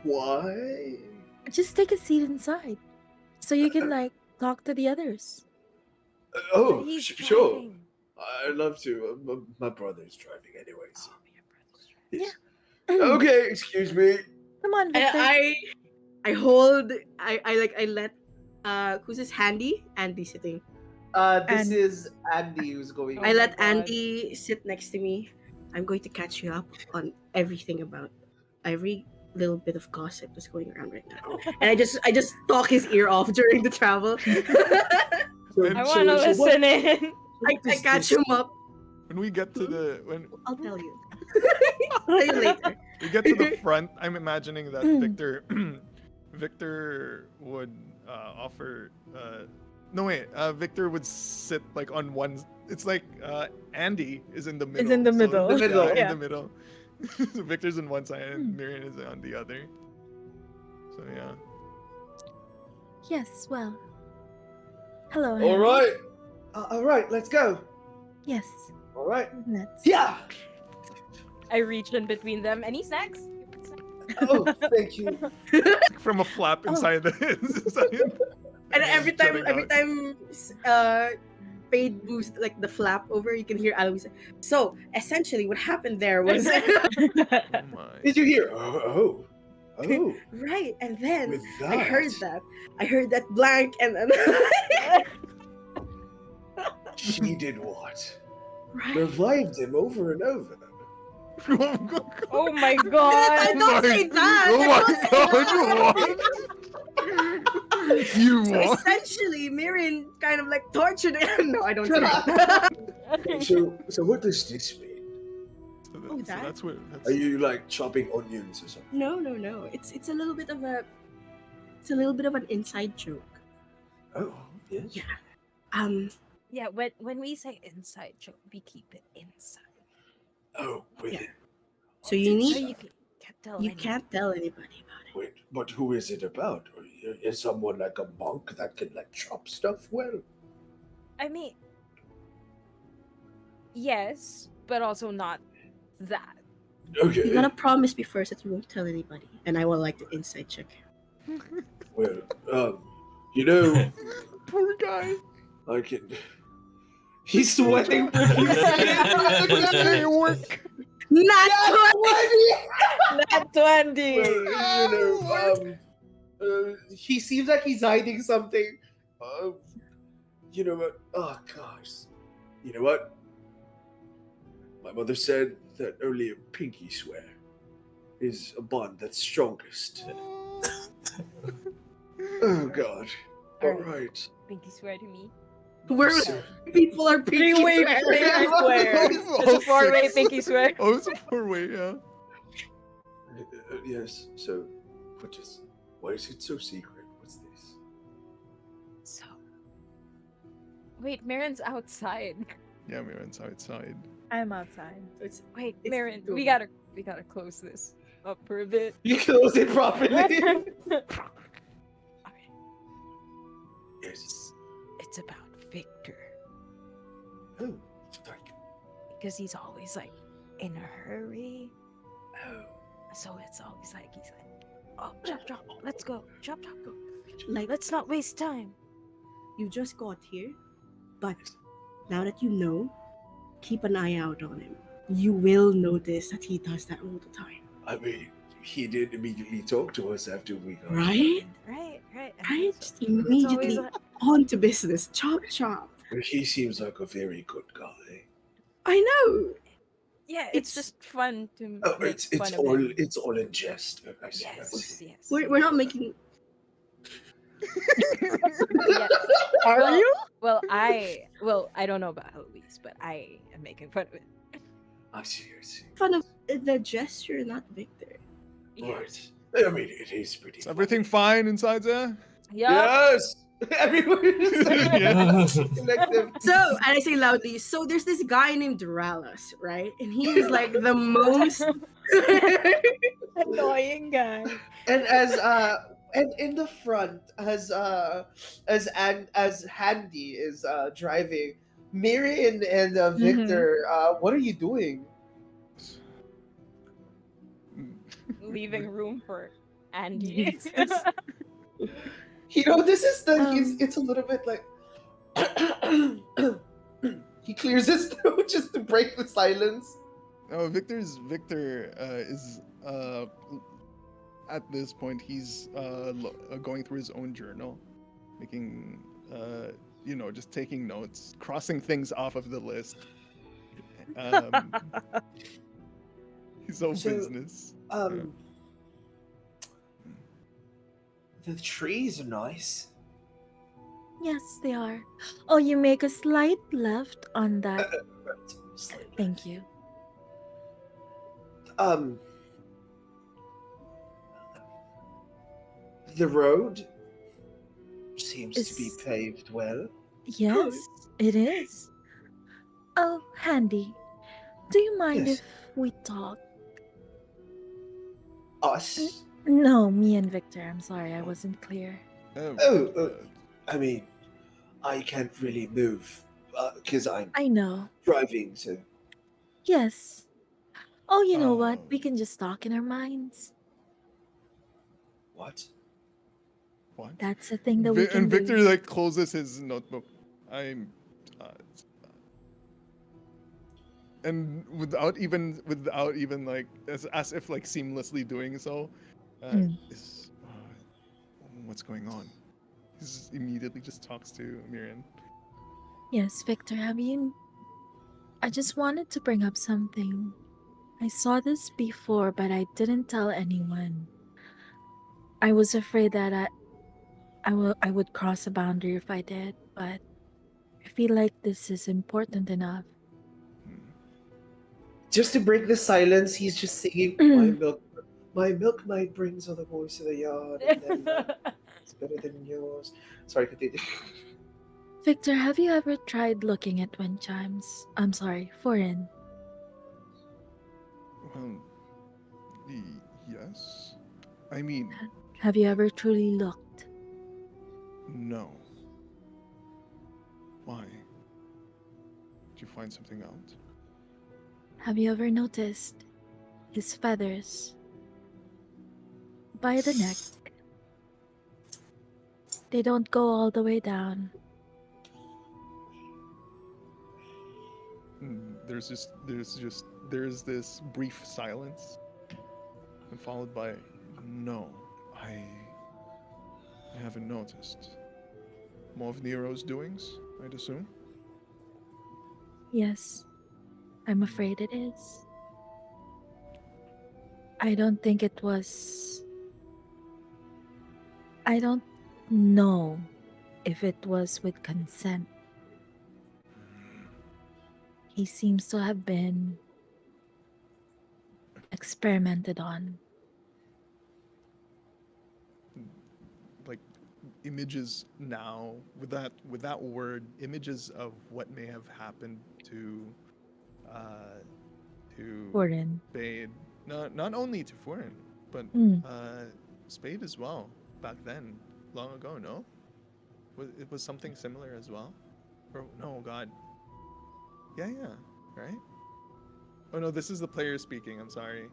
why? Just take a seat inside, so you can like talk to the others. Oh, He's sure. driving. I'd love to. My brother's driving anyway. So. Yes. Yeah. Okay, excuse me. Come on, Victor. I hold. I let. Who's this? Andy sitting. This And- is Andy who's going. I Oh let my God. Andy sit next to me. I'm going to catch you up on everything about every little bit of gossip that's going around right now. And I just talk his ear off during the travel. I want to listen in. I catch him up. When we get to the I'll tell you. I'll tell you later. we get to the front, I'm imagining that Mm. Victor would offer. No wait, Victor would sit like on one. It's like Andy is in the middle. in the so- middle. The middle. Yeah, Yeah. in the middle. So Victor's on one side and Miriam is on the other. So yeah. Yes, well. Hello. All Handy. right. All right, let's go. Yes. All right. Let's. Yeah. I reach in between them. Any snacks? Oh, thank you. From a flap inside the inside. And every Shutting time Fade boost like the flap over, you can hear Aloe say, so essentially what happened there was Oh my. Did you hear? Oh. right, and then With I heard that blank and then She did what? right. Revived him over and over. Oh my I god. don't say that. Oh I don't say my that. god! You So what? essentially, Mirin kind of like tortured him. No, I don't say that. So what does this mean? Oh, that? that's what. That's, Are you like chopping onions or something? No. It's a little bit of an inside joke. Oh, yes. Yeah. Yeah, when we say inside joke, we keep it inside. Oh, with Yeah. it. So you need- So you can't tell You anyone. can't tell anybody about it. Wait, but who is it about? Is someone like a monk that can like chop stuff well? I mean, yes, but also not that. Okay. You gotta promise me first that you won't tell anybody, and I will like the inside check. Well, you know, Poor guy. I can. He's sweating profusely. Work. Not Not 20. He seems like he's hiding something. You know what? Oh gosh. You know what? My mother said that only a pinky swear is a bond that's strongest. Oh god. All right. Pinky swear to me. Where people are pinky Three-way swearing. pinky swear. It's a four-way pinky swear. Oh, it's a four-way, yeah. Yes. So, why is it so secret? What's this? So, wait, Marin's outside. Yeah, Miran's outside. I'm outside. Wait, It's Marin, doable. we gotta close this up for a bit. You close it properly. Okay. Yes. It's about Victor. Oh, like, Because he's always like in a hurry. oh. So it's always like he's like, oh, chop, let's go. Chop, go. Like, Let's not waste time. you just got here, but now that you know, keep an eye out on him. You will notice that he does that all the time. I mean, he did immediately talk to us after we got. Right? Right. Right? So Just it's immediately always like, on to business. Chop. He seems like a very good guy. I know. yeah, It's- it's just fun to Oh, make it's fun of him. it's all in jest. I see. I Yes, see. yes. We're not making. Yes. Are you? Well, I don't know about Eloise, but I am making fun of it. I see. I see. Fun of the gesture, not Victor. Right. I mean, it is pretty. Is everything fine inside there? Yup. Yes. Everyone is collective. So, and I say loudly, so there's this guy named Duralas, right? And he is like the most. Annoying guy. And and in the front as Handy is driving, Miriam and Victor, what are you doing? Leaving room for Andy. Jesus. This is the he's Um, it's a little bit like he clears his throat just to break the silence. Oh, Victor is at this point he's going through his own journal, making just taking notes, crossing things off of the list. His own So, business. The trees are nice. yes, they are. Oh, you make a slight left on that. Slightly. Thank you. The road seems to be Is- paved well. Yes, it is. Oh, Handy, do you mind Yes. if we talk? Us? No, me and Victor. I'm sorry, I wasn't clear. I mean, I can't really move because I'm I know. driving. So Yes. Oh, you know what? Oh. We can just talk in our minds. what? What? That's a thing that we can And Victor do. like closes his notebook. I'm and without even like as if like seamlessly doing so, Mm. is what's going on? He immediately just talks to Miriam. Yes, Victor, I just wanted to bring up something. I saw this before, but I didn't tell anyone. I was afraid that I would cross a boundary if I did, but I feel like this is important enough. Just to break the silence, he's just singing, My milk night brings all the boys to the yard, and then it's better than yours. Sorry, continue. Victor, have you ever tried looking at wind chimes? I'm sorry, foreign. Well, yes. I mean, Have you ever truly looked? no. Why? Did you find something out? Have you ever noticed his feathers by the neck? They don't go all the way down. There's this brief silence, and followed by, no, I haven't noticed. More of Nero's doings, I'd assume. Yes, I'm afraid it is. I don't think it was. I don't know if it was with consent. He seems to have been experimented on. Like images now with that word, images of what may have happened to Foreign. Spade. Not only to Furin, but Mm. Spade as well. Back then, long ago, no? It was something similar as well? Or no, God. Yeah, right? Oh no, this is the player speaking. I'm sorry.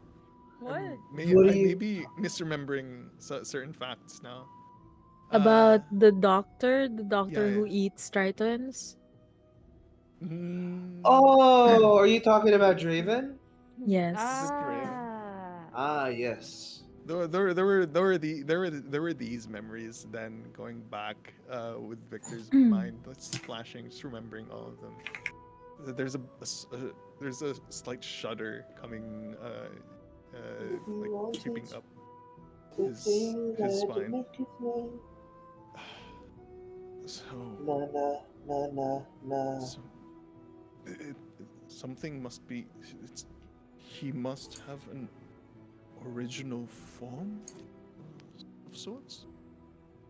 What? I What are may you- be misremembering certain facts now. About the doctor yeah. who eats tritons. Oh, are you talking about Draven? Yes. Ah, yes. There were these memories then going back with Victor's mind, just flashing, just remembering all of them. There's a slight shudder coming, like creeping up his spine. So, so something must be. He must have an original form of sorts.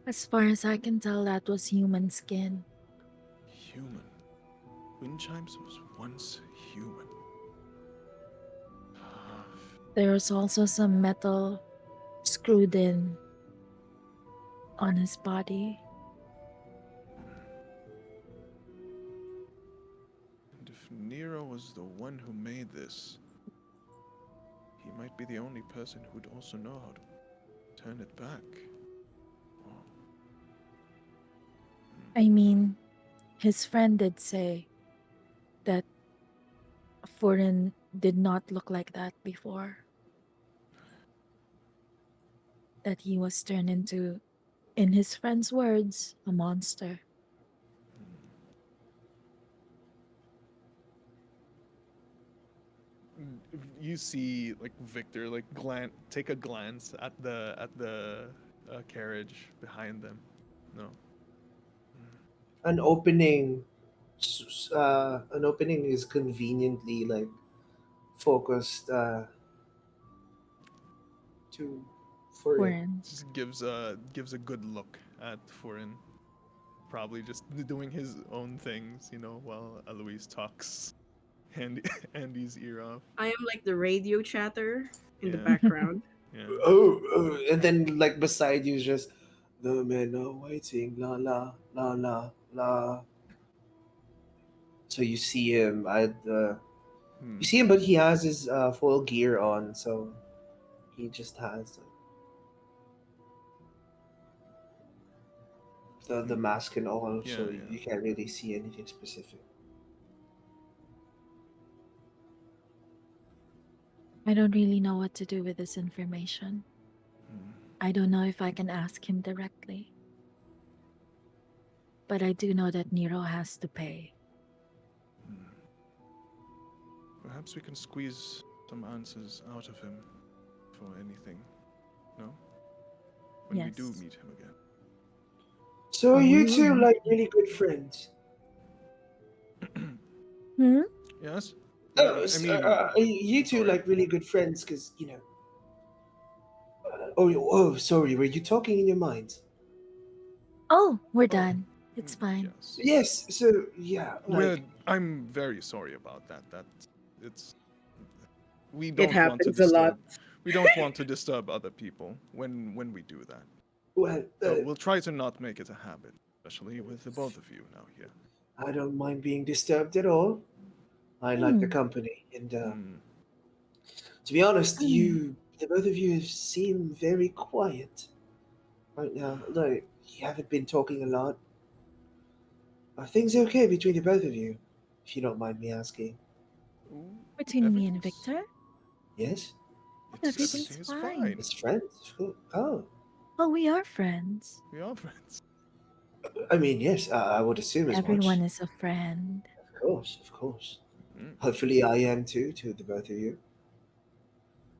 As far as I can tell, that was human skin. Human. Wind chimes was once human. Ah, There was also some metal screwed in on his body. and if Nero was the one who made this, he might be the only person who'd also know how to turn it back. Oh. I mean, his friend did say that Furin did not look like that before. That he was turned into, in his friend's words, a monster. You see, like Victor, like take a glance at the carriage behind them. No. An opening is conveniently like focused to for it. Furin. Just gives a good look at Foreign, probably just doing his own things, while Eloise talks Andy, Andy's ear off. I am like the radio chatter in the Yeah, background. yeah. Oh, and then like beside you is just the men are waiting, la la la la la. So you see him. Hmm. You see him, but he has his full gear on, so he just has the mask and all, Yeah, so yeah. you can't really see anything specific. I don't really know what to do with this information. Hmm. I don't know if I can ask him directly. But I do know that Nero has to pay. Hmm. Perhaps we can squeeze some answers out of him for anything. No? When we do Yes. meet him again. So Oh, are we you will two meet like him. really good friends? Hmm? Yes? Oh, I mean, are you two sorry. like really good friends? Because oh, sorry. Were you talking in your mind? Oh, we're Oh, done. It's fine. Yes. yes. So yeah, Well, like I'm very sorry about that. It's we It don't want to happens a lot. disturb. We don't want to disturb other people when we do that. well, We'll try to not make it a habit, especially with the both of you now here. I don't mind being disturbed at all. I like the Hmm. company, and Hmm. to be honest, Hmm. the both of you seem very quiet right now. Like you haven't been talking a lot. Are things okay between the both of you? If you don't mind me asking. Ooh, Between me and everything's Victor? Yes, Oh, it's everything's everything is fine. fine. as friends. Oh, Oh, we are friends. We are friends. I mean, yes. I would assume as much. Everyone is a friend. Of course, of course. Mm. Hopefully, I am too to the both of you.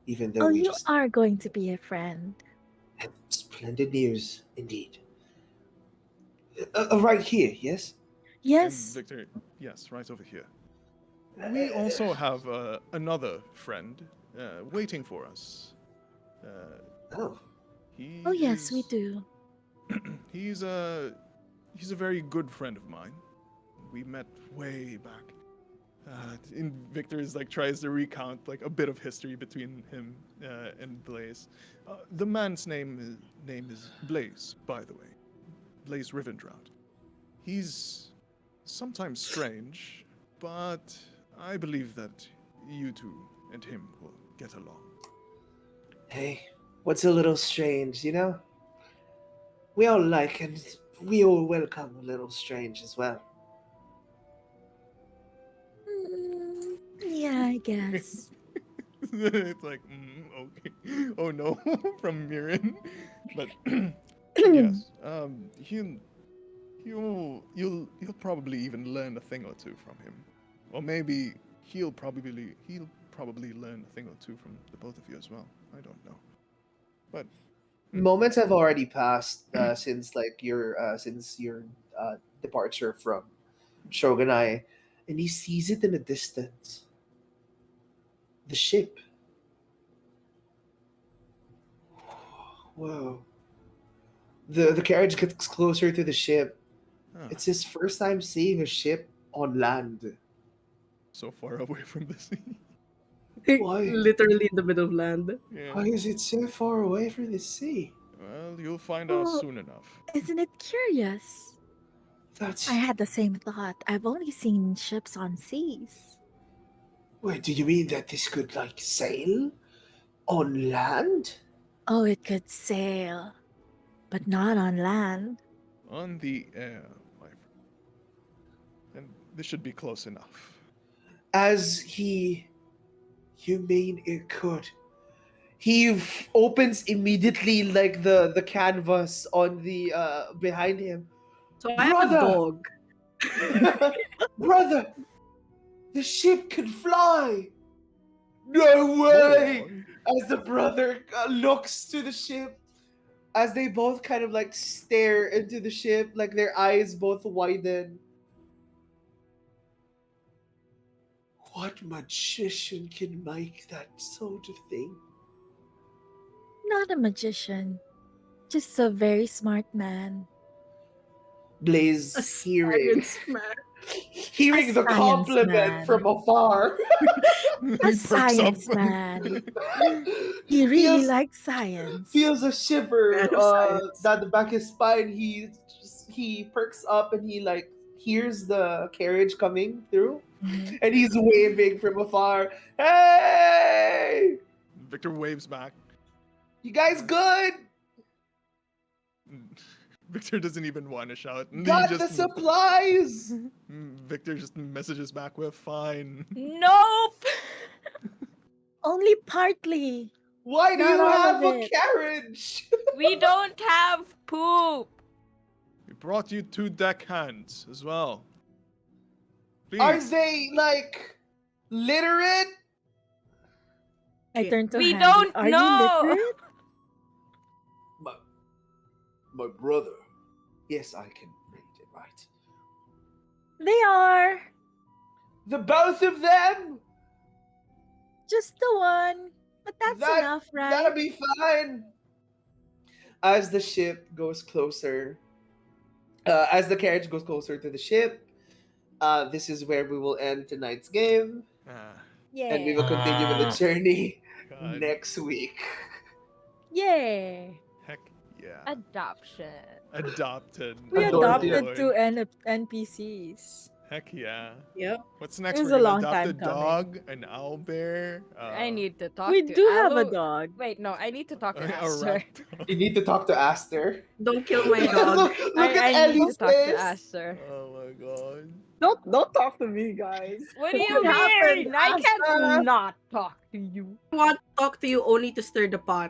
Even though Oh, we you just are going to be a friend. had splendid news, indeed. Right here, yes. And Yes. Victor, yes, right over here. We Uh, also have another friend waiting for us. Uh, oh, Oh, he yes, we is do. he's a very good friend of mine. We met way back. In Victor is like tries to recount like a bit of history between him and Blaze. The man's name is Blaze, by the way. Blaze Rivendrout. He's sometimes strange, but I believe that you two and him will get along. hey, what's a little strange, We all like and we all welcome a little strange as well. Yeah, I guess. It's like, okay, oh no, from Mirren, but yes, you'll probably even learn a thing or two from him, or maybe he'll probably learn a thing or two from the both of you as well. I don't know, but Moments have already passed since your departure from Shogunai, and he sees it in the distance. The ship. Whoa. The carriage gets closer to the ship. Huh, It's his first time seeing a ship on land. so far away from the sea. Why? Literally in the middle of land. Yeah. Why is it so far away from the sea? Well, you'll find out Oh, soon enough. isn't it curious? That's. I had the same thought. I've only seen ships on seas. Wait, do you mean that this could, like, sail on land? Oh, it could sail, but not on land. On the air, my friend. And this should be close enough. As he. You mean it could? He opens immediately, like, the canvas on the behind him. So I have a Brother! dog. Brother, the ship could fly. No way! As the brother looks to the ship, as they both kind of like stare into the ship, like their eyes both widen. What magician can make that sort of thing? Not a magician, just a very smart man. Blaze A hearing science man. hearing A the science compliment man. from afar. He A perks up. science man. He really feels likes science. feels a shiver Man of science. down the back of his spine. He perks up and he like hears the carriage coming through, Mhm. and he's waving from afar. Hey, Victor waves back. you guys good? Victor doesn't even want to shout. And he Got the just supplies. Victor just messages back with fine. Nope. Only partly. Why do Not you all have of a it. carriage? We don't have poop. We brought you 2 deckhands as well. Please. Are they like literate? I turned to We Handy. don't Are know." you literate? My brother. Yes, I can read it right. They are. The both of them? Just the one. But that's That- enough, right? That'll be fine. As the ship goes closer, as the carriage goes closer to the ship, this is where we will end tonight's game, Ah, and we will continue with the journey God. next week. Yay. Heck yeah. Adoption. Adopted. We Adopted. adopted Lord. 2 NPCs. Heck yeah. Yep. What's next? It was We're a gonna long adopt time a dog, an owlbear. I need to talk We to do have a Alo- dog. Wait, no, I need to talk to a Aster. raptor. You need to talk to Aster. Don't kill my dog. Look at I need to Ellie's talk to face. Aster. Oh my god. Don't talk to me, guys. What do you What happened, mean? I Aster? can't not talk to you. I want to talk to you only to stir the pot.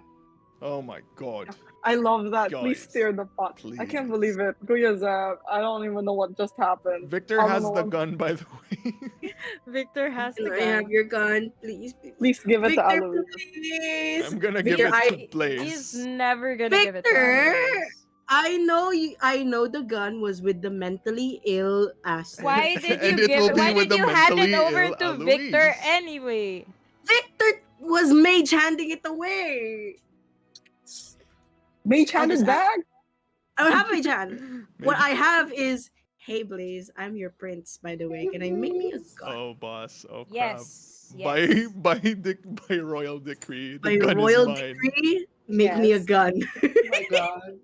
Oh my god. I love that. Please Guys, stir the pot. I can't believe it. Kuya Zab, I don't even know what just happened. Victor I don't has know the what- gun, by the way. Victor has Can the I gun. have your gun, please? Please give it to Victor, Alois. please. I'm gonna give Victor, it to I- Blaze. He's never gonna give it to Victor! Alois. I know you. I know the gun was with the mentally ill Aster. Why did And you it give will it? be Why with did the you hand it mentally over ill to Victor Alois. anyway? Victor was mage handing it away. Mage handed just- back? I don't have mage hand. What Maybe- I have is, hey Blaze, I'm your prince, by the way. Can I make me a gun? Oh boss. Oh crap. Yes. By yes. by royal decree, the By gun royal is mine. decree, make me a Yes. gun. Oh my god.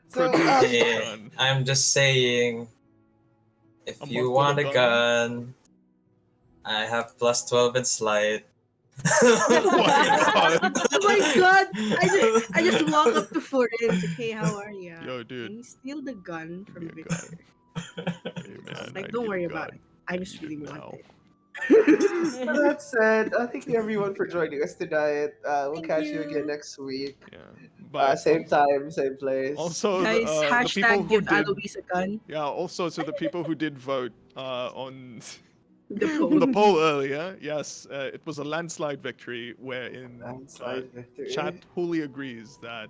So, Produce Hey, gun. I'm just saying, if A you month want with a a gun, I have plus 12 in slide. Oh my god. Oh my god! I just walk up to Foreign and say, hey, how are you? Yo, Can dude. you steal the gun Give from me a Victor? Hey, man, Like, I don't need a worry about gun. it. I just Need really it want now. it. with that said, thank you everyone for joining us tonight. We'll Thank catch you you. again next week. Yeah. But Same time, same place. also Guys, the people hashtag who give did Alois a gun. yeah, also to the people who did vote on The the poll. poll earlier, yes, it was a landslide victory wherein Landslide victory. chat wholly agrees that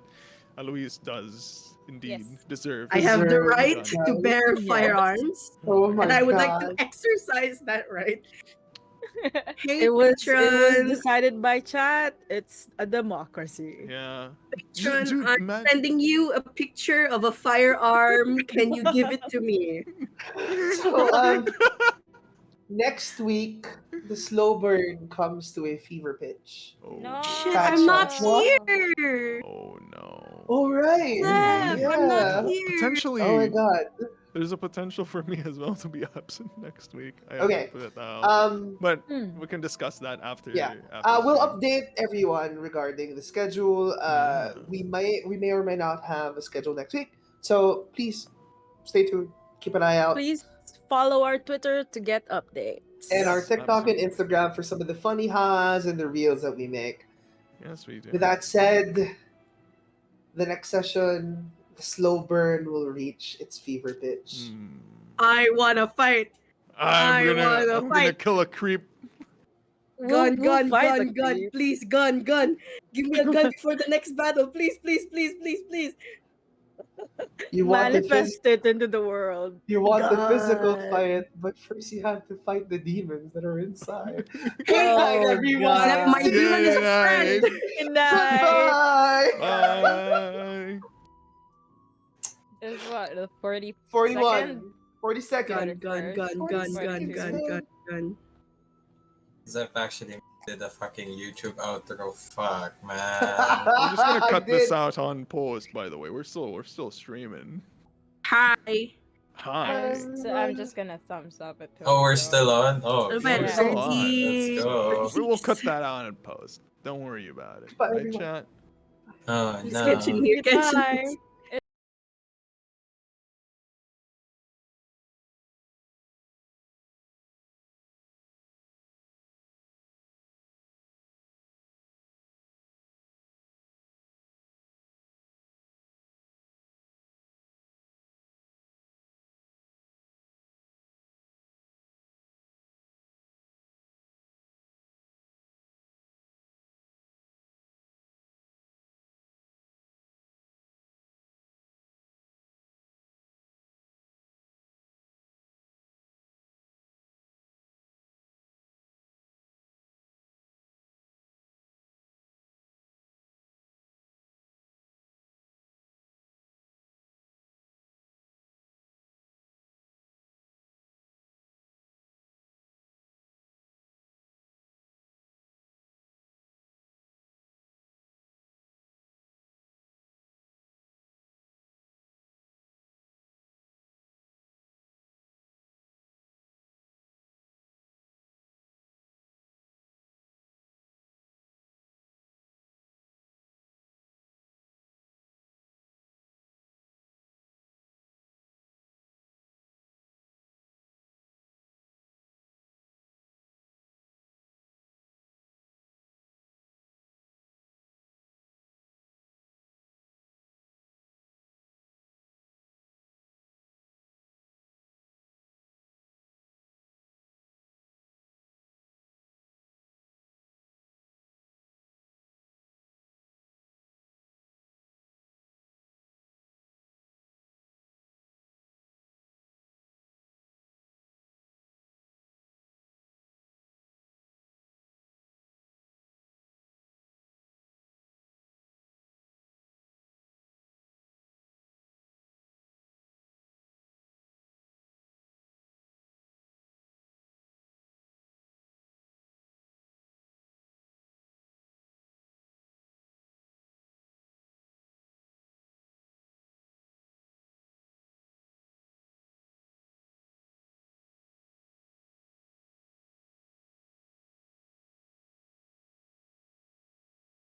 Alois does indeed Yes. deserve. I have the Deserve right gun. to bear Yes. firearms, Oh my and I would god. like to exercise that right. Hey, It was patron. decided by chat. It's a democracy. Yeah. Patron, Dude, I'm sending you a picture of a firearm. Can you give it to me? So next week the slow burn comes to a fever pitch. Oh, No. Shit, I'm not What? here. oh no. Oh right. Seth, I'm not Yeah. here. Potentially, Oh my god. there's a potential for me as well to be absent next week. I have Okay. to put that out. Um But Hmm. we can discuss that after. yeah. After We'll stream. update everyone regarding the schedule. Yeah. We may or may not have a schedule next week. So please stay tuned. Keep an eye out. Please follow our Twitter to get updates. And our Yes, TikTok and absolutely. Instagram for some of the funny has and the reels that we make. Yes, we do. With that said, the next session, the slow burn will reach its fever pitch. Hmm. I wanna fight. I wanna I'm gonna fight. kill a creep. Gun, We'll gun, fight the gun, gun. creep. Please, gun, gun. Give me a gun before the next battle. Please, please, please, please, please. You want Manifest it into the world. the physical God. fight, but first you have to fight the demons that are inside. Good Hey, night, Oh, everyone. Zep, my God. demon is a friend. Good night. Goodbye. Bye. Is what the 40 41. second? 40 seconds. Gun, gun, gun, gun, gun, gun, gun, gun. Zep actually did a fucking YouTube outro. Fuck, man. We're just gonna I cut this did. out on post. By the way, we're still streaming. Hi. Hi. So I'm just gonna thumbs up it. Oh, we're still on? Oh, Well, shit. we're still on. Lindsay, Let's go. We will cut that out in post. Don't worry about it. Bye, Right, everyone. chat? Oh, He's no. catching here, catching. Goodbye.